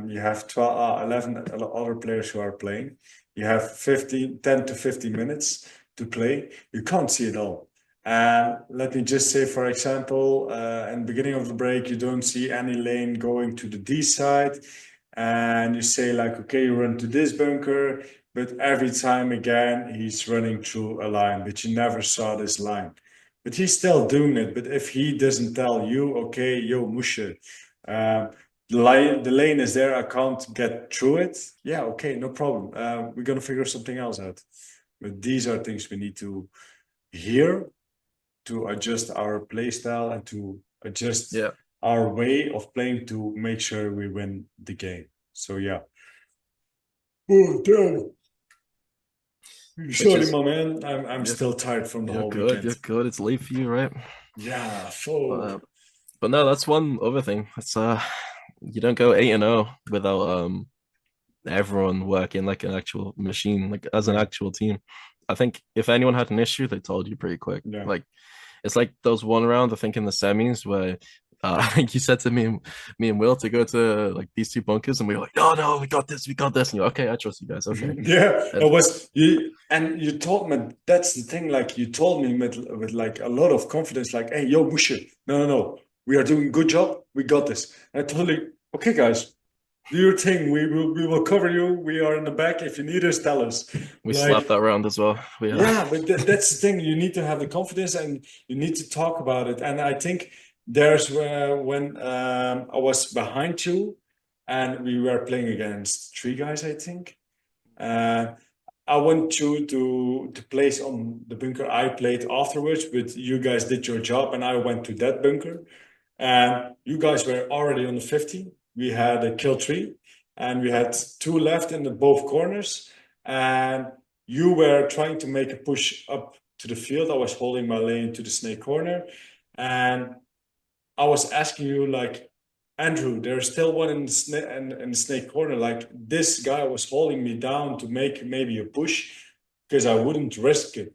S1: You have 11 other players who are playing. You have 10 to 15 minutes to play. You can't see it all. And let me just say, for example, in the beginning of the break, you don't see any lane going to the D side. And you say like, okay, you run to this bunker. but every time again he's running through a line, but you never saw this line. But he's still doing it. But if he doesn't tell you, okay, yo, Mushe, the lane is there, I can't get through it. Yeah, okay, no problem. We're gonna figure something else out. But these are things we need to hear to adjust our play style and to adjust
S2: Yeah.
S1: our way of playing to make sure we win the game. So yeah. Oh, damn.
S2: Which
S1: Sorry,
S2: is
S1: my man. I'm
S2: you're,
S1: still tired from the
S2: you're
S1: whole
S2: good. You're
S1: weekend.
S2: good. It's late for you, right?
S1: Yeah,
S2: But,
S1: fuck.
S2: but no, that's one other thing. It's you don't go 8-0 without everyone working like an actual machine, like as an
S1: Yeah,
S2: actual team. I think if anyone had an issue, they told you pretty quick.
S1: yeah.
S2: Like it's like those one round, I think in the semis where I think you said to me and Will to go to like these two bunkers, and we were like, no, no, we got this. And you're okay, I trust you guys. Okay.
S1: Yeah,
S2: And
S1: it was you, and you told me that's the thing. Like you told me with like a lot of confidence, like, "Hey, yo, Mushe, no, we are doing good job. We got this." And I told you, "Okay, guys, do your thing. We will cover you. We are in the back. If you need us, tell us."
S2: we slapped
S1: Like,
S2: that round as well. We
S1: yeah, but that's the thing. You need to have the confidence and you need to talk about it. And I think there's where when I was behind you and we were playing against three guys, I think. Uh, I want you to place on the bunker I played afterwards, but you guys did your job and I went to that bunker. And you guys were already on the 50. We had a kill tree and we had two left in the both corners. And you were trying to make a push up to the field. I was holding my lane to the snake corner. And I was asking you, like, Andrew, there's still one in the snake corner. Like, this guy was holding me down to make maybe a push because I wouldn't risk it.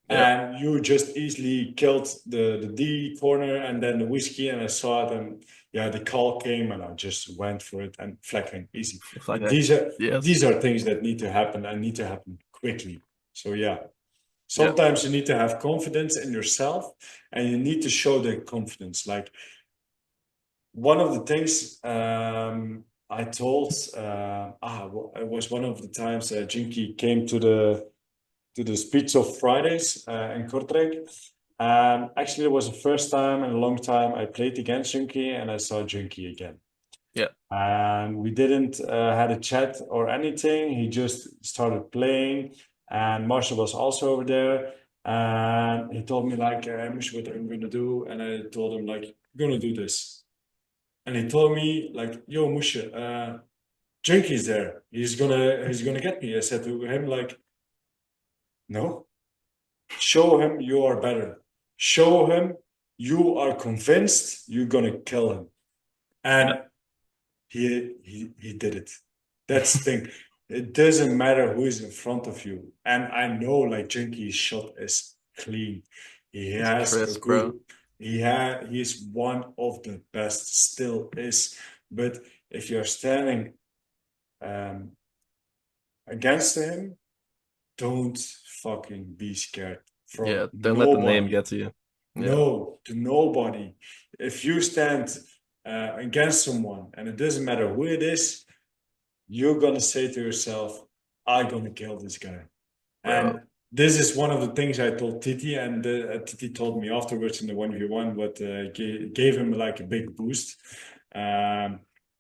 S2: yeah,
S1: And you just easily killed the D corner and then the whiskey, and I saw it, and yeah, the call came, and I just went for it and flagging easy.
S2: it's
S1: But
S2: like
S1: these are
S2: yes,
S1: these are things that need to happen and need to happen quickly. So yeah,
S2: yeah,
S1: sometimes you need to have confidence in yourself, and you need to show the confidence. Like one of the things I told, it was one of the times Jinky came to the Speech of Fridays in Kortrijk. And actually, it was the first time in a long time I played against Junkie and I saw Junkie again.
S2: yeah.
S1: And we didn't had a chat or anything. He just started playing, and Marshall was also over there. And he told me like, "Mish, what I'm gonna do," and I told him like, "I'm gonna do this." And he told me like, "Yo, Musha, Junkie's there. He's gonna get me." I said to him like, "No, show him you are better. Show him you are convinced you're gonna kill him."
S2: Yeah.
S1: And he did it. That's the thing. It doesn't matter who is in front of you. And I know like Junkie's shot is clean. He
S2: It's
S1: has a
S2: crisp, bro.
S1: good he's one of the best, still is. But if you're standing um, against him, don't fucking be scared from
S2: Yeah, don't let the name
S1: nobody.
S2: get to you. Yeah,
S1: No, to nobody. If you stand against someone, and it doesn't matter who it is, you're gonna say to yourself, "I'm gonna kill this guy."
S2: bro.
S1: And this is one of the things I told Titi, and Titi told me afterwards in the 1v1 what gave him like a big boost.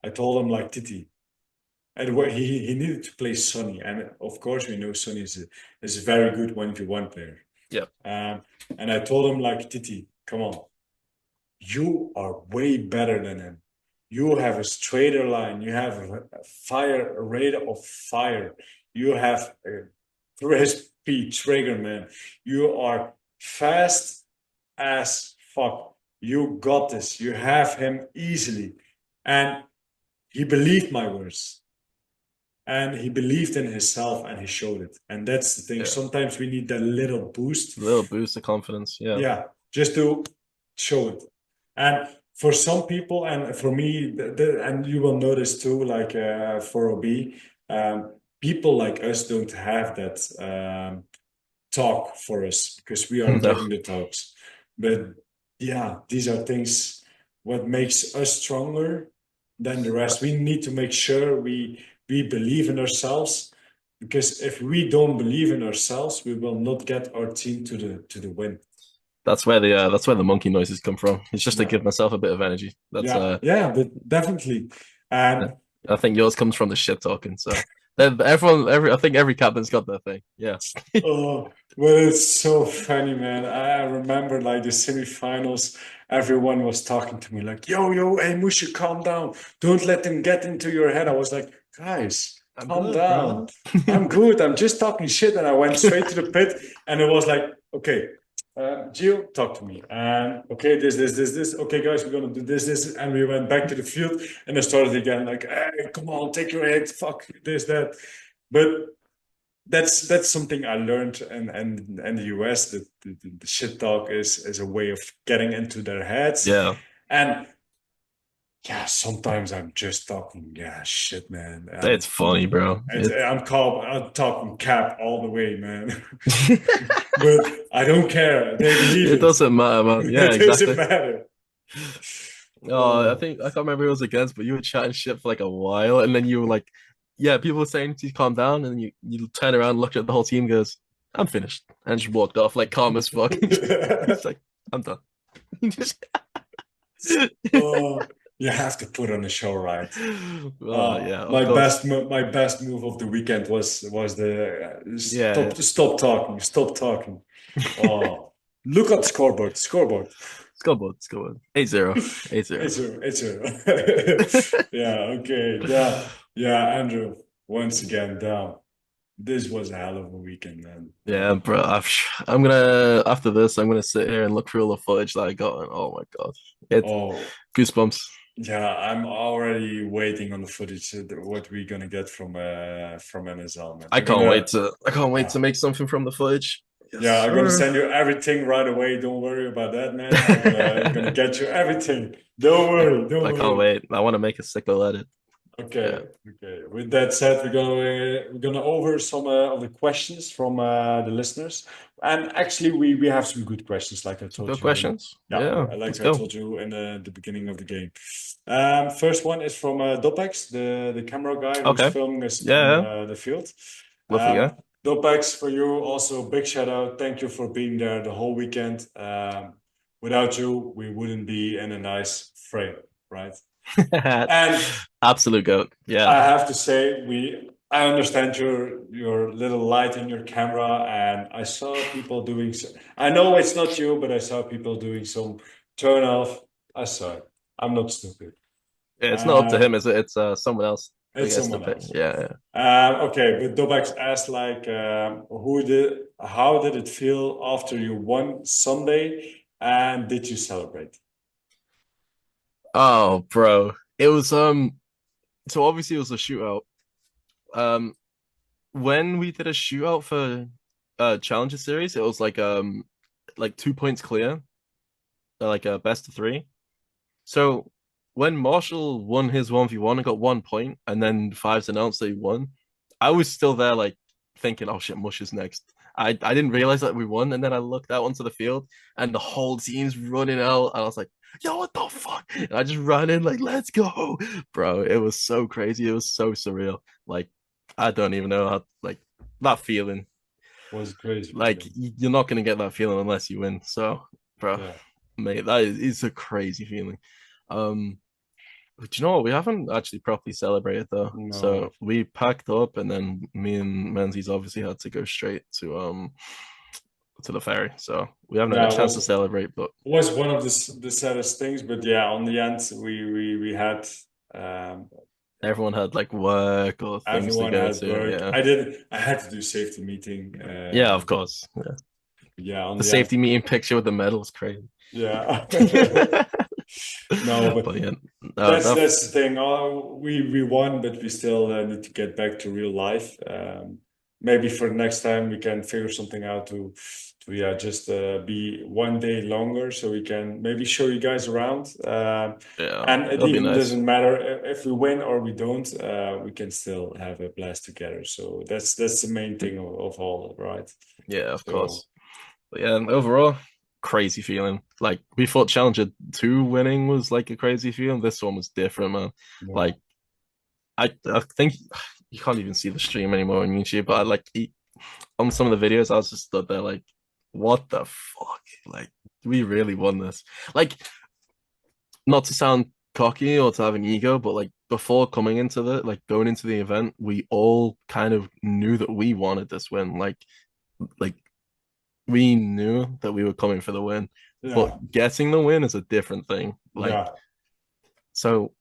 S1: I told him like, Titi, and he needed to play Sonny, and of course we know Sonny is a very good 1v1 player.
S2: Yeah,
S1: Um, and I told him like, Titi, come on, you are way better than him. You have a straighter line. You have a fire a rate of fire. You have a crispy trigger, man. You are fast as fuck. You got this. You have him easily. And he believed my words. And he believed in himself and he showed it. And that's the thing.
S2: yeah.
S1: Sometimes we need that little boost.
S2: A little boost of confidence. Yeah.
S1: Yeah, just to show it. And for some people, and for me, and you will notice too, like for OB, people like us don't have that talk for us because we are
S2: No.
S1: getting the talks. But yeah, these are things what makes us stronger than the rest. We need to make sure we believe in ourselves because if we don't believe in ourselves, we will not get our team to the win.
S2: That's where the monkey noises come from. It's just to
S1: Yeah,
S2: give myself a bit of energy. That's
S1: yeah, but definitely.
S2: Yeah.
S1: And
S2: I think yours comes from the shit talking. So every I think every captain's got their thing. Yeah.
S1: oh, well, it's so funny, man. I remember like the semifinals, everyone was talking to me like, yo, hey, Musha, calm down. Don't let them get into your head. I was like, guys,
S2: I'm
S1: calm
S2: good,
S1: down.
S2: bro.
S1: I'm good. I'm just talking shit. And I went straight to the pit and it was like, okay, Gio, talk to me. And okay, this. Okay, guys, we're gonna do this. And we went back to the field and I started again, like, hey, come on, take your head, fuck this, that. But that's something I learned and the US that the shit talk is a way of getting into their heads.
S2: Yeah.
S1: And yeah, sometimes I'm just talking, yeah, shit, man.
S2: It's funny, bro.
S1: I'm talking cap all the way, man. But I don't care. They believe
S2: It
S1: it.
S2: doesn't matter, man. Yeah,
S1: It doesn't
S2: exactly.
S1: matter.
S2: I
S1: Oh.
S2: think I can't remember who it was against, but you were chatting shit for like a while, and then you were like, "Yeah, people were saying to calm down," and you turn around, looked at the whole team, goes, "I'm finished," and just walked off like calm as fuck. He's like, "I'm done." He just
S1: Oh, you have to put on a show, right?
S2: Oh yeah, of course.
S1: My best move of the weekend was the
S2: Yeah,
S1: stop talking. Oh, look at scoreboard.
S2: scoreboard, scoreboard. 8-0. 8-0.
S1: It's yeah, okay, yeah, Andrew, once again down. This was a hell of a weekend, man.
S2: Yeah, bro. I'm gonna after this, I'm gonna sit here and look through all the footage that I got, and oh my god, it's
S1: Oh,
S2: goosebumps.
S1: yeah, I'm already waiting on the footage what we're gonna get from NSL, man. We're gonna
S2: I can't wait
S1: uh,
S2: to make something from the footage. Yes,
S1: yeah, I'm gonna
S2: sir.
S1: send you everything right away. Don't worry about that, man. I'm gonna get you everything. Don't
S2: I can't
S1: worry.
S2: wait. I want to make a sickle edit. Yeah.
S1: Okay, okay. With that said, we're gonna over some of the questions from the listeners, and actually, we have some good questions, like I
S2: Some
S1: told
S2: good
S1: you in
S2: questions. Yeah, let's go.
S1: the beginning of the game. First one is from Dopex, the camera guy who's
S2: Okay.
S1: filming us on
S2: Yeah,
S1: the field.
S2: lovely
S1: Um,
S2: guy.
S1: Dopex, for you also big shout out. Thank you for being there the whole weekend. Without you, we wouldn't be in a nice frame, right? And
S2: Absolute goat. Yeah.
S1: I have to say, I understand your little light in your camera, and I saw people doing. I know it's not you, but I saw people doing some turn off. I saw it. I'm not stupid.
S2: Yeah, it's not up to
S1: Uh,
S2: him, is it? It's someone else that
S1: it's
S2: gets to
S1: someone
S2: pick.
S1: else.
S2: Yeah,
S1: Okay, but Dobax asked like, how did it feel after you won Sunday, and did you celebrate?
S2: oh, bro. It was so obviously it was a shootout. Um when we did a shootout for Challenger series, it was like 2 points clear, like a best of three. So when Marshall won his 1v1 and got 1 point, and then Fives announced that he won, I was still there like thinking, oh shit, Mush is next. I didn't realize that we won, and then I looked out onto the field and the whole team's running out, and I was like, yo, what the fuck? And I just ran in like, let's go. Bro, it was so crazy. It was so surreal. Like, I don't even know how like that feeling.
S1: Was crazy
S2: Like
S1: feeling.
S2: you're not gonna get that feeling unless you win. So, bro,
S1: Yeah.
S2: mate, that is it's a crazy feeling. Um, but you know what? We haven't actually properly celebrated though.
S1: No.
S2: So we packed up, and then me and Menzies obviously had to go straight to the ferry. So we haven't had a
S1: Yeah,
S2: chance to celebrate, but
S1: was one of the saddest things, but yeah, on the end we had um,
S2: everyone had like work or things to
S1: everyone
S2: go
S1: had
S2: to.
S1: work.
S2: Yeah,
S1: I had to do safety meeting.
S2: yeah, of course. Yeah.
S1: Yeah, on
S2: The
S1: the end,
S2: safety meeting picture with the medal is crazy.
S1: yeah.
S2: But
S1: No, but
S2: yeah, that
S1: that's the thing. Oh, we won, but we still need to get back to real life. Maybe for next time we can figure something out to yeah just be one day longer, so we can maybe show you guys around.
S2: yeah,
S1: And it
S2: it'll be
S1: even
S2: nice.
S1: doesn't matter if we win or we don't. We can still have a blast together. So that's the main thing of all, right?
S2: Yeah, of
S1: So
S2: course. But yeah, overall, crazy feeling. Like we thought Challenger 2 winning was like a crazy feeling. This one was different, man.
S1: yeah.
S2: Like I think you can't even see the stream anymore on YouTube. But on some of the videos, I was just stood there like, what the fuck? Like, we really won this. Like, not to sound cocky or to have an ego, but like before coming into going into the event, we all kind of knew that we wanted this win. Like we knew that we were coming for the win,
S1: Yeah,
S2: but getting the win is a different thing.
S1: yeah,
S2: So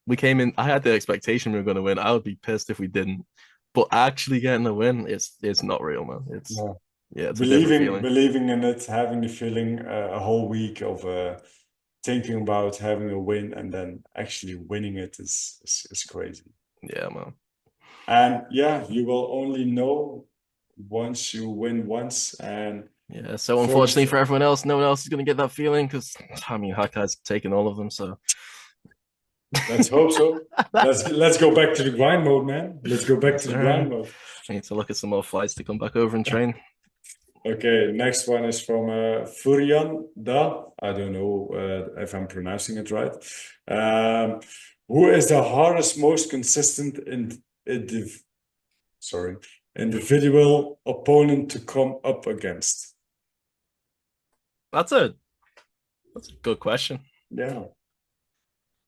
S2: we came in. I had the expectation we were going to win. I would be pissed if we didn't. But actually getting the win, it's not real, man.
S1: yeah.
S2: It's a different
S1: Believing,
S2: feeling.
S1: believing in it, having the feeling a whole week of thinking about having a win and then actually winning it is crazy.
S2: Yeah, man.
S1: And yeah, you will only know once you win once. And
S2: Yeah. So unfortunately
S1: first,
S2: for everyone else, no one else is going to get that feeling because I mean, Hakai's taken all of them. So
S1: let's hope so. Let's go back to the grind mode, man. Let's go back
S2: yes,
S1: to the grind
S2: sir.
S1: mode.
S2: I need to look at some more flights to come back over and train.
S1: Okay, next one is from Furian Da. I don't know if I'm pronouncing it right. Um, who is the hardest, most consistent sorry, individual opponent to come up against?
S2: That's a that's a good question.
S1: Yeah,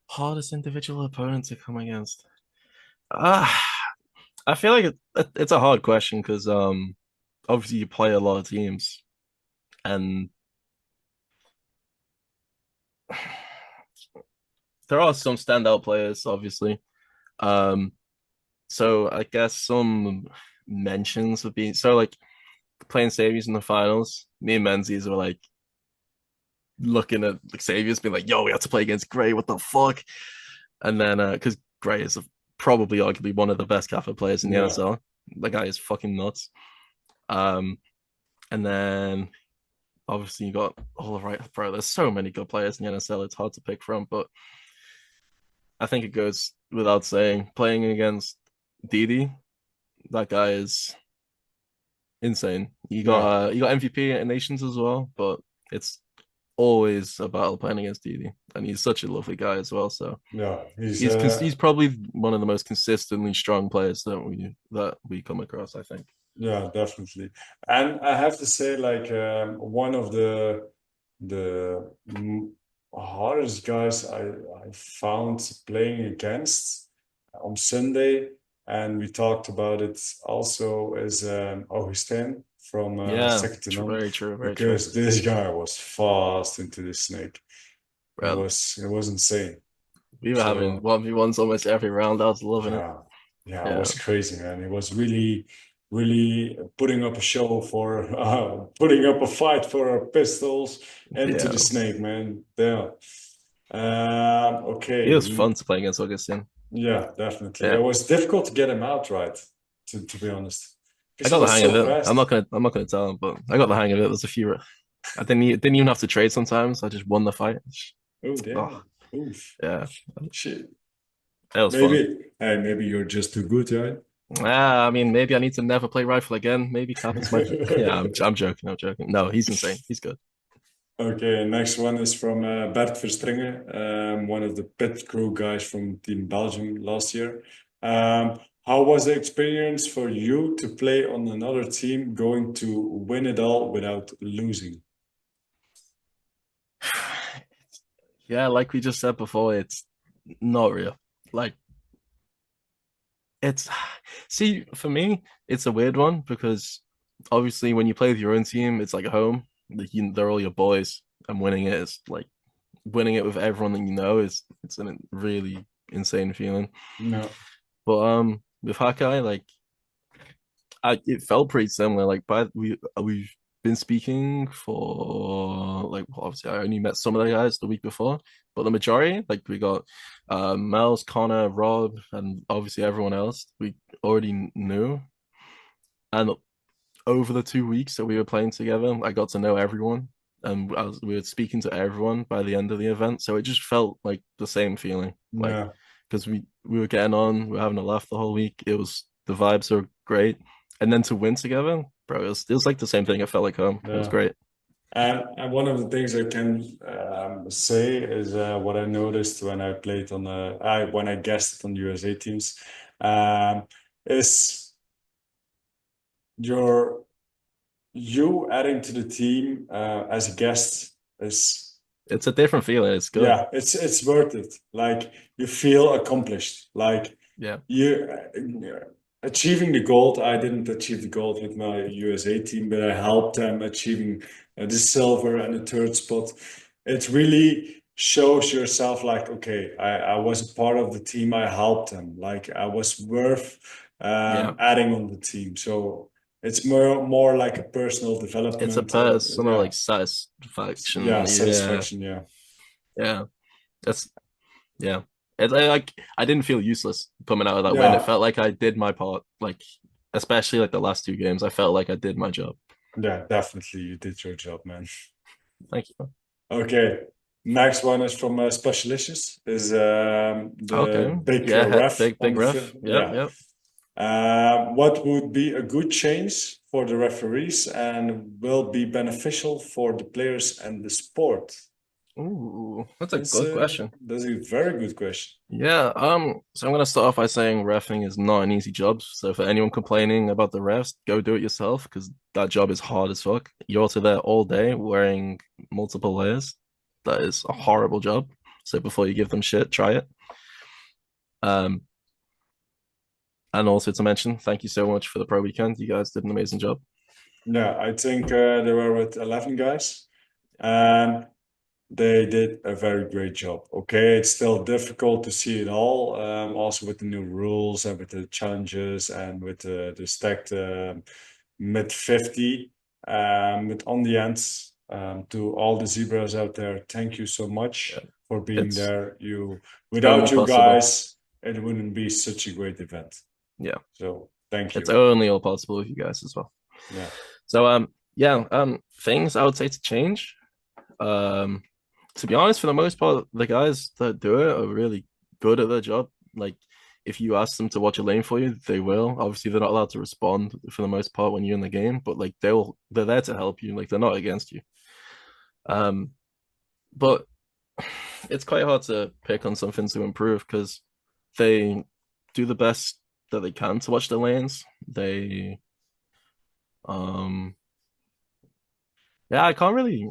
S2: Hardest individual opponent to come against. Ah, I feel like it's a hard question because obviously you play a lot of teams and there are some standout players, obviously. Um, so I guess some mentions would be so like playing Saviors in the finals. Me and Menzies were like looking at like Saviors, being like, "Yo, we have to play against Gray. What the fuck?" And then because Gray is probably arguably one of the best Kappa players in the
S1: yeah,
S2: NSL. The guy is fucking nuts. Um, and then obviously you got all the right, bro. There's so many good players in the NSL. It's hard to pick from, but I think it goes without saying playing against Didi. That guy is insane.
S1: yeah,
S2: You got MVP at Nations as well, but it's always a battle playing against Didi, and he's such a lovely guy as well. So
S1: yeah.
S2: he's probably one of the most consistently strong players that we come across. I think.
S1: Yeah, definitely. And I have to say, like, one of the hardest guys I found playing against on Sunday, and we talked about it also, is Augustin from
S2: Yeah,
S1: Second to None,
S2: very true, very true.
S1: because this guy was fast into the snake.
S2: Bro,
S1: It was insane.
S2: we were having
S1: So
S2: 1v1s almost every round. I was loving it.
S1: yeah, yeah, it
S2: Yeah,
S1: was crazy, man. It was really putting up a show for putting up a fight for our pistols and to
S2: yeah.
S1: the snake, man. Yeah.
S2: It
S1: Okay.
S2: was fun to play against Augustin.
S1: Yeah, definitely.
S2: Yeah,
S1: It was difficult to get him out right, to be honest,
S2: I
S1: because he
S2: got the
S1: was
S2: hang of
S1: so
S2: it.
S1: fast.
S2: I'm not gonna tell him, but I got the hang of it. There's a few. I didn't even have to trade sometimes. I just won the fight.
S1: Oh,
S2: Oh,
S1: damn. Oof.
S2: yeah,
S1: Shit.
S2: that was fun.
S1: Maybe you're just too good, right?
S2: I mean, maybe I need to never play rifle again. Maybe Kappa's my. Yeah, I'm joking. I'm joking. No, he's insane. He's good.
S1: Okay, next one is from Bert Verstringen, one of the pit crew guys from Team Belgium last year. How was the experience for you to play on another team going to win it all without losing?
S2: Yeah, like we just said before, it's not real. Like it's see for me, it's a weird one because obviously when you play with your own team, it's like a home. They're all your boys, and winning it is like winning it with everyone that you know is it's a really insane feeling.
S1: No.
S2: But with Hakai, like it felt pretty similar. Like by we've been speaking for like obviously I only met some of the guys the week before, but the majority, like we got Mel's, Connor, Rob, and obviously everyone else we already knew. And over the 2 weeks that we were playing together, I got to know everyone. And we were speaking to everyone by the end of the event. So it just felt like the same feeling. Like
S1: No.
S2: because we were getting on, we were having a laugh the whole week. It was the vibes are great. And then to win together, bro, it was like the same thing. It felt like home. It was
S1: Yeah.
S2: great.
S1: And one of the things I can say is what I noticed when I played on when I guested on USA teams. Um, is your you adding to the team as a guest is
S2: It's a different feeling. It's good.
S1: yeah, it's worth it. Like you feel accomplished. Like
S2: Yeah.
S1: you achieving the gold. I didn't achieve the gold with my USA team, but I helped them achieving the silver and the third spot. It really shows yourself like, okay, I was a part of the team. I helped them. Like I was worth
S2: Yeah.
S1: adding on the team. So it's more like a personal
S2: It's a
S1: development.
S2: personal
S1: Yeah,
S2: like satisfaction.
S1: yeah,
S2: Yeah.
S1: satisfaction. Yeah,
S2: Yeah. That's yeah. Like I didn't feel useless coming out of that win. It
S1: yeah.
S2: felt like I did my part. Like especially like the last two games, I felt like I did my job.
S1: Yeah, definitely you did your job, man.
S2: Thank you.
S1: Okay, next one is from Specialicious, is
S2: Okay.
S1: the big
S2: Yeah.
S1: ref
S2: Big
S1: on
S2: big
S1: the
S2: ref.
S1: film.
S2: Yep.
S1: Yeah.
S2: Yep.
S1: What would be a good change for the referees and will be beneficial for the players and the sport?
S2: Ooh, that's a good question.
S1: That's a very good question.
S2: Yeah, so I'm gonna start off by saying refing is not an easy job. So for anyone complaining about the refs, go do it yourself because that job is hard as fuck. You're also there all day wearing multiple layers. That is a horrible job. So before you give them shit, try it. Um, and also to mention, thank you so much for the pro weekend. You guys did an amazing job.
S1: Yeah, I think they were with 11 guys. And they did a very great job. Okay, it's still difficult to see it all, also with the new rules and with the challenges and with the stacked mid 50. But on the end, to all the zebras out there, thank you so
S2: Yeah,
S1: much for being
S2: it's
S1: there. You,
S2: only
S1: without you
S2: possible.
S1: guys, it wouldn't be such a great event.
S2: Yeah,
S1: So thank
S2: it's
S1: you.
S2: only all possible with you guys as well.
S1: Yeah.
S2: So yeah, things I would say to change. Um, to be honest, for the most part, the guys that do it are really good at their job. Like, if you ask them to watch a lane for you, they will. Obviously, they're not allowed to respond for the most part when you're in the game, but like they're there to help you. Like they're not against you. Um, but it's quite hard to pick on something to improve because they do the best that they can to watch the lanes. They um Yeah, I can't really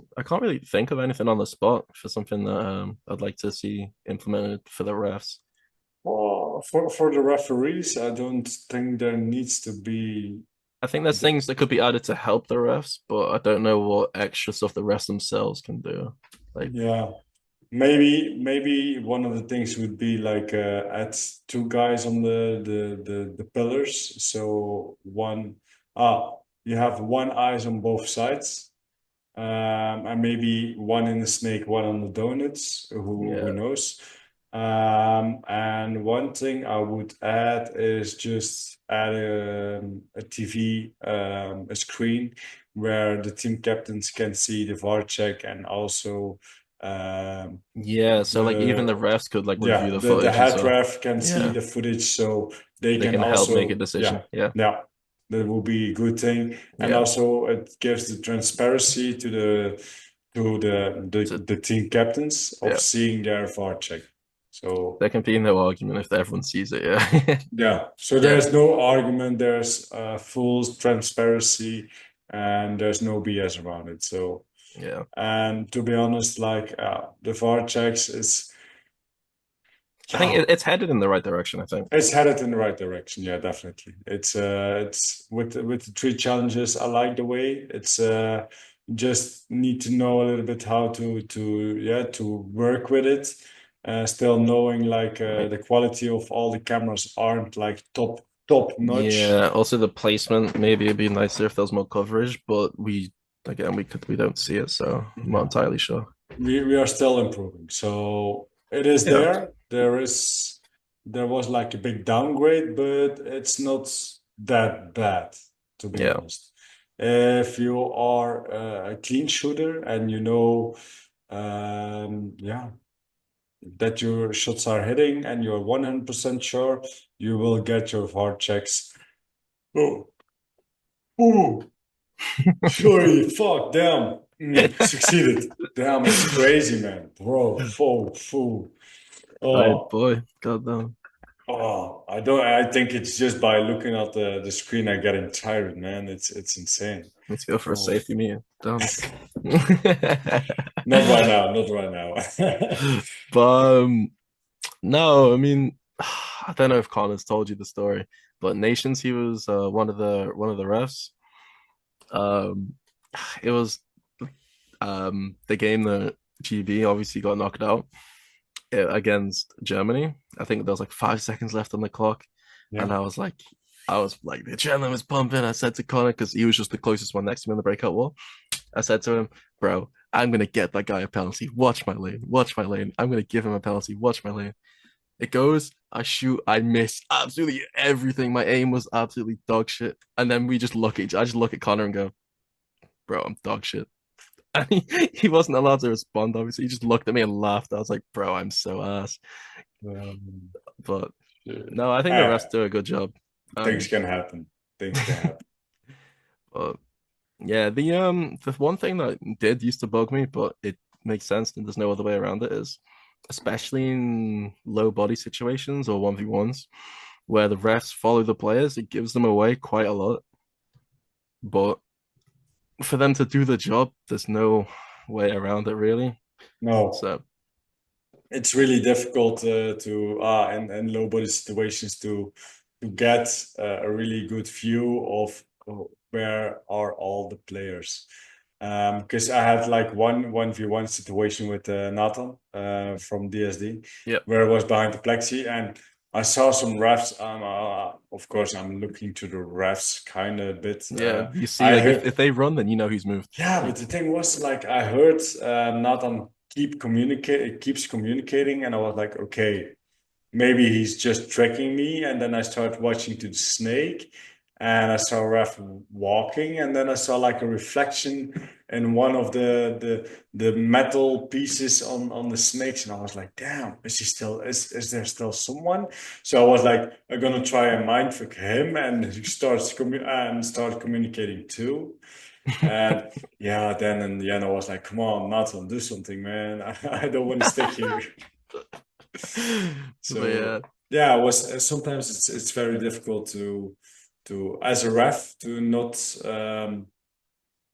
S2: think of anything on the spot for something that I'd like to see implemented for the refs.
S1: Well, for the referees, I don't think there needs to be.
S2: I think there's things that could be added to help the refs, but I don't know what extra stuff the refs themselves can do. Like,
S1: Yeah, maybe one of the things would be like add two guys on the pillars. So one you have one eyes on both sides. And maybe one in the snake, one on the donuts. Who
S2: yeah,
S1: knows? And one thing I would add is just add a TV, a screen where the team captains can see the VAR check and also um,
S2: yeah. So like even the
S1: the
S2: refs could like review
S1: yeah
S2: the
S1: the
S2: footage as
S1: head
S2: well.
S1: ref can see
S2: Yeah,
S1: the footage, so they
S2: they
S1: can
S2: can help make a
S1: also
S2: decision. Yeah,
S1: yeah, that will be a good thing. And
S2: yeah.
S1: also it gives the transparency to
S2: So
S1: the team captains of
S2: yeah,
S1: seeing their VAR check. So
S2: there can be no argument if everyone sees it. Yeah,
S1: yeah, so
S2: yeah,
S1: there's no argument, there's full transparency and there's no BS around it. So
S2: yeah.
S1: and to be honest, like the VAR checks is
S2: I think
S1: yeah,
S2: it's headed in the right direction. I think.
S1: it's headed in the right direction. Yeah, definitely. It's with the three challenges. I like the way it's just need to know a little bit how to work with it. Still knowing like
S2: Right.
S1: the quality of all the cameras aren't like top notch.
S2: Yeah, also the placement, maybe it'd be nicer if there was more coverage, but we don't see it, so I'm not
S1: Yeah,
S2: entirely sure.
S1: we are still improving. So it is
S2: Yeah,
S1: there. There was like a big downgrade, but it's not that bad, to be
S2: yeah,
S1: honest. If you are a clean shooter and you know, yeah, that your shots are hitting and you're 100% sure, you will get your hard checks. Oh, oh, sorry, fuck, damn. Succeeded. Damn, it's crazy, man. Bro, full.
S2: right,
S1: Oh,
S2: boy. God damn.
S1: Oh, I don't. I think it's just by looking at the screen, I'm getting tired, man. It's insane.
S2: Let's go for a
S1: Oh,
S2: safety meeting. Done.
S1: not right now. Not right now.
S2: But no, I mean, I don't know if Connor's told you the story, but Nations, he was one of the refs. Um, it was the game that GB obviously got knocked out against Germany. I think there was like 5 seconds left on the clock, and
S1: Yeah.
S2: I was like, the adrenaline was pumping. I said to Connor because he was just the closest one next to me in the breakout wall. I said to him, "Bro, I'm gonna get that guy a penalty. Watch my lane. Watch my lane. I'm gonna give him a penalty. Watch my lane." It goes, I shoot, I miss absolutely everything. My aim was absolutely dog shit. And then I just look at Connor and go, bro, I'm dog shit. And he wasn't allowed to respond, obviously. He just looked at me and laughed. I was like, bro, I'm so ass.
S1: Um,
S2: But
S1: uh,
S2: no, I think the refs do a good job.
S1: things
S2: And
S1: can happen. Things can happen.
S2: but yeah, the one thing that did used to bug me, but it makes sense and there's no other way around it is especially in low body situations or 1v1s where the refs follow the players, it gives them away quite a lot. But for them to do the job, there's no way around it really.
S1: No,
S2: So
S1: it's really difficult to in low body situations to get a really good view of where are all the players. Because I had like one v one situation with Nathan from DSD,
S2: yeah,
S1: where I was behind the plexi, and I saw some refs. Of course, I'm looking to the refs kind of a bit.
S2: yeah. You see,
S1: I
S2: like
S1: heard,
S2: if they run, then you know who's moved.
S1: yeah, but the thing was like I heard Nathan keeps communicating, and I was like, okay, maybe he's just tracking me. And then I started watching to the snake, and I saw Raf walking, and then I saw like a reflection in one of the metal pieces on the snakes, and I was like, damn, is he still is there still someone? So I was like, I'm gonna try and mindfuck him, and he start communicating too. And yeah, then in the end, I was like, come on, Nathan, do something, man. I don't want to stick here.
S2: But yeah,
S1: So yeah, it was sometimes it's very difficult to as a ref to not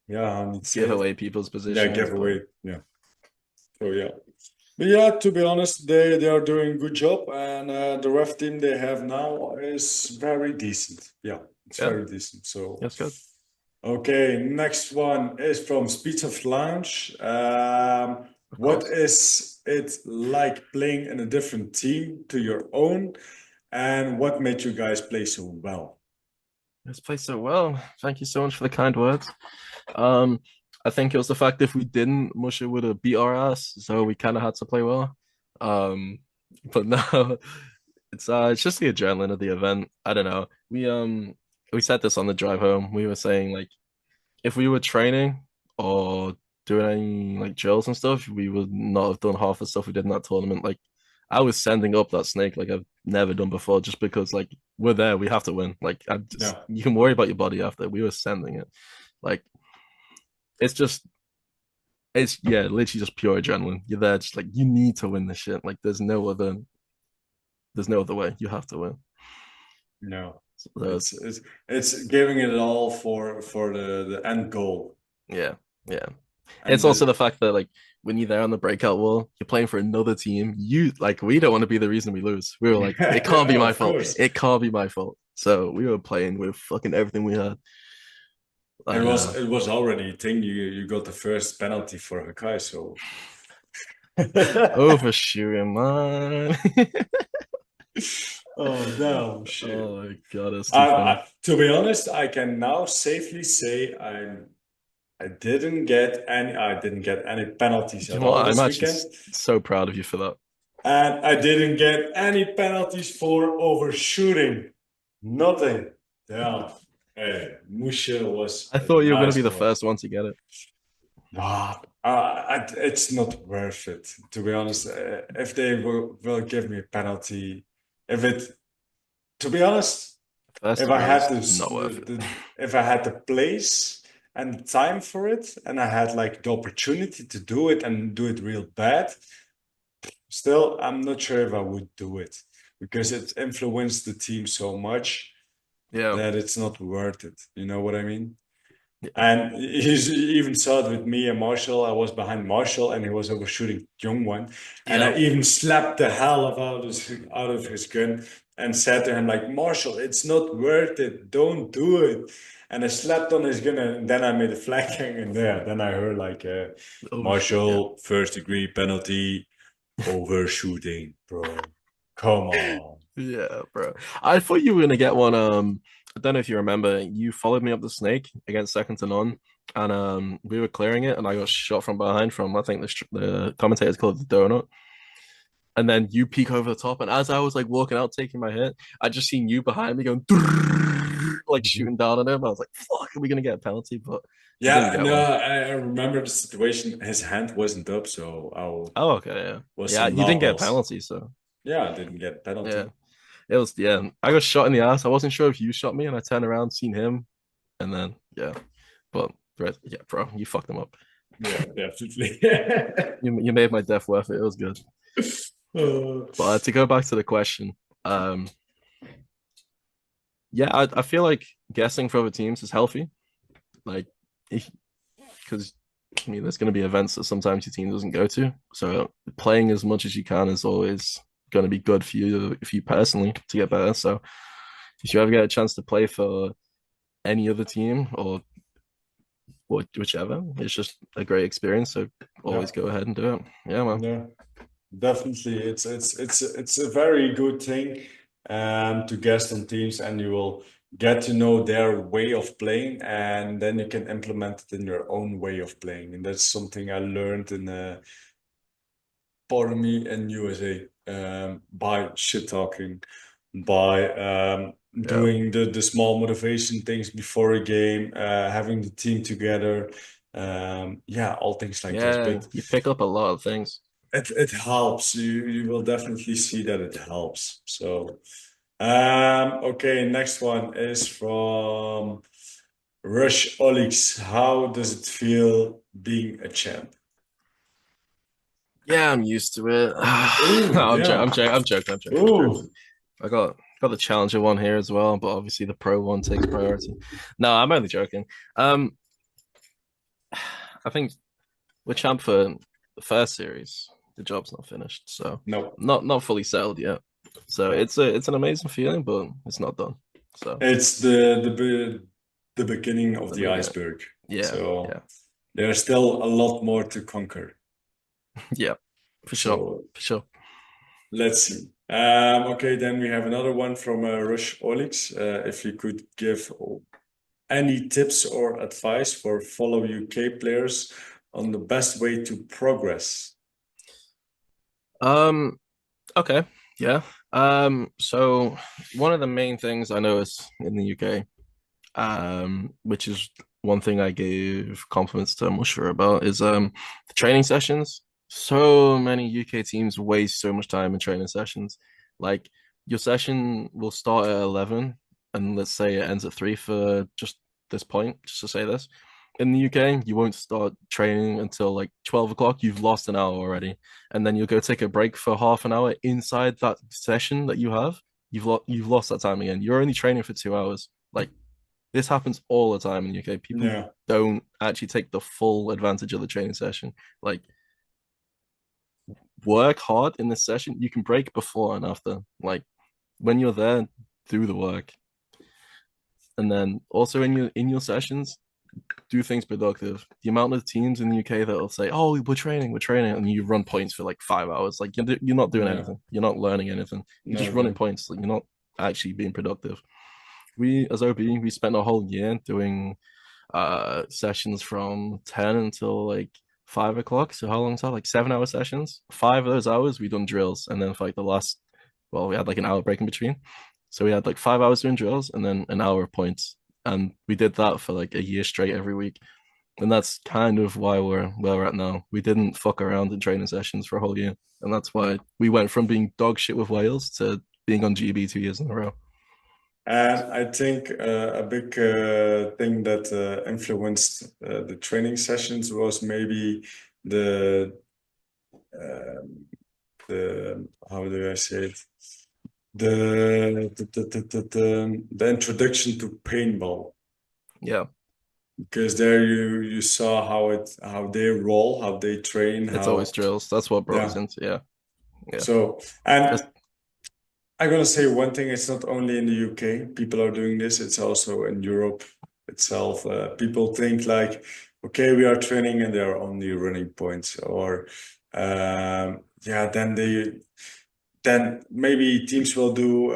S1: yeah, how do you say
S2: give
S1: it?
S2: away people's
S1: Yeah,
S2: positions,
S1: give
S2: but
S1: away. Yeah. So yeah. But yeah, to be honest, they are doing a good job, and the ref team they have now is very decent. Yeah, it's
S2: yeah,
S1: very decent. So
S2: that's good.
S1: okay, next one is from Speech of Lounge.
S2: Of
S1: What
S2: course.
S1: is it like playing in a different team to your own, and what made you guys play so well?
S2: Let's play so well. Thank you so much for the kind words. Um, I think it was the fact if we didn't, Musha would have beat our ass, so we kind of had to play well. Um, but no, it's just the adrenaline of the event. I don't know. We said this on the drive home. We were saying like if we were training or doing any like drills and stuff, we would not have done half the stuff we did in that tournament. Like I was sending up that snake like I've never done before, just because like we're there, we have to win. Like I just
S1: Yeah,
S2: you can worry about your body after. We were sending it. Like it's just it's yeah, literally just pure adrenaline. You're there, just like you need to win this shit. Like there's no other way. You have to win.
S1: no,
S2: So
S1: it's giving it all for the end goal,
S2: yeah, yeah.
S1: and
S2: It's also the fact that like when you're there on the breakout wall, you're playing for another team. You like we don't want to be the reason we lose. We were like, it can't be my
S1: of
S2: fault.
S1: course.
S2: It can't be my fault. So we were playing with fucking everything we had. And
S1: It was already a thing. You got the first penalty for Hakai, so
S2: overshooting, man.
S1: oh no, shit.
S2: Oh my god, it's too funny.
S1: To be honest, I can now safely say I didn't get any penalties
S2: Do you
S1: at
S2: know what?
S1: all
S2: I'm
S1: this
S2: actually
S1: weekend,
S2: so proud of you for that.
S1: and I didn't get any penalties for overshooting. Nothing. Yeah. Hey, Musha was
S2: I
S1: a
S2: thought you were gonna
S1: nice
S2: be the
S1: boy.
S2: first one to get it.
S1: Nah, it's not worth it, to be honest. If they will give me a penalty, if it, to be honest,
S2: First
S1: if I
S2: degree
S1: had
S2: is
S1: this,
S2: not worth it.
S1: if I had the place and the time for it, and I had like the opportunity to do it and do it real bad, still, I'm not sure if I would do it because it influenced the team so much
S2: Yeah.
S1: that it's not worth it. You know what I mean?
S2: Yeah.
S1: And he even saw it with me and Marshall. I was behind Marshall and he was overshooting Young One. And I
S2: Yeah.
S1: even slapped the hell out of his gun and said to him, like, Marshall, it's not worth it. Don't do it. And I slapped on his gun and then I made a flag hang in there. Then I heard like
S2: Overshoot. Yeah.
S1: Marshall, first degree penalty, overshooting, bro. Come on.
S2: Yeah, bro. I thought you were gonna get one. I don't know if you remember. You followed me up the snake against second to none, and we were clearing it, and I got shot from behind from I think the commentators called it the donut. And then you peek over the top, and as I was like walking out taking my hit, I just seen you behind me going like shooting down on him. I was like, "Fuck, are we gonna get a penalty?" But we didn't
S1: Yeah,
S2: get
S1: no,
S2: one.
S1: I remember the situation. His hand wasn't up, so I
S2: Oh, okay, yeah,
S1: was
S2: yeah.
S1: some
S2: You didn't get a
S1: levels.
S2: penalty, so
S1: Yeah, I didn't get
S2: yeah,
S1: penalty.
S2: it was yeah. I got shot in the ass. I wasn't sure if you shot me, and I turned around, seen him, and then yeah, but yeah, bro, you fucked him up.
S1: Yeah, definitely.
S2: You made my death worth it. It was good.
S1: Uh,
S2: But to go back to the question, um, yeah, I feel like guessing for other teams is healthy. Like, because I mean, there's going to be events that sometimes your team doesn't go to. So playing as much as you can is always going to be good for you personally to get better. So if you ever get a chance to play for any other team or whichever, it's just a great experience. So
S1: yeah,
S2: always go ahead and do it. Yeah, man.
S1: yeah, definitely. It's a very good thing to guest on teams, and you will get to know their way of playing, and then you can implement it in your own way of playing. And that's something I learned in part of me in USA by shit talking, by
S2: Yeah.
S1: doing the small motivation things before a game, having the team together, yeah, all things like this.
S2: Yeah.
S1: But
S2: You pick up a lot of things.
S1: it helps. You will definitely see that it helps. So okay, next one is from Rush Olix. How does it feel being a champ?
S2: Yeah, I'm used to it.
S1: Oh,
S2: I'm
S1: damn.
S2: joking. I'm joking. I'm joking. I'm joking.
S1: Oh,
S2: I got the challenger one here as well, but obviously the pro one takes priority. No, I'm only joking. Um, I think we're champ for the first series. The job's not finished, so
S1: no.
S2: not fully settled yet. So it's an amazing feeling, but it's not done. So
S1: It's the beginning of
S2: the
S1: the
S2: beginning.
S1: iceberg.
S2: Yeah,
S1: So
S2: yeah,
S1: there's still a lot more to conquer.
S2: yeah, for sure,
S1: So
S2: for sure.
S1: let's see. Okay, then we have another one from Rush Olix. If you could give any tips or advice for fellow UK players on the best way to progress.
S2: Um, okay, yeah. So one of the main things I notice in the UK, which is one thing I gave compliments to Mushra about, is the training sessions. So many UK teams waste so much time in training sessions. Like your session will start at 11, and let's say it ends at 3 for just this point, just to say this. In the UK, you won't start training until like 12 o'clock. You've lost an hour already. And then you'll go take a break for half an hour inside that session that you have. You've lost that time again. You're only training for 2 hours. Like this happens all the time in the UK. People
S1: Yeah.
S2: don't actually take the full advantage of the training session. Like work hard in this session. You can break before and after. Like when you're there, do the work. And then also in your sessions, do things productive. The amount of teams in the UK that will say, "Oh, we're training," and you run points for like 5 hours. Like you're not doing
S1: Yeah.
S2: anything. You're not learning anything. You're just running
S1: No,
S2: points. Like you're not actually being productive. We as OB, we spent a whole year doing sessions from 10 until like 5 o'clock. So how long is that? Like 7 hour sessions. 5 of those hours we done drills, and then for like the last, well, we had like an hour break in between. So we had like 5 hours doing drills and then an hour of points, and we did that for like a year straight every week. And that's kind of why we're where we're at now. We didn't fuck around in training sessions for a whole year, and that's why we went from being dog shit with Wales to being on GB 2 years in a row.
S1: and I think a big thing that influenced the training sessions was maybe the um, the how do I say it? the introduction to paintball,
S2: Yeah,
S1: because there you saw how they roll, how they train,
S2: it's always
S1: how
S2: drills. That's what brought us
S1: yeah.
S2: into. Yeah, yeah.
S1: So and
S2: Just
S1: I'm gonna say one thing, it's not only in the UK people are doing this, it's also in Europe itself. People think like, okay, we are training and they are only running points, or yeah, then maybe teams will do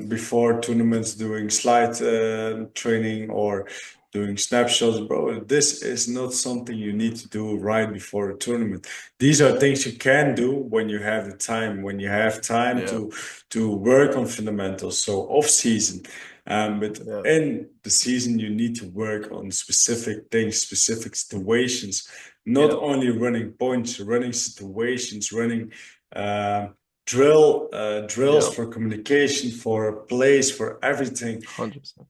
S1: before tournaments doing slide training or doing snapshots. Bro, this is not something you need to do right before a tournament. These are things you can do when you have the time, when you have time
S2: yeah,
S1: to work on fundamentals. So off season. But
S2: yeah,
S1: in the season, you need to work on specific things, specific situations, not
S2: yeah,
S1: only running points, running situations, running uh,
S2: yeah.
S1: drills for communication, for plays, for everything.
S2: 100%.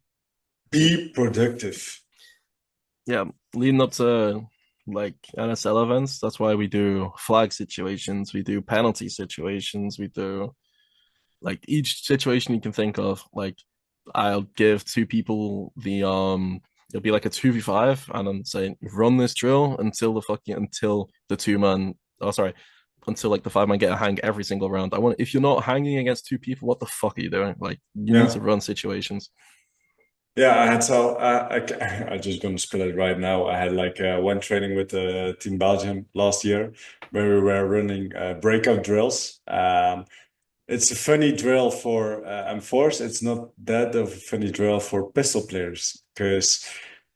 S1: Be productive.
S2: Yeah, leading up to like NSL events, that's why we do flag situations, we do penalty situations, we do like each situation you can think of. Like I'll give two people it'll be like a 2v5 and I'm saying run this drill until the two man oh sorry until like the five man get a hang every single round. I want if you're not hanging against two people, what the fuck are you doing? Like you need to
S1: Yeah.
S2: run situations.
S1: Yeah, I had so I just gonna spill it right now. I had like one training with Team Belgium last year where we were running breakout drills. It's a funny drill for M4s. It's not that of a funny drill for pistol players because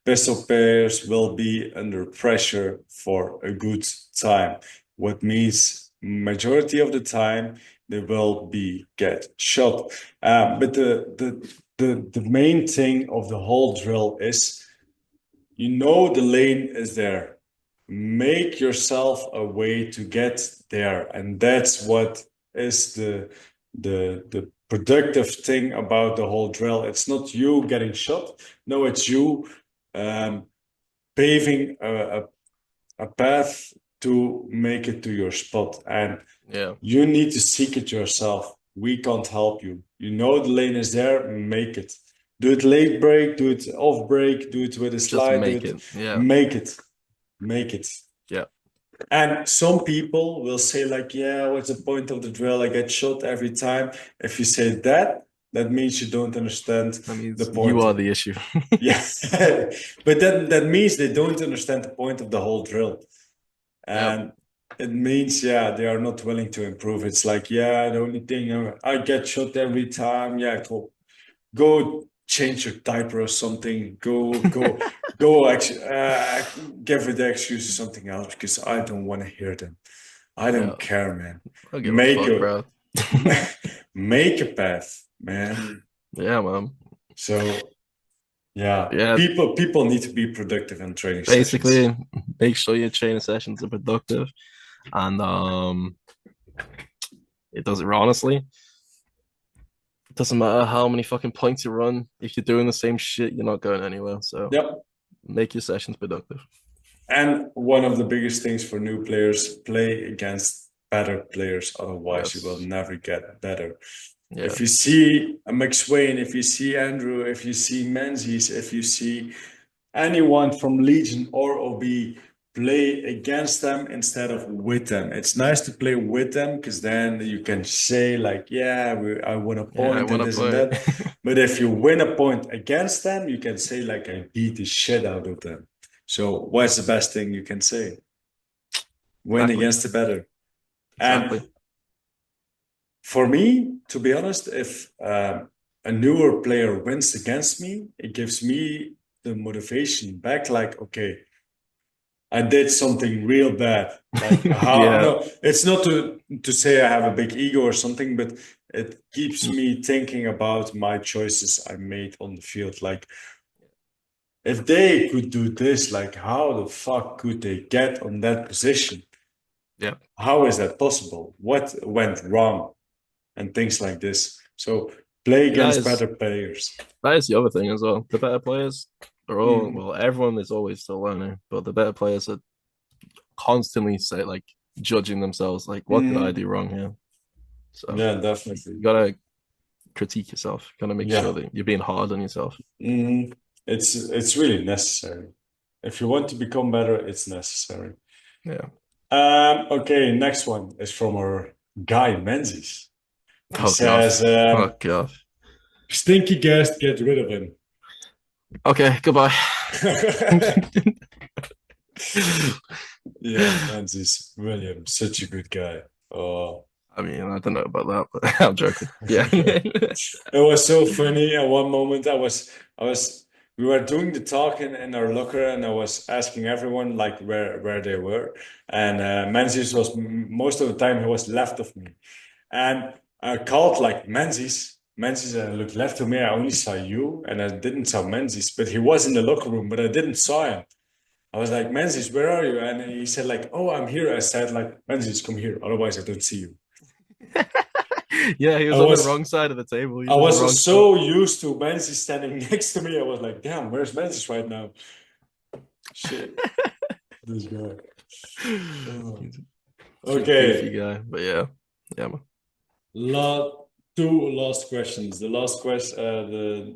S1: pistol players will be under pressure for a good time. What means majority of the time they will be get shot. But the main thing of the whole drill is you know the lane is there. Make yourself a way to get there, and that's what is the productive thing about the whole drill. It's not you getting shot. No, it's you um, paving a path to make it to your spot, and
S2: Yeah.
S1: you need to seek it yourself. We can't help you. You know the lane is there, make it. Do it late break, do it off break, do it with a
S2: Just
S1: slide, do
S2: make
S1: it,
S2: it. Yeah.
S1: make it, make it.
S2: Yeah.
S1: And some people will say, like, yeah, what's the point of the drill? I get shot every time. If you say that, that means you don't understand
S2: That
S1: the
S2: means you
S1: point.
S2: are the issue.
S1: Yeah. But that means they don't understand the point of the whole drill.
S2: Yeah.
S1: And it means, yeah, they are not willing to improve. It's like, yeah, the only thing I get shot every time. Yeah, go change your diaper or something. Go. Actually, give it the excuse or something else because I don't want to hear them. I
S2: Yeah.
S1: don't care, man.
S2: I don't give a
S1: Make
S2: fuck,
S1: a
S2: bro.
S1: make a path, man.
S2: Yeah, man.
S1: So yeah,
S2: Yeah.
S1: people need to be productive in training sessions.
S2: Basically, make sure your training sessions are productive. And it doesn't honestly, it doesn't matter how many fucking points you run. If you're doing the same shit, you're not going anywhere. So
S1: Yep.
S2: make your sessions productive.
S1: And one of the biggest things for new players, play against better players, otherwise you will
S2: Yes.
S1: never get better.
S2: Yeah.
S1: If you see a McSwain, if you see Andrew, if you see Menzies, if you see anyone from Legion or OB, play against them instead of with them. It's nice to play with them because then you can say like, yeah, I won a
S2: Yeah, I
S1: point and
S2: want to
S1: this and
S2: play.
S1: that. But if you win a point against them, you can say like, I beat the shit out of them. So what's the best thing you can say? Win
S2: Exactly.
S1: against the better.
S2: Exactly.
S1: And for me, to be honest, if a newer player wins against me, it gives me the motivation back. Like, okay, I did something real bad. Like how?
S2: Yeah.
S1: No, it's not to say I have a big ego or something, but it keeps me thinking about my choices I made on the field. Like if they could do this, like how the fuck could they get on that position?
S2: Yeah.
S1: How is that possible? What went wrong? And things like this. So play
S2: That
S1: against
S2: is
S1: better players.
S2: that is the other thing as well. The better players are all
S1: Mm,
S2: well, everyone is always still learning, but the better players are constantly say like judging themselves, like, what did I
S1: mm,
S2: do wrong here? So
S1: yeah,
S2: you
S1: definitely.
S2: gotta critique yourself. Kind of make sure
S1: Yeah.
S2: that you're being hard on yourself.
S1: Mhm. It's really necessary. If you want to become better, it's necessary.
S2: Yeah.
S1: Okay, next one is from our guy Menzies. He
S2: Oh god.
S1: says,
S2: Oh god.
S1: "Stinky guest, get rid of him."
S2: Okay. Goodbye.
S1: Yeah, Menzies William, such a good guy. Oh.
S2: I mean, I don't know about that, but I'm joking. Yeah.
S1: It was so funny. At one moment, we were doing the talking in our locker, and I was asking everyone like where they were, and Menzies was most of the time he was left of me, and I called like Menzies, and I looked left of me. I only saw you, and I didn't saw Menzies, but he was in the locker room, but I didn't saw him. I was like, Menzies, where are you? And he said like, oh, I'm here. I said like, Menzies, come here, otherwise I don't see you.
S2: Yeah, he
S1: I
S2: was on the
S1: was
S2: wrong side of the table. He
S1: I
S2: was in the wrong
S1: was
S2: spot.
S1: so used to Menzies standing next to me. I was like, damn, where's Menzies right now? Shit, this guy. Oh.
S2: He's a goofy
S1: Okay,
S2: guy, but yeah, yeah, man.
S1: La two last questions. The last question,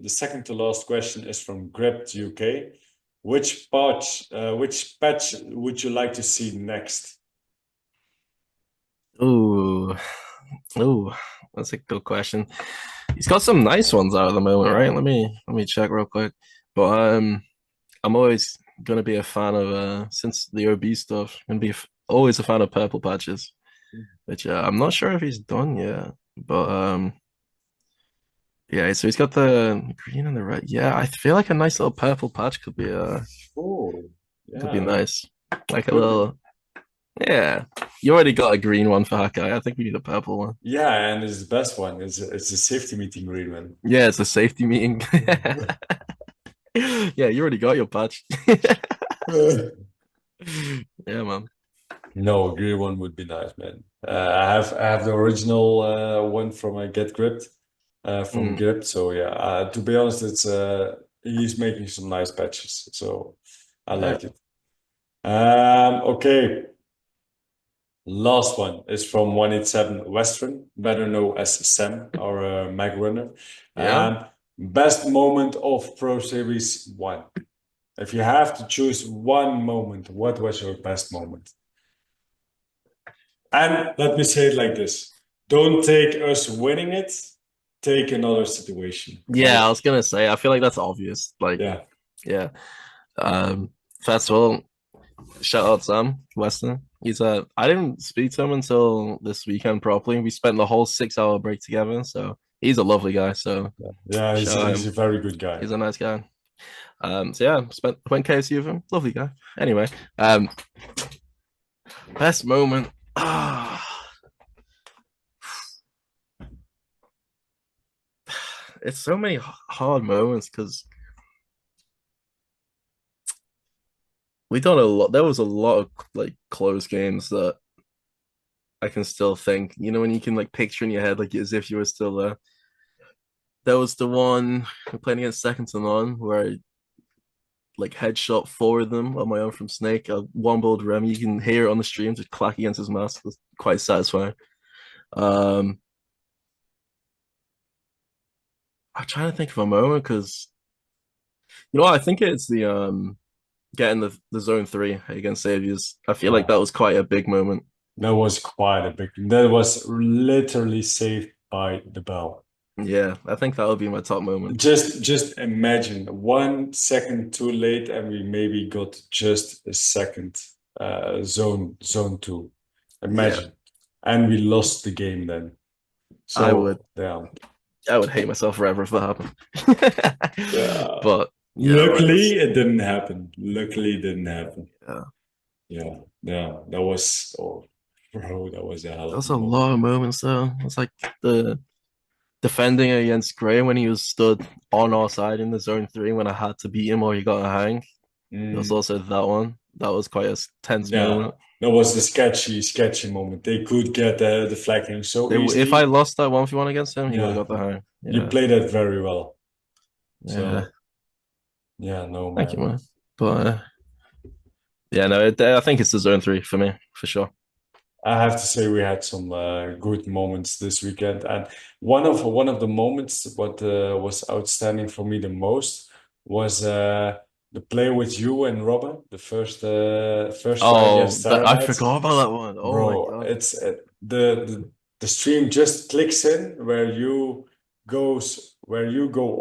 S1: the second to last question is from Gripped UK. Which patch would you like to see next?
S2: Ooh, ooh, that's a good question. He's got some nice ones out at the moment, right? Let me check real quick. But I'm always gonna be a fan of since the OB stuff, always a fan of purple patches. Which I'm not sure if he's done yet, but yeah. So he's got the green and the red. Yeah, I feel like a nice little purple patch
S1: Oh,
S2: could be
S1: yeah,
S2: nice, like a
S1: could be.
S2: little. Yeah, you already got a green one for Hakai. I think we need a purple one.
S1: Yeah, and it's the best one. It's a safety meeting agreement.
S2: Yeah, it's a safety meeting. Yeah, you already got your patch. Yeah, man.
S1: No, a green one would be nice, man. I have the original one from Get Gripped from
S2: Mm,
S1: Grip. So yeah, to be honest, it's he's making some nice patches, so I
S2: yeah,
S1: like it. Okay, last one is from 187 Western, better known as Sam or Mag Runner.
S2: yeah.
S1: Best moment of Pro Series 1. If you have to choose one moment, what was your best moment? And let me say it like this. Don't take us winning it, take another situation.
S2: Yeah, I
S1: Like,
S2: was gonna say, I feel like that's obvious. Like,
S1: yeah.
S2: yeah. Um, First of all, shout out Sam Weston. I didn't speak to him until this weekend properly. We spent the whole 6 hour break together, so he's a lovely guy. So
S1: Yeah, he's,
S2: shout out
S1: he's
S2: him.
S1: a very good guy.
S2: He's a nice guy. So yeah, went KFC with him. Lovely guy. Anyway, best moment. Ah, it's so many hard moments because we done a lot. There was a lot of like close games that I can still think. You know, when you can like picture in your head like as if you were still there. There was the one playing against second to none where I like headshot four of them on my own from Snake. I one balled Rem. You can hear it on the stream just clack against his mask. It's quite satisfying. Um, I'm trying to think of a moment because you know what? I think it's the getting the zone three against Saviors. I feel like
S1: Yeah,
S2: that was quite a big moment.
S1: that was quite a big. That was literally saved by the bell.
S2: Yeah, I think that would be my top moment.
S1: Just imagine 1 second too late, and we maybe got just a second zone two.
S2: Yeah,
S1: Imagine, and we lost the game then.
S2: I would
S1: So yeah.
S2: I would hate myself forever if that happened.
S1: Yeah.
S2: But yeah, right.
S1: Luckily, it didn't happen. Luckily, it didn't happen.
S2: Yeah.
S1: Yeah, yeah, that was, oh, bro, that was a hell
S2: That
S1: of
S2: was
S1: a
S2: a
S1: moment.
S2: lot of moments though. It's like the defending against Gray when he was stood on our side in the zone three when I had to beat him or he got a hang. There was
S1: Mm,
S2: also that one. That was quite a tense
S1: yeah,
S2: moment.
S1: that was the sketchy moment. They could get the flagging so
S2: If I
S1: easily.
S2: lost that 1v1 against him, he would
S1: Yeah,
S2: have got the hang.
S1: you
S2: Yeah.
S1: played it very well.
S2: Yeah.
S1: So yeah, no
S2: Thank you,
S1: man.
S2: man. But yeah, no, I think it's the zone three for me, for sure.
S1: I have to say we had some good moments this weekend, and one of the moments what was outstanding for me the most was the play with you and Robin, the first try
S2: Oh,
S1: against
S2: I
S1: Terranites.
S2: forgot about that one. Oh my
S1: Bro,
S2: God.
S1: it's the stream just clicks in where you go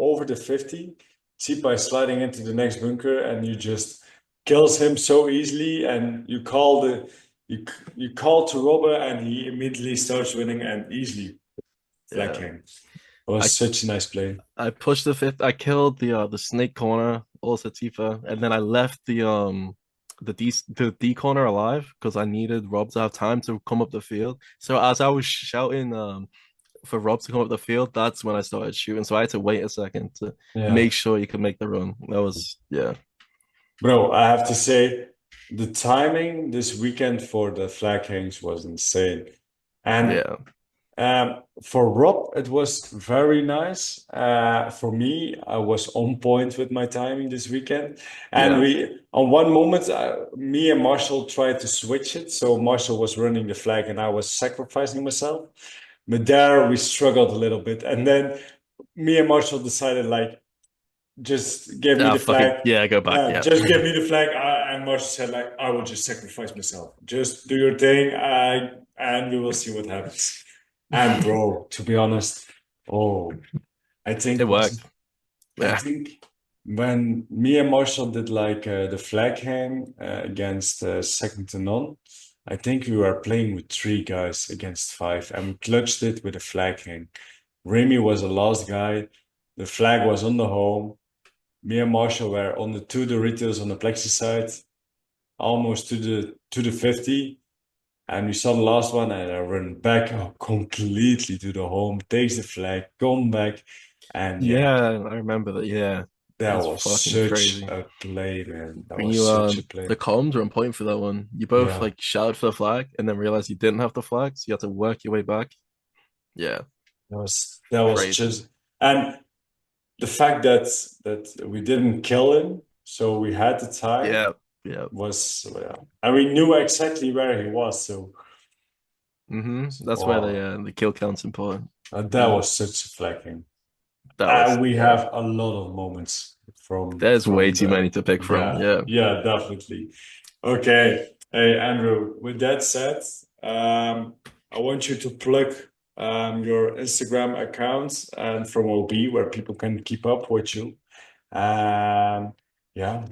S1: over the 50, by sliding into the next bunker, and you just kills him so easily, and you you call to Robber, and he immediately starts winning and easily flag
S2: Yeah.
S1: him. It was
S2: I
S1: such a nice play.
S2: I pushed the fifth. I killed the snake corner, also Tifa, and then I left the D corner alive because I needed Rob to have time to come up the field. So as I was shouting for Rob to come up the field, that's when I started shooting. So I had to wait a second to
S1: Yeah.
S2: make sure he could make the run. That was yeah.
S1: Bro, I have to say the timing this weekend for the flag hangs was insane. And
S2: Yeah.
S1: for Rob, it was very nice. For me, I was on point with my timing this weekend. And
S2: Yeah.
S1: on one moment, me and Marshall tried to switch it. So Marshall was running the flag and I was sacrificing myself. But there we struggled a little bit. And then me and Marshall decided, like, just give me
S2: Ah,
S1: the
S2: fuck it.
S1: flag.
S2: Yeah, go back. Yeah.
S1: Just give me the flag. And Marshall said, like, I will just sacrifice myself. Just do your thing, and we will see what happens. And bro, to be honest, oh, I
S2: It
S1: think
S2: worked.
S1: I
S2: Yeah.
S1: think when me and Marshall did like the flag hang against second to none, I think we were playing with three guys against five, and we clutched it with a flag hang. Remy was the last guy. The flag was on the home. Me and Marshall were on the two Doritos on the plexi side, almost to the 50. And we saw the last one, and I run back completely to the home, takes the flag, come back. And yeah,
S2: Yeah, I remember that. Yeah.
S1: that
S2: That's
S1: was
S2: fucking
S1: such
S2: crazy.
S1: a play, man. That
S2: When
S1: was
S2: you
S1: such a play.
S2: the comms were on point for that one. You both
S1: Yeah,
S2: like shouted for the flag and then realized you didn't have the flag, so you had to work your way back. Yeah,
S1: that was
S2: crazy.
S1: just, and the fact that we didn't kill him, so we had the tie
S2: Yeah, yeah.
S1: was, yeah. And we knew exactly where he was, so
S2: That's where
S1: oh,
S2: the kill count's important.
S1: that was such a flagging.
S2: That was
S1: And we
S2: yeah.
S1: have a lot of moments
S2: There's way
S1: from
S2: too
S1: the
S2: many to pick from.
S1: yeah,
S2: Yeah,
S1: yeah, definitely. Okay. Hey, Andrew, with that said, I want you to plug your Instagram accounts and from OB where people can keep up with you. Um, yeah,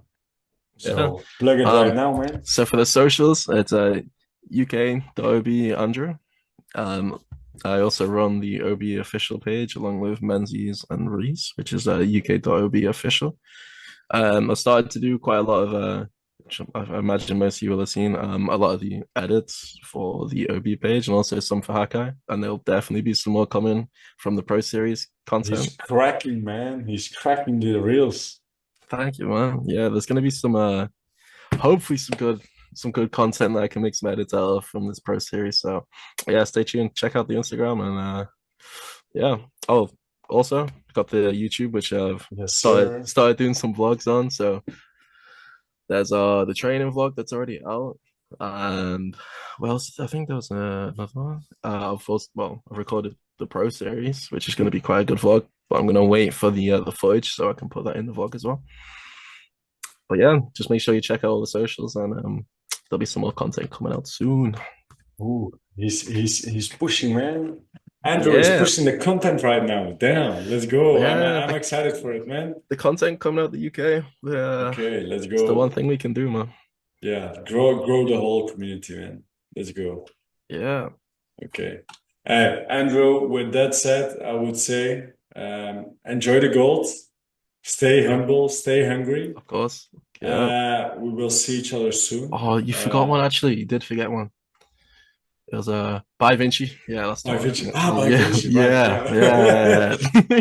S2: yeah.
S1: so plug it right
S2: Um,
S1: now, man.
S2: so for the socials, it's UK.OB Andrew. Um, I also run the OB official page along with Menzies and Reese, which is UK.OB official. I started to do quite a lot of which I imagine most of you will have seen a lot of the edits for the OB page and also some for Hakai, and there'll definitely be some more coming from the Pro Series content.
S1: He's cracking, man. He's cracking the reels.
S2: Thank you, man. Yeah, there's gonna be some hopefully some good content that I can make some edits out of from this Pro Series. So yeah, stay tuned. Check out the Instagram and yeah. Oh, also got the YouTube, which I've
S1: Yes,
S2: started
S1: sir.
S2: started doing some vlogs on. So there's the training vlog that's already out. And well, I think there was another one. I've recorded the Pro Series, which is going to be quite a good vlog. But I'm going to wait for the footage so I can put that in the vlog as well. But yeah, just make sure you check out all the socials, and there'll be some more content coming out soon.
S1: Ooh, he's pushing, man. Andrew is
S2: Yeah,
S1: pushing the content right now. Damn, let's go.
S2: yeah,
S1: I'm excited for it, man.
S2: the content coming out of the UK. Yeah,
S1: Okay, let's
S2: it's the one
S1: go.
S2: thing we can do, man.
S1: Yeah, grow the whole community, man. Let's go.
S2: Yeah,
S1: Okay. Andrew, with that said, I would say enjoy the gold, stay humble, stay hungry.
S2: of course. Yeah.
S1: We will see each other soon.
S2: Oh, you forgot one actually. You did forget one. It was by Vinci. Yeah, that's the
S1: By
S2: one.
S1: Vinci. By
S2: Yeah,
S1: Vinci, right?
S2: yeah,
S1: Yeah.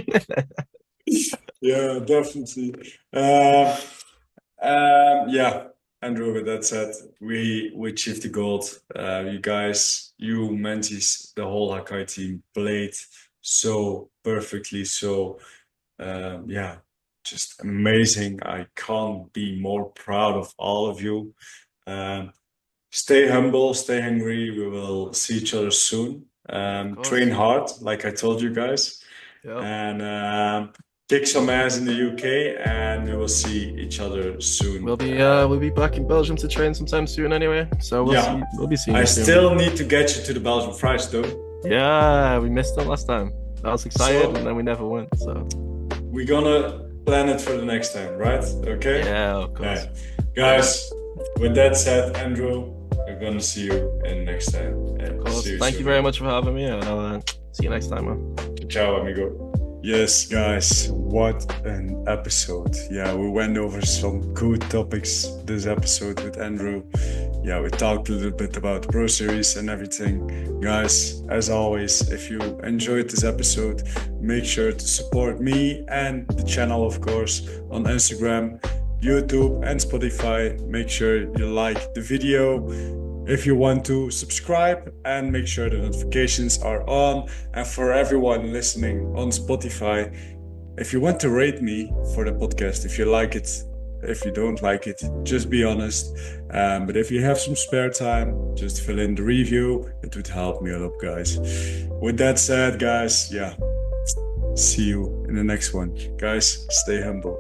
S2: yeah.
S1: Yeah, definitely. Yeah, Andrew, with that said, we achieved the gold. You guys, you Menzies, the whole Hakai team played so perfectly. So yeah, just amazing. I can't be more proud of all of you. Um, Stay humble, stay hungry. We will see each other soon.
S2: Of
S1: Train
S2: course.
S1: hard, like I told you guys,
S2: Yep.
S1: and kick some ass in the UK. And we will see each other
S2: We'll
S1: soon.
S2: be back in Belgium to train sometime soon anyway. So
S1: Yeah,
S2: we'll be seeing
S1: I
S2: you soon, man.
S1: still need to get you to the Belgian fries, though.
S2: Yeah, we missed them last time. I was excited and
S1: So
S2: then we never went. So
S1: we're gonna plan it for the next time, right? Okay.
S2: yeah, of
S1: All
S2: course.
S1: right,
S2: All right,
S1: guys. With that said, Andrew, we're gonna see you in next time.
S2: of
S1: And see
S2: course.
S1: you
S2: Thank you
S1: soon,
S2: very
S1: man.
S2: much for having me, and I'll see you next time, man.
S1: Ciao, amigo. Yes, guys, what an episode. Yeah, we went over some good topics this episode with Andrew. Yeah, we talked a little bit about Pro Series and everything. Guys, as always, if you enjoyed this episode, make sure to support me and the channel, of course, on Instagram, YouTube, and Spotify. Make sure you like the video. If you want to subscribe and make sure the notifications are on. And for everyone listening on Spotify, if you want to rate me for the podcast, if you like it, if you don't like it, just be honest. But if you have some spare time, just fill in the review. It would help me a lot, guys. With that said, guys, yeah, see you in the next one. Guys, stay humble.